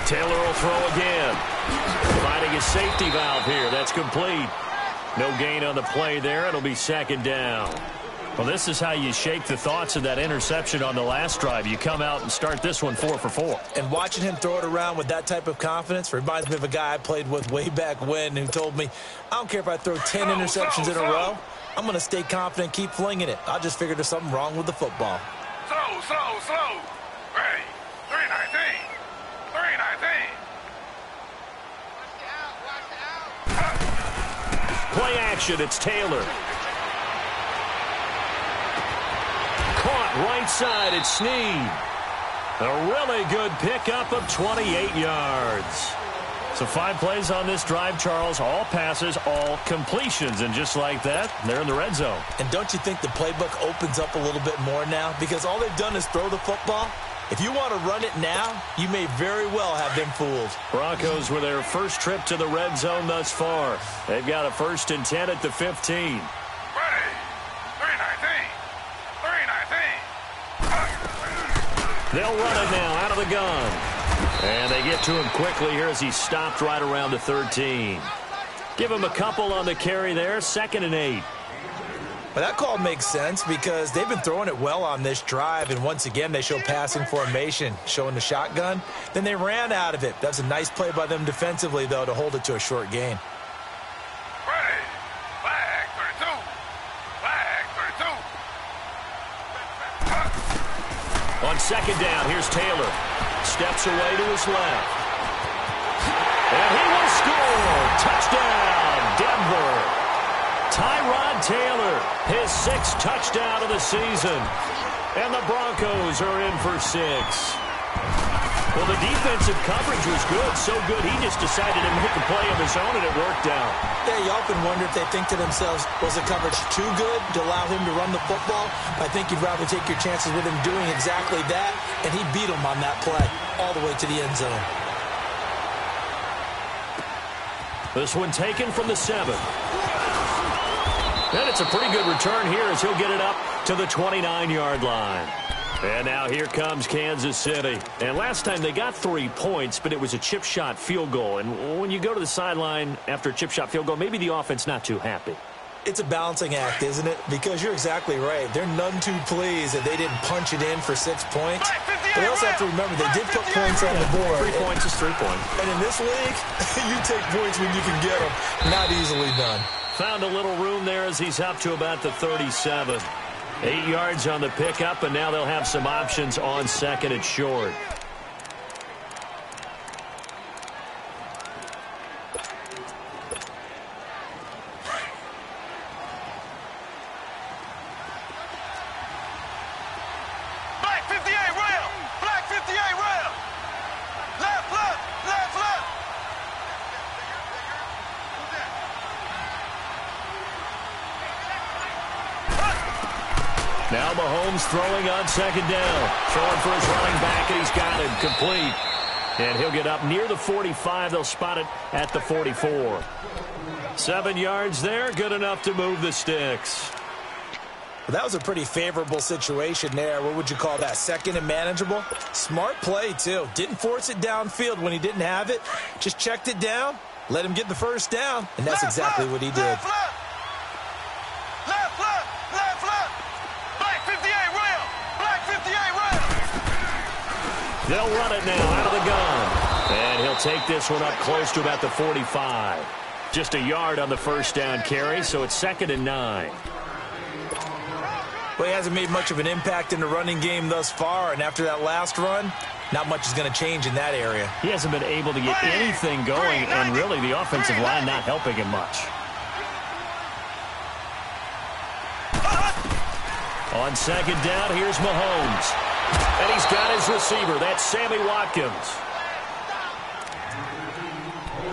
Taylor will throw again. Finding running a safety valve here. That's complete. No gain on the play there. It'll be second down. Well, this is how you shake the thoughts of that interception on the last drive. You come out and start this one 4 for 4. And watching him throw it around with that type of confidence reminds me of a guy I played with way back when who told me, I don't care if I throw 10 interceptions in a row. I'm going to stay confident, keep flinging it. I just figured there's something wrong with the football. Slow. Ready. 319. 319. Play action. It's Taylor. Caught right side. It's Snead. A really good pickup of 28 yards. So 5 plays on this drive, Charles. All passes, all completions. And just like that, they're in the red zone. And don't you think the playbook opens up a little bit more now? Because all they've done is throw the football. If you want to run it now, you may very well have them fooled. Broncos with their first trip to the red zone thus far. They've got a 1st and 10 at the 15. Ready. 319. They'll run it now out of the gun. And they get to him quickly here as he stopped right around the 13. Give him a couple on the carry there. 2nd and 8. But that call makes sense because they've been throwing it well on this drive, and once again they show passing formation, showing the shotgun. Then they ran out of it. That's a nice play by them defensively, though, to hold it to a short gain. Ready. Flag 32. On 2nd down, here's Taylor. Steps away to his left. And he will score. Touchdown, Denver. Tyrod Taylor, his 6th touchdown of the season. And the Broncos are in for 6. Well, the defensive coverage was good, so good he just decided to make a play of his own, and it worked out. Yeah, you often wonder if they think to themselves, was the coverage too good to allow him to run the football? I think you'd rather take your chances with him doing exactly that, and he beat him on that play all the way to the end zone. This one taken from the 7. And it's a pretty good return here as he'll get it up to the 29-yard line. And now here comes Kansas City. And last time they got 3 points, but it was a chip shot field goal. And when you go to the sideline after a chip shot field goal, maybe the offense not too happy. It's a balancing act, isn't it? Because you're exactly right. They're none too pleased that they didn't punch it in for 6 points. But they also have to remember they did put points on the board. 3 points is 3 points. And in this league, you take points when you can get them. Not easily done. Found a little room there as he's up to about the 37. 8 yards on the pickup, and now they'll have some options on 2nd and short. Black 58 rail. Black 58 rail. Left. Now Mahomes throwing on 2nd down. Throwing for his running back, and he's got it complete. And he'll get up near the 45. They'll spot it at the 44. 7 yards there, good enough to move the sticks. Well, that was a pretty favorable situation there. What would you call that? 2nd and manageable? Smart play, too. Didn't force it downfield when he didn't have it. Just checked it down, let him get the 1st down, and that's exactly what he did. Left. Black 58 rail. Black 58 rail. They'll run it now out of the gun. And he'll take this one up close to about the 45. Just a yard on the 1st down carry, so it's 2nd and 9. Well, he hasn't made much of an impact in the running game thus far, and after that last run, not much is going to change in that area. He hasn't been able to get anything going, and really the offensive line not helping him much. On 2nd down, here's Mahomes. And he's got his receiver. That's Sammy Watkins.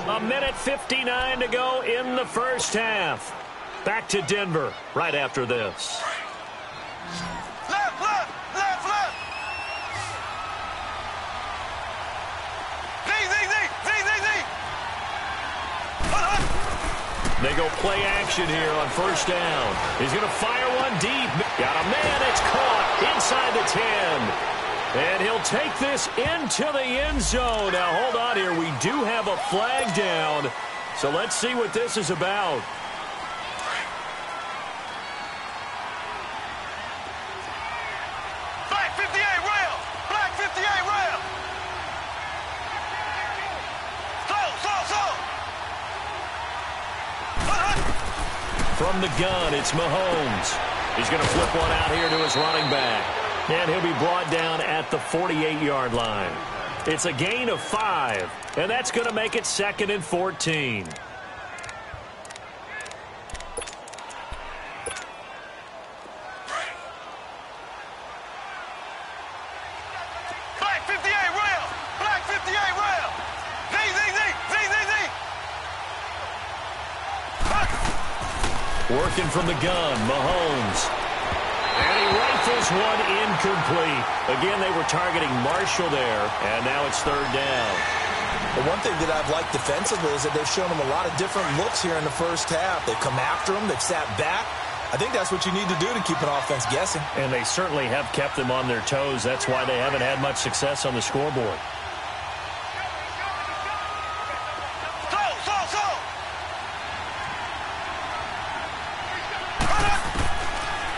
1:59 to go in the 1st half. Back to Denver right after this. Left. Z. They go play action here on 1st down. He's going to fire one deep. Got a man. It's caught inside the 10. And he'll take this into the end zone. Now, hold on here. We do have a flag down. So let's see what this is about. Black 58 rail! Black 58 rail! Slow! From the gun, it's Mahomes. He's going to flip one out here to his running back. And he'll be brought down at the 48-yard line. It's a gain of 5, and that's going to make it 2nd and 14. Black 58 rail! Black 58 rail! Z! Working from the gun, Mahomes. And he rifles one incomplete. Again, they were targeting Marshall there, and now it's 3rd down. The one thing that I've liked defensively is that they've shown him a lot of different looks here in the first half. They've come after him. They've sat back. I think that's what you need to do to keep an offense guessing. And they certainly have kept them on their toes. That's why they haven't had much success on the scoreboard.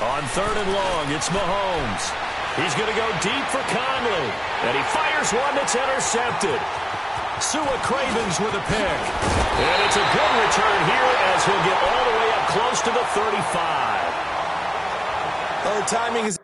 On 3rd and long, it's Mahomes. He's going to go deep for Conley. And he fires one that's intercepted. Sua Cravens with a pick. And it's a good return here as he'll get all the way up close to the 35. Oh, the timing is...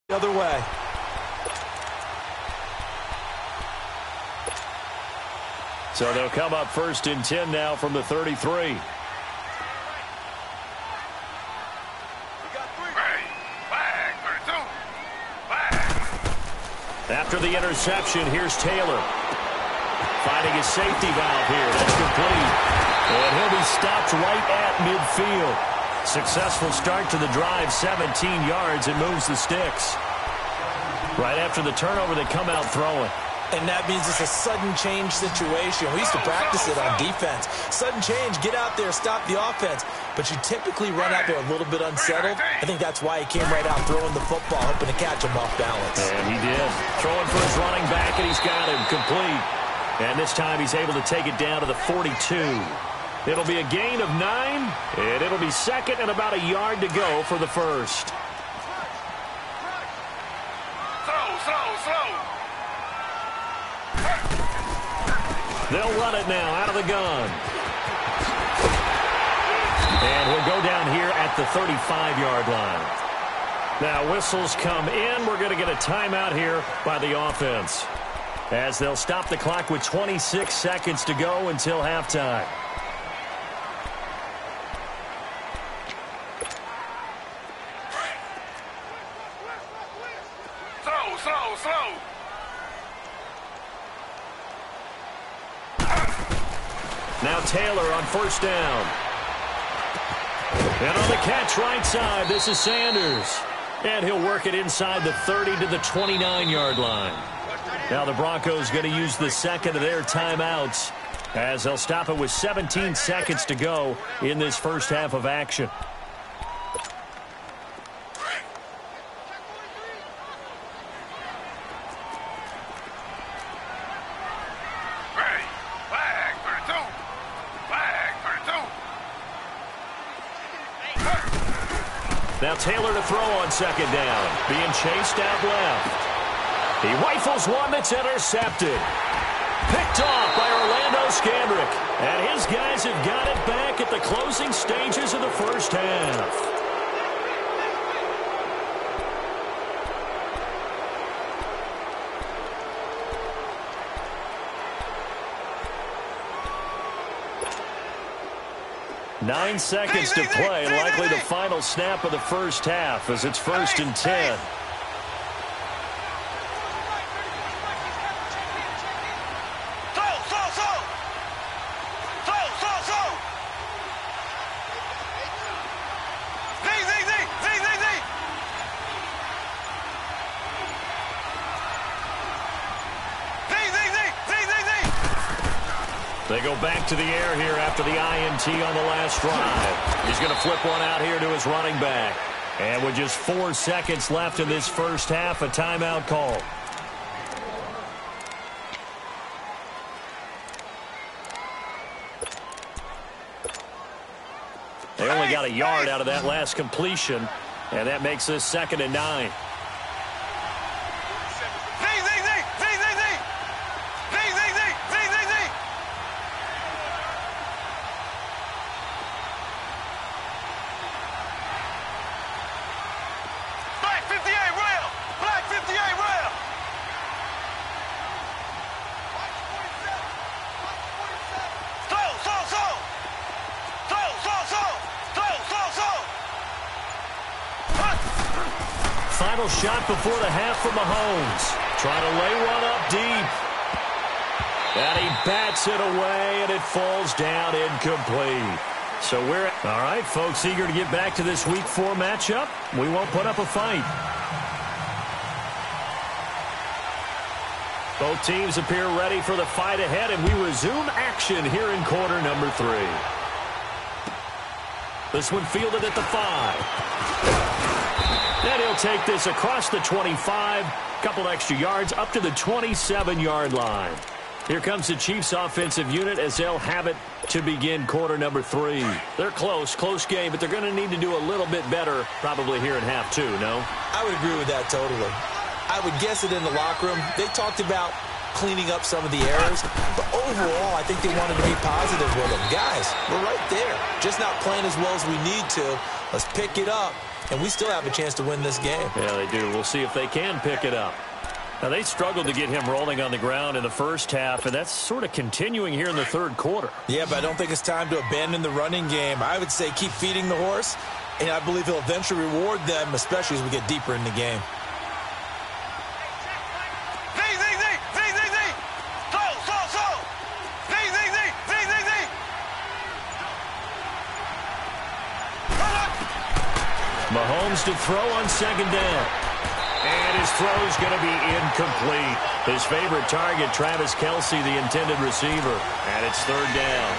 the other way. So they'll come up 1st and 10 now from the 33. After the interception, here's Taylor. Finding his safety valve here. That's complete. And he'll be stopped right at midfield. Successful start to the drive, 17 yards. It moves the sticks. Right after the turnover, they come out throwing. And that means it's a sudden change situation. We used to practice it on defense. Sudden change, get out there, stop the offense. But you typically run out there a little bit unsettled. I think that's why he came right out throwing the football, hoping to catch him off balance. And he did. Throwing for his running back, and he's got him complete. And this time he's able to take it down to the 42. It'll be a gain of 9, and it'll be 2nd and about a yard to go for the first. Slow. They'll run it now out of the gun. And he'll go down here at the 35-yard line. Now whistles come in. We're going to get a timeout here by the offense, as they'll stop the clock with 26 seconds to go until halftime. Slow. Now Taylor on 1st down. And on the catch right side, this is Sanders. And he'll work it inside the 30 to the 29-yard line. Now the Broncos going to use the 2nd of their timeouts, as they'll stop it with 17 seconds to go in this first half of action. Now Taylor to throw on 2nd down. Being chased out left. He rifles one that's intercepted. Picked off by Orlando Scandrick. And his guys have got it back at the closing stages of the first half. 9 seconds to play, likely the final snap of the first half as it's 1st and 10. They go back to the air here after the INT on the last drive. He's going to flip one out here to his running back. And with just 4 seconds left in this first half, a timeout call. They only got a yard out of that last completion, and that makes this 2nd and 9. Final shot before the half from Mahomes. Trying to lay one up deep. And he bats it away, and it falls down incomplete. So we're all right, folks, eager to get back to this Week 4 matchup. We won't put up a fight. Both teams appear ready for the fight ahead, and we resume action here in quarter number 3. This one fielded at the 5. And he'll take this across the 25, couple extra yards up to the 27-yard line. Here comes the Chiefs offensive unit as they'll have it to begin quarter number 3. They're close game, but they're going to need to do a little bit better probably here in half 2, no? I would agree with that totally. I would guess it in the locker room. They talked about cleaning up some of the errors, but overall, I think they wanted to be positive with them. Guys, we're right there. Just not playing as well as we need to. Let's pick it up, and we still have a chance to win this game. Yeah, they do. We'll see if they can pick it up. Now, they struggled to get him rolling on the ground in the first half, and that's sort of continuing here in the third quarter. Yeah, but I don't think it's time to abandon the running game. I would say keep feeding the horse, and I believe he'll eventually reward them, especially as we get deeper in the game. Mahomes to throw on second down. And his throw's going to be incomplete. His favorite target, Travis Kelce, the intended receiver. And it's third down.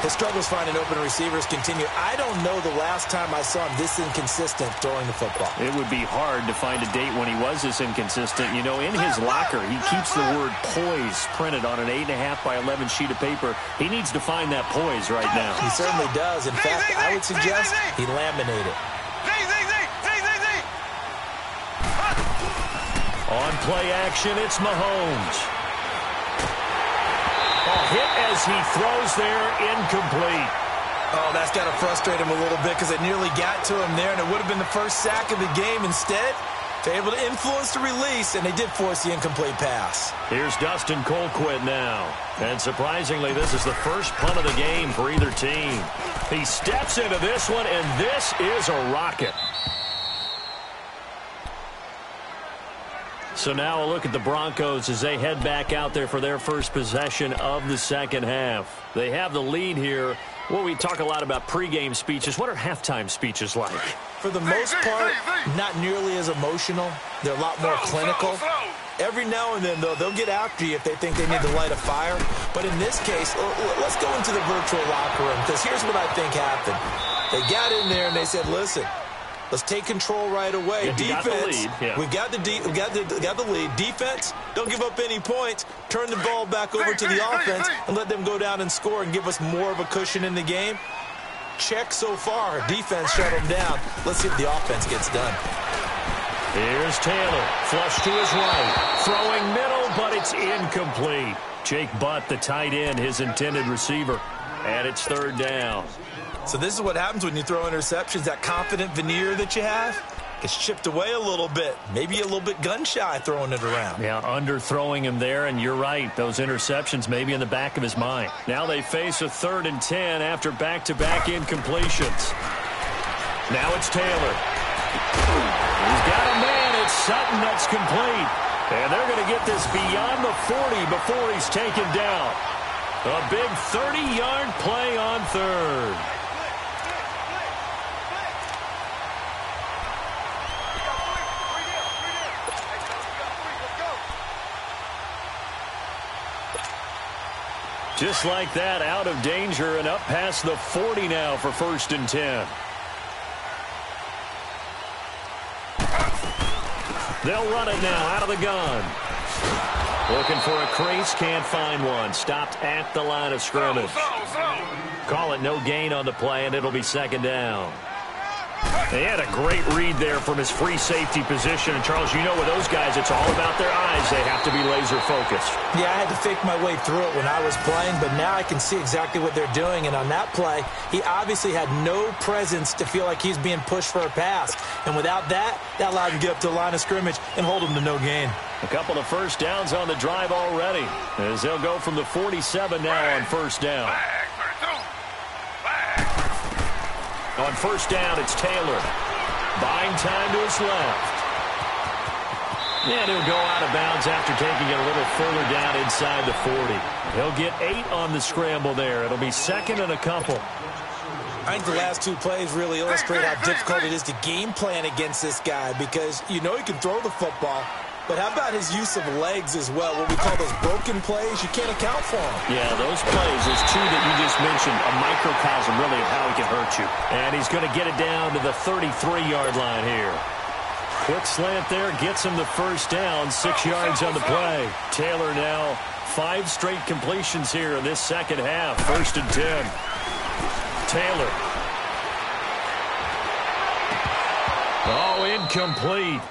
His struggles finding open receivers continue. I don't know the last time I saw him this inconsistent throwing the football. It would be hard to find a date when he was this inconsistent. You know, in his locker, he keeps the word poise printed on an 8.5 by 11 sheet of paper. He needs to find that poise right now. He certainly does. In fact, I would suggest he laminate it. On play action, it's Mahomes. Hit as he throws there, incomplete. Oh, that's got to frustrate him a little bit because it nearly got to him there, and it would have been the first sack of the game. Instead, they're able to influence the release, and they did force the incomplete pass. Here's Dustin Colquitt now. And surprisingly, this is the first punt of the game for either team. He steps into this one, and this is a rocket. So now a look at the Broncos as they head back out there for their first possession of the second half. They have the lead here. Well, we talk a lot about pregame speeches. What are halftime speeches like? For the most part, not nearly as emotional. They're a lot more clinical. Every now and then, though, they'll get after you if they think they need to light a fire. But in this case, let's go into the virtual locker room because here's what I think happened. They got in there and they said, listen, let's take control right away. Yeah, defense, we got the lead. Defense, don't give up any points. Turn the ball back over to the offense and let them go down and score and give us more of a cushion in the game. Check so far. Defense shut them down. Let's see if the offense gets done. Here's Taylor, flush to his right. Throwing middle, but it's incomplete. Jake Butt, the tight end, his intended receiver. And it's third down. So this is what happens when you throw interceptions, that confident veneer that you have. Gets chipped away a little bit. Maybe a little bit gun-shy throwing it around. Yeah, underthrowing him there, and you're right. Those interceptions may be in the back of his mind. Now they face a 3rd and 10 after back-to-back incompletions. Now it's Taylor. He's got a man. It's Sutton that's complete. And they're going to get this beyond the 40 before he's taken down. A big 30-yard play on 3rd. Just like that, out of danger and up past the 40 now for 1st and 10. They'll run it now out of the gun. Looking for a crease, can't find one. Stopped at the line of scrimmage. Call it no gain on the play, and it'll be 2nd down. They had a great read there from his free safety position. And, Charles, you know with those guys, it's all about their eyes. They have to be laser-focused. Yeah, I had to fake my way through it when I was playing, but now I can see exactly what they're doing. And on that play, he obviously had no presence to feel like he's being pushed for a pass. And without that, that allowed him to get up to the line of scrimmage and hold him to no gain. A couple of first downs on the drive already, as they'll go from the 47 now on 1st down. On 1st down, it's Taylor. Buying time to his left. And he'll go out of bounds after taking it a little further down inside the 40. He'll get 8 on the scramble there. It'll be 2nd and a couple. I think the last 2 plays really illustrate how difficult it is to game plan against this guy, because you know he can throw the football, but how about his use of legs as well? What we call those broken plays, you can't account for them. Yeah, those plays, those 2 that you just mentioned, a microcosm really of how he can hurt you. And he's going to get it down to the 33-yard line here. Quick slant there, gets him the 1st down, 6 yards on the play. Taylor now 5 straight completions here in this 2nd half, 1st and 10. Taylor. Oh, incomplete.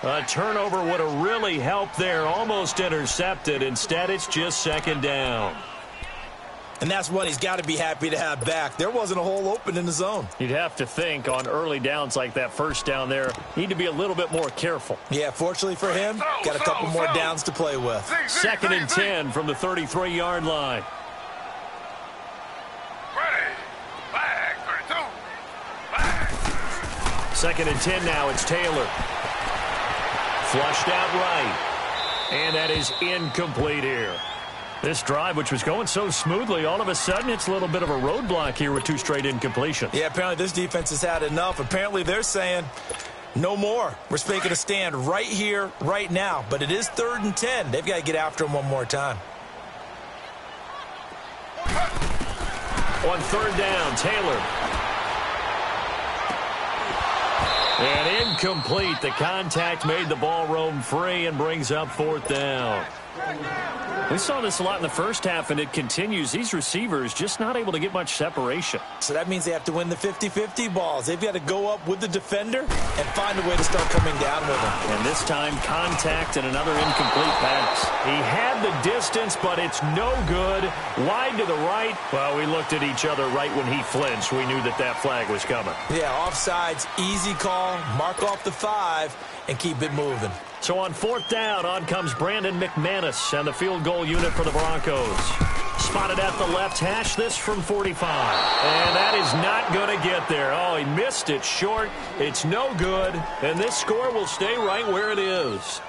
A turnover would have really helped there. Almost intercepted. Instead, it's just 2nd down. And that's one he's got to be happy to have back. There wasn't a hole open in the zone. You'd have to think on early downs like that 1st down there, need to be a little bit more careful. Yeah, fortunately for him, got a couple more downs to play with. 2nd and 10 from the 33-yard line. Flag, 32. Flag. 2nd and 10 now. It's Taylor. Flushed out right. And that is incomplete here. This drive, which was going so smoothly, all of a sudden it's a little bit of a roadblock here with 2 straight incompletions. Yeah, apparently this defense has had enough. Apparently they're saying no more. We're making a stand right here, right now. But it is 3rd and 10. They've got to get after him one more time. On 3rd down, Taylor. And incomplete. The contact made the ball roam free and brings up 4th down. We saw this a lot in the 1st half, and it continues. These receivers just not able to get much separation. So that means they have to win the 50-50 balls. They've got to go up with the defender and find a way to start coming down with him. And this time, contact and another incomplete pass. He had the distance, but it's no good. Wide to the right. Well, we looked at each other right when he flinched. We knew that that flag was coming. Yeah, offsides, easy call. Mark off the 5 and keep it moving. So on 4th down, on comes Brandon McManus and the field goal unit for the Broncos. Spotted at the left hash, this from 45. And that is not going to get there. Oh, he missed it short. It's no good. And this score will stay right where it is.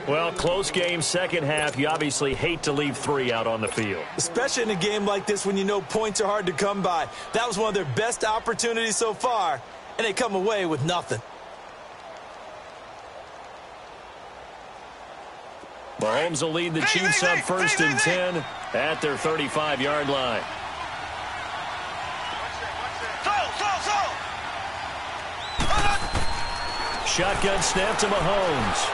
Well, close game, 2nd half. You obviously hate to leave 3 out on the field. Especially in a game like this when you know points are hard to come by. That was one of their best opportunities so far, and they come away with nothing. Mahomes will lead the Chiefs up 1st and 10 at their 35-yard line. Shotgun snap to Mahomes.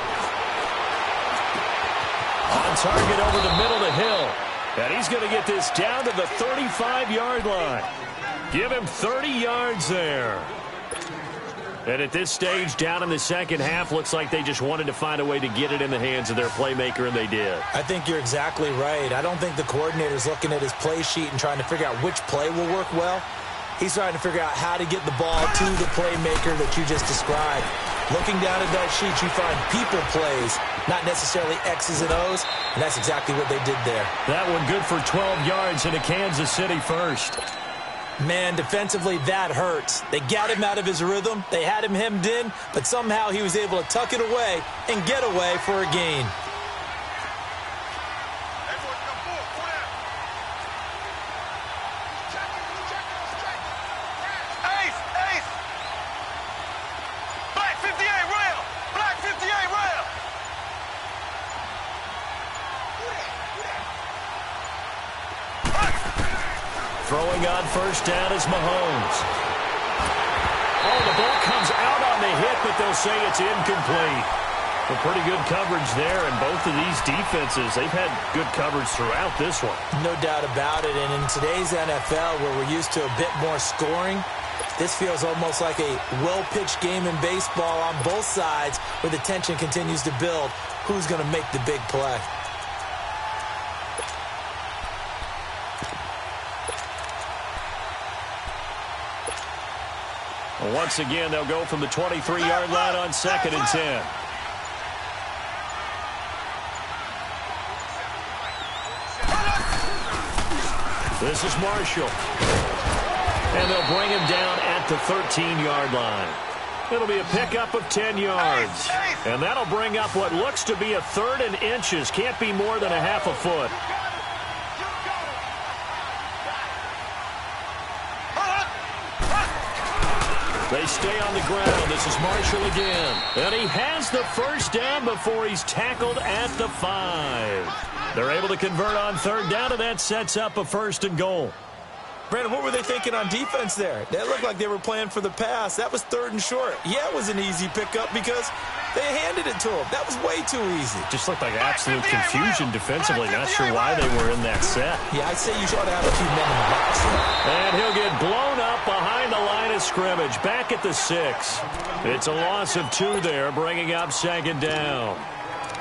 On target over the middle to Hill. And he's going to get this down to the 35-yard line. Give him 30 yards there. And at this stage, down in the 2nd half, looks like they just wanted to find a way to get it in the hands of their playmaker, and they did. I think you're exactly right. I don't think the coordinator's looking at his play sheet and trying to figure out which play will work well. He's trying to figure out how to get the ball to the playmaker that you just described. Looking down at that sheet, you find people plays, not necessarily X's and O's, and that's exactly what they did there. That one good for 12 yards into Kansas City first. Man, defensively, that hurts. They got him out of his rhythm. They had him hemmed in, but somehow he was able to tuck it away and get away for a gain. Throwing on first down is Mahomes. Oh, the ball comes out on the hit, but they'll say it's incomplete. Well, pretty good coverage there, and both of these defenses, they've had good coverage throughout this one. No doubt about it, and in today's NFL, where we're used to a bit more scoring, this feels almost like a well-pitched game in baseball on both sides, where the tension continues to build. Who's going to make the big play? Once again, they'll go from the 23-yard line on 2nd and 10. This is Marshall. And they'll bring him down at the 13-yard line. It'll be a pickup of 10 yards. And that'll bring up what looks to be a 3rd and inches. Can't be more than a half a foot. They stay on the ground. This is Marshall again. And he has the first down before he's tackled at the 5. They're able to convert on 3rd down, and that sets up a 1st and goal. Brandon, what were they thinking on defense there? That looked like they were playing for the pass. That was 3rd and short. Yeah, it was an easy pickup because they handed it to him. That was way too easy. Just looked like absolute confusion defensively. Not sure why they were in that set. Yeah, I'd say you ought to have a few men in the box there. And he'll get blown up behind the line of scrimmage. Back at the 6. It's a loss of 2 there, bringing up 2nd down.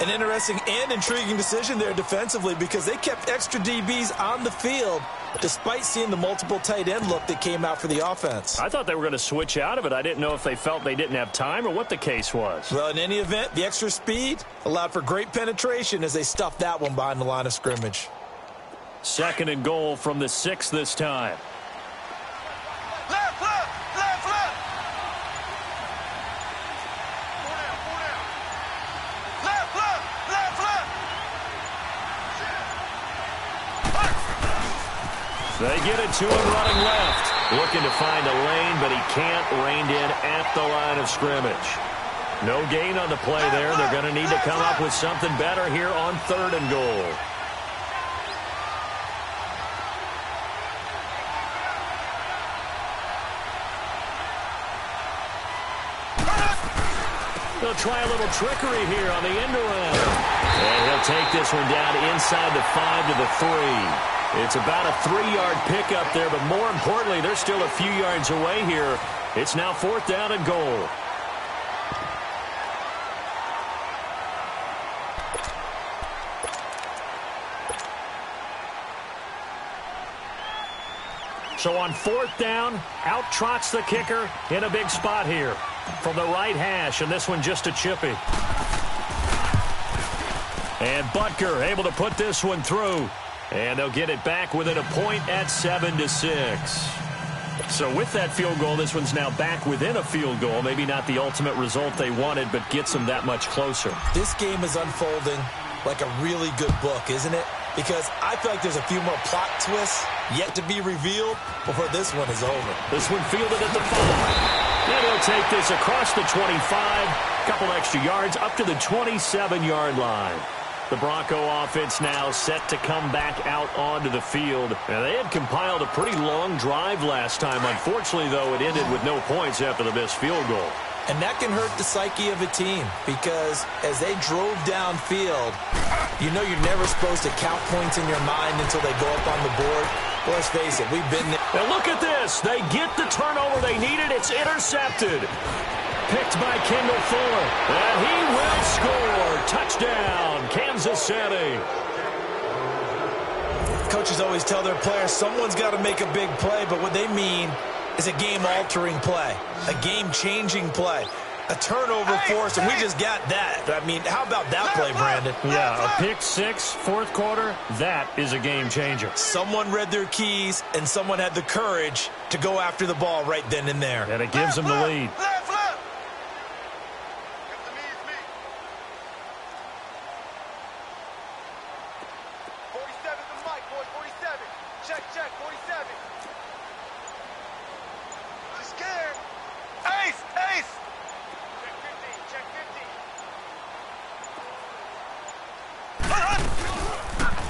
An interesting and intriguing decision there defensively because they kept extra DBs on the field despite seeing the multiple tight end look that came out for the offense. I thought they were going to switch out of it. I didn't know if they felt they didn't have time or what the case was. Well, in any event, the extra speed allowed for great penetration as they stuffed that one behind the line of scrimmage. 2nd and goal from the 6 this time. They get it to him running left. Looking to find a lane, but he can't. Reined in at the line of scrimmage. No gain on the play there. They're going to need to come up with something better here on 3rd and goal. They'll try a little trickery here on the end around. And he'll take this one down inside the 5 to the 3. It's about a 3-yard pickup there, but more importantly, they're still a few yards away here. It's now 4th down and goal. So on 4th down, out trots the kicker in a big spot here from the right hash, and this one just a chippy. And Butker able to put this one through. And they'll get it back within a point at 7-6. So with that field goal, this one's now back within a field goal. Maybe not the ultimate result they wanted, but gets them that much closer. This game is unfolding like a really good book, isn't it? Because I feel like there's a few more plot twists yet to be revealed before this one is over. This one fielded at the 5. And he'll take this across the 25. Couple extra yards up to the 27-yard line. The Bronco offense now set to come back out onto the field. And they had compiled a pretty long drive last time. Unfortunately, though, it ended with no points after the missed field goal. And that can hurt the psyche of a team because as they drove downfield, you know you're never supposed to count points in your mind until they go up on the board. Well, let's face it, we've been there. And look at this. They get the turnover they needed. It's intercepted. Picked by Kendall Fuller. And he will score. Touchdown, Kansas City. Coaches always tell their players someone's got to make a big play, but what they mean is a game-altering play, a game-changing play, A turnover force, and we just got that. I mean, how about that play, Brandon? Yeah, a pick six, fourth quarter, that is a game changer. Someone read their keys, and someone had the courage to go after the ball right then and there. And it gives them the lead. Left. 47 to Mike, boys, 47. Check, 47. I'm scared. Ace. Check 15.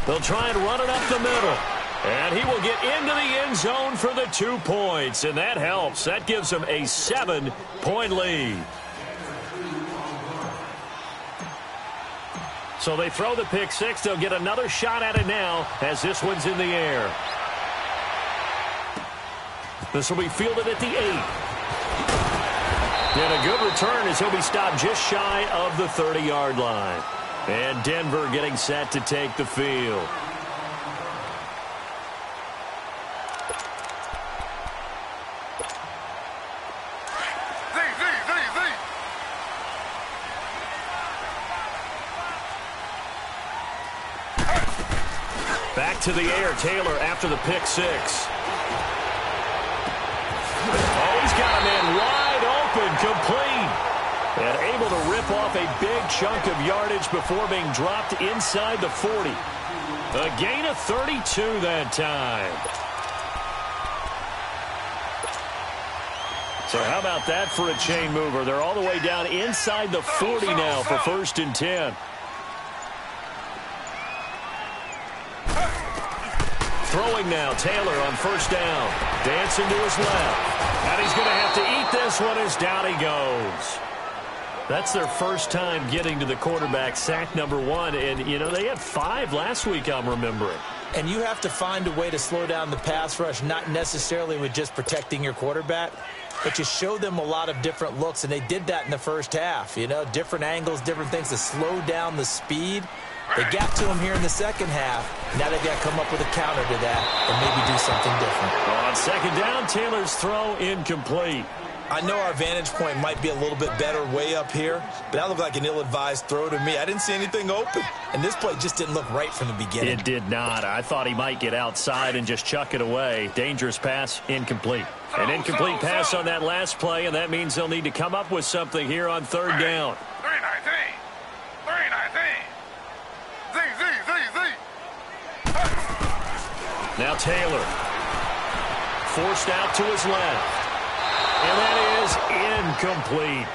They'll try and run it up the middle. And he will get into the end zone for the 2 points. And that helps. That gives them a 7-point lead. So they throw the pick six. They'll get another shot at it now as this one's in the air. This will be fielded at the 8. And a good return as he'll be stopped just shy of the 30-yard line. And Denver getting set to take the field. Back to the air, Taylor after the pick six. Oh, he's got a man wide open, complete. And able to rip off a big chunk of yardage before being dropped inside the 40. A gain of 32 that time. So how about that for a chain mover? They're all the way down inside the 40 now for 1st and 10. Throwing now, Taylor on 1st down. Dancing to his left. And he's going to have to eat this one as down he goes. That's their first time getting to the quarterback, sack number 1. And, you know, they had 5 last week, I'm remembering. And you have to find a way to slow down the pass rush, not necessarily with just protecting your quarterback, but you show them a lot of different looks, and they did that in the first half. You know, different angles, different things to slow down the speed. They got to him here in the second half. Now they've got to come up with a counter to that and maybe do something different. On 2nd down, Taylor's throw incomplete. I know our vantage point might be a little bit better way up here, but that looked like an ill-advised throw to me. I didn't see anything open, and this play just didn't look right from the beginning. It did not. I thought he might get outside and just chuck it away. Dangerous pass, incomplete. An incomplete pass on that last play, and that means they'll need to come up with something here on 3rd down. 319. Now Taylor. Forced out to his left. And that is incomplete.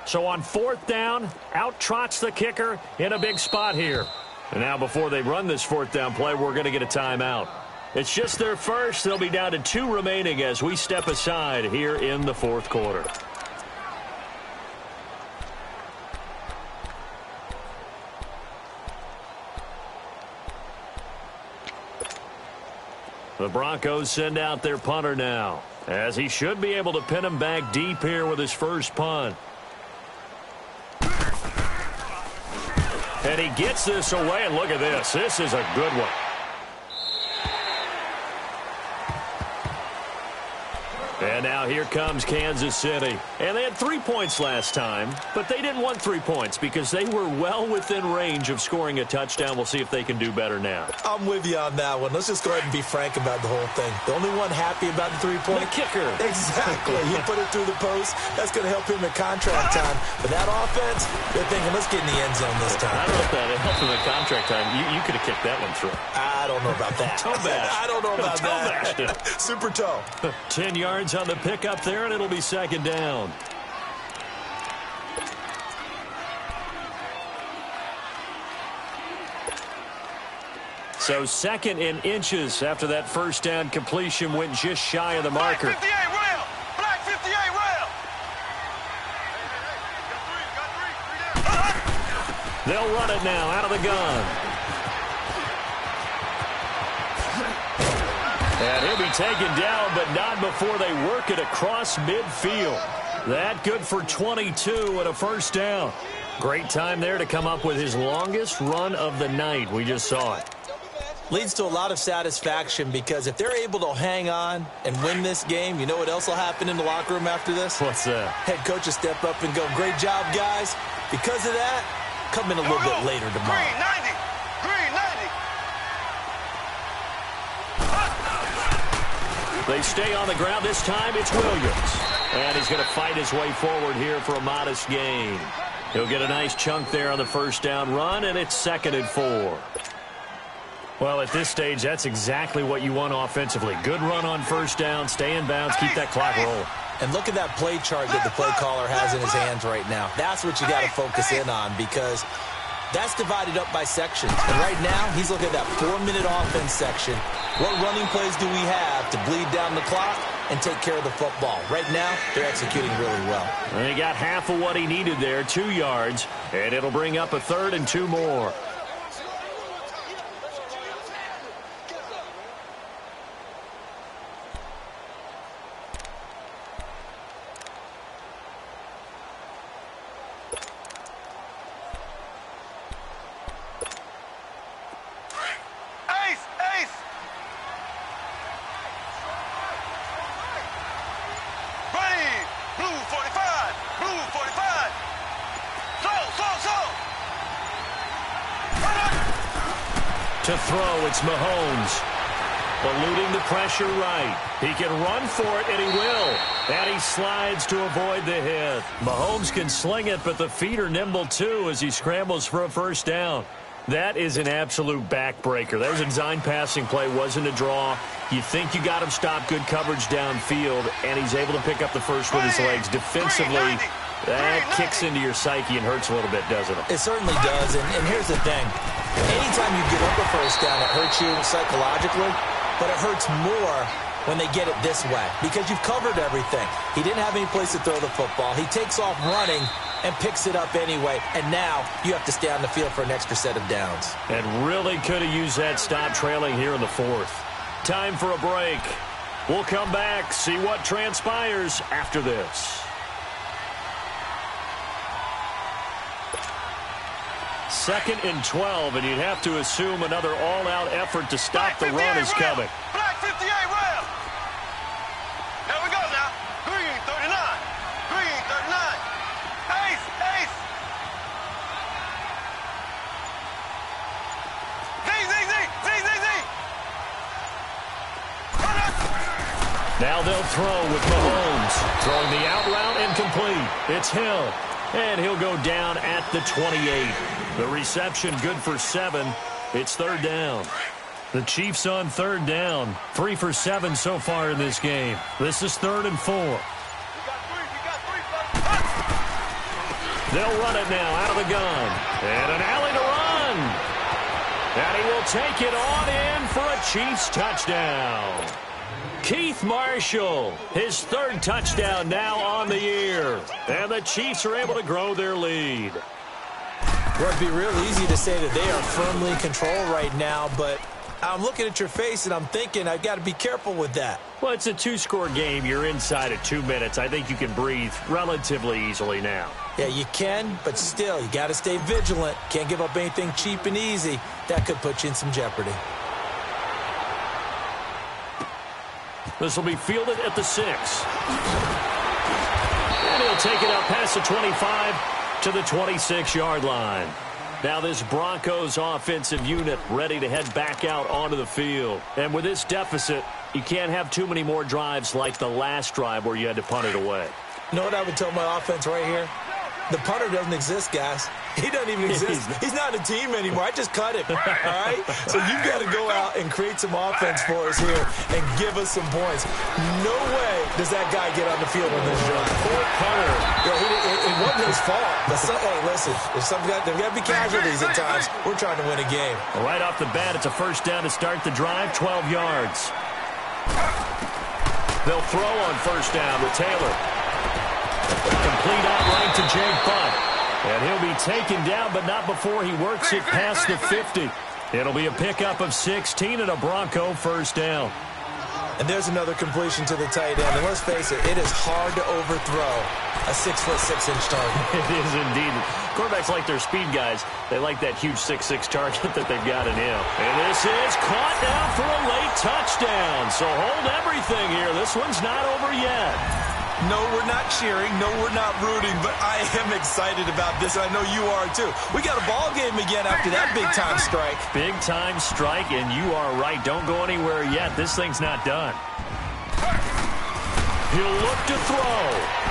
So on 4th down, out trots the kicker in a big spot here. And now before they run this 4th down play, we're going to get a timeout. It's just their first. They'll be down to 2 remaining as we step aside here in the 4th quarter. The Broncos send out their punter now, as he should be able to pin him back deep here with his first punt. And he gets this away, and look at this. This is a good one. And now here comes Kansas City. And they had 3 points last time, but they didn't want 3 points because they were well within range of scoring a touchdown. We'll see if they can do better now. I'm with you on that one. Let's just go ahead and be frank about the whole thing. The only one happy about the 3-point? The kicker. Exactly. He put it through the post. That's going to help him at contract time. But that offense, they're thinking, let's get in the end zone this time. I don't know if that helped him at contract time. You could have kicked that one through. I don't know about that. Toe bash. I don't know about that. Super toe. 10 yards on the pickup there, and it'll be 2nd down. So 2nd and inches after that 1st down completion went just shy of the marker. Black 58 rail. Black 58 rail. They'll run it now out of the gun. And he'll be taken down, but not before they work it across midfield. That good for 22 and a first down. Great time there to come up with his longest run of the night. We just saw it. Leads to a lot of satisfaction because if they're able to hang on and win this game, you know what else will happen in the locker room after this? What's that? Head coach will step up and go, great job, guys. Because of that, come in a little bit later tomorrow. Green 90. Green 90. They stay on the ground. This time it's Williams. And he's going to fight his way forward here for a modest gain. He'll get a nice chunk there on the first down run, and it's 2nd and 4. Well, at this stage, that's exactly what you want offensively. Good run on first down, stay in bounds, keep that clock rolling. And look at that play chart that the play caller has in his hands right now. That's what you got to focus in on because that's divided up by sections. And right now, he's looking at that 4-minute offense section. What running plays do we have to bleed down the clock and take care of the football? Right now, they're executing really well. And he got half of what he needed there, 2 yards, and it'll bring up a 3rd and 2 more. To throw, it's Mahomes. Eluding the pressure right. He can run for it, and he will. And he slides to avoid the hit. Mahomes can sling it, but the feet are nimble too as he scrambles for a first down. That is an absolute backbreaker. That was a design passing play, wasn't a draw. You think you got him stopped, good coverage downfield, and he's able to pick up the first with his legs. Defensively, that kicks into your psyche and hurts a little bit, doesn't it? It certainly does, and here's the thing. Anytime you get up a first down, it hurts you psychologically, but it hurts more when they get it this way because you've covered everything. He didn't have any place to throw the football. He takes off running and picks it up anyway, and now you have to stay on the field for an extra set of downs. And really could have used that stop trailing here in the 4th. Time for a break. We'll come back, see what transpires after this. Second and 12, and you'd have to assume another all-out effort to stop the run is coming. Black 58 round. Here we go now. Green 39. Green 39. Ace, ace. Z, Z, Z, Z, Z, Z. Now they'll throw with Mahomes. Throwing the out route incomplete. It's Hill. And he'll go down at the 28. The reception good for 7. It's 3rd down. The Chiefs on 3rd down. 3 for 7 so far in this game. This is 3rd and 4. They'll run it now out of the gun. And an alley to run. And he will take it on in for a Chiefs touchdown. Keith Marshall, his 3rd touchdown now on the year. And the Chiefs are able to grow their lead. Well, it'd be real easy to say that they are firmly in control right now, but I'm looking at your face and I'm thinking I've got to be careful with that. Well, it's a 2-score game. You're inside at 2 minutes. I think you can breathe relatively easily now. Yeah, you can, but still, you got to stay vigilant. Can't give up anything cheap and easy. That could put you in some jeopardy. This will be fielded at the 6. And he'll take it out past the 25 to the 26-yard line. Now this Broncos offensive unit ready to head back out onto the field. And with this deficit, you can't have too many more drives like the last drive where you had to punt it away. You know what I would tell my offense right here? The punter doesn't exist, guys. He doesn't even exist. He's not a team anymore. I just cut him, all right? So you've got to go out and create some offense for us here and give us some points. No way does that guy get on the field on this drive. Poor punter. Yeah, it wasn't his fault. But hey, listen, there's got to be casualties at times. We're trying to win a game. Right off the bat, it's a first down to start the drive, 12 yards. They'll throw on first down to Taylor. Complete outright to Jake Butt. And he'll be taken down, but not before he works it past the 50. It'll be a pickup of 16 and a Bronco first down. And there's another completion to the tight end. And let's face it, it is hard to overthrow a 6'6" target. It is indeed. Quarterbacks like their speed guys. They like that huge 6'6" target that they've got in him. And this is caught down for a late touchdown. So hold everything here. This one's not over yet. No, we're not cheering. No, we're not rooting. But I am excited about this, and I know you are too. We got a ball game again after that big-time strike. Big-time strike, and you are right. Don't go anywhere yet. This thing's not done. He'll look to throw.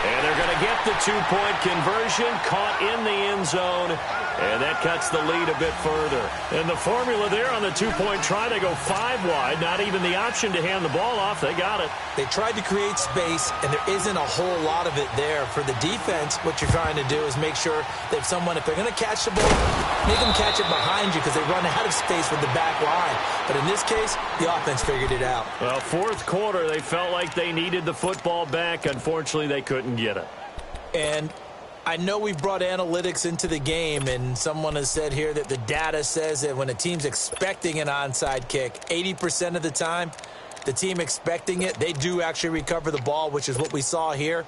And they're going to get the two-point conversion. Caught in the end zone. And that cuts the lead a bit further. And the formula there on the two-point try to go 5 wide. Not even the option to hand the ball off. They got it. They tried to create space, and there isn't a whole lot of it there. For the defense, what you're trying to do is make sure that someone, if they're going to catch the ball, make them catch it behind you because they run out of space with the back line. But in this case, the offense figured it out. Well, fourth quarter, they felt like they needed the football back. Unfortunately, they couldn't get it. And I know we've brought analytics into the game, and someone has said here that the data says that when a team's expecting an onside kick, 80% of the time, the team expecting it, they do actually recover the ball, which is what we saw here.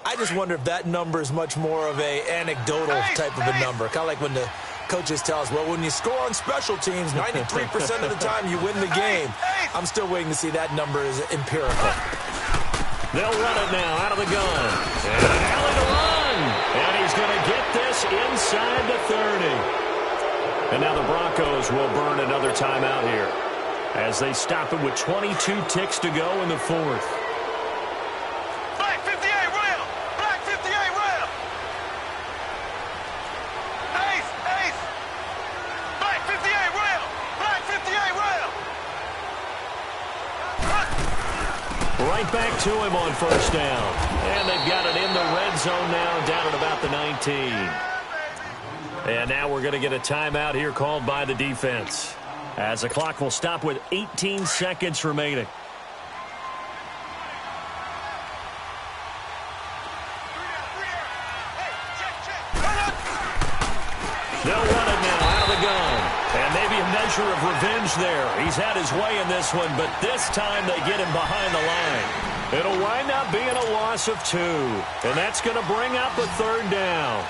I just wonder if that number is much more of a anecdotal type of a number. Kind of like when the coaches tell us, well, when you score on special teams, 93% of the time you win the game. I'm still waiting to see that number is empirical. They'll run it now out of the gun. And Allen to run. And he's going to get this inside the 30. And now the Broncos will burn another timeout here as they stop it with 22 ticks to go in the fourth. Black 58, rail! Black 58, rail! Ace, ace! Black 58, rail! Black 58, rail! Right back to him on first down. And they've got it in the red zone now, down at about the 19. And now we're going to get a timeout here called by the defense, as the clock will stop with 18 seconds remaining. They'll run it now out of the gun. And maybe a measure of revenge there. He's had his way in this one, but this time they get him behind the line. It'll wind up being a loss of 2. And that's going to bring up a third down.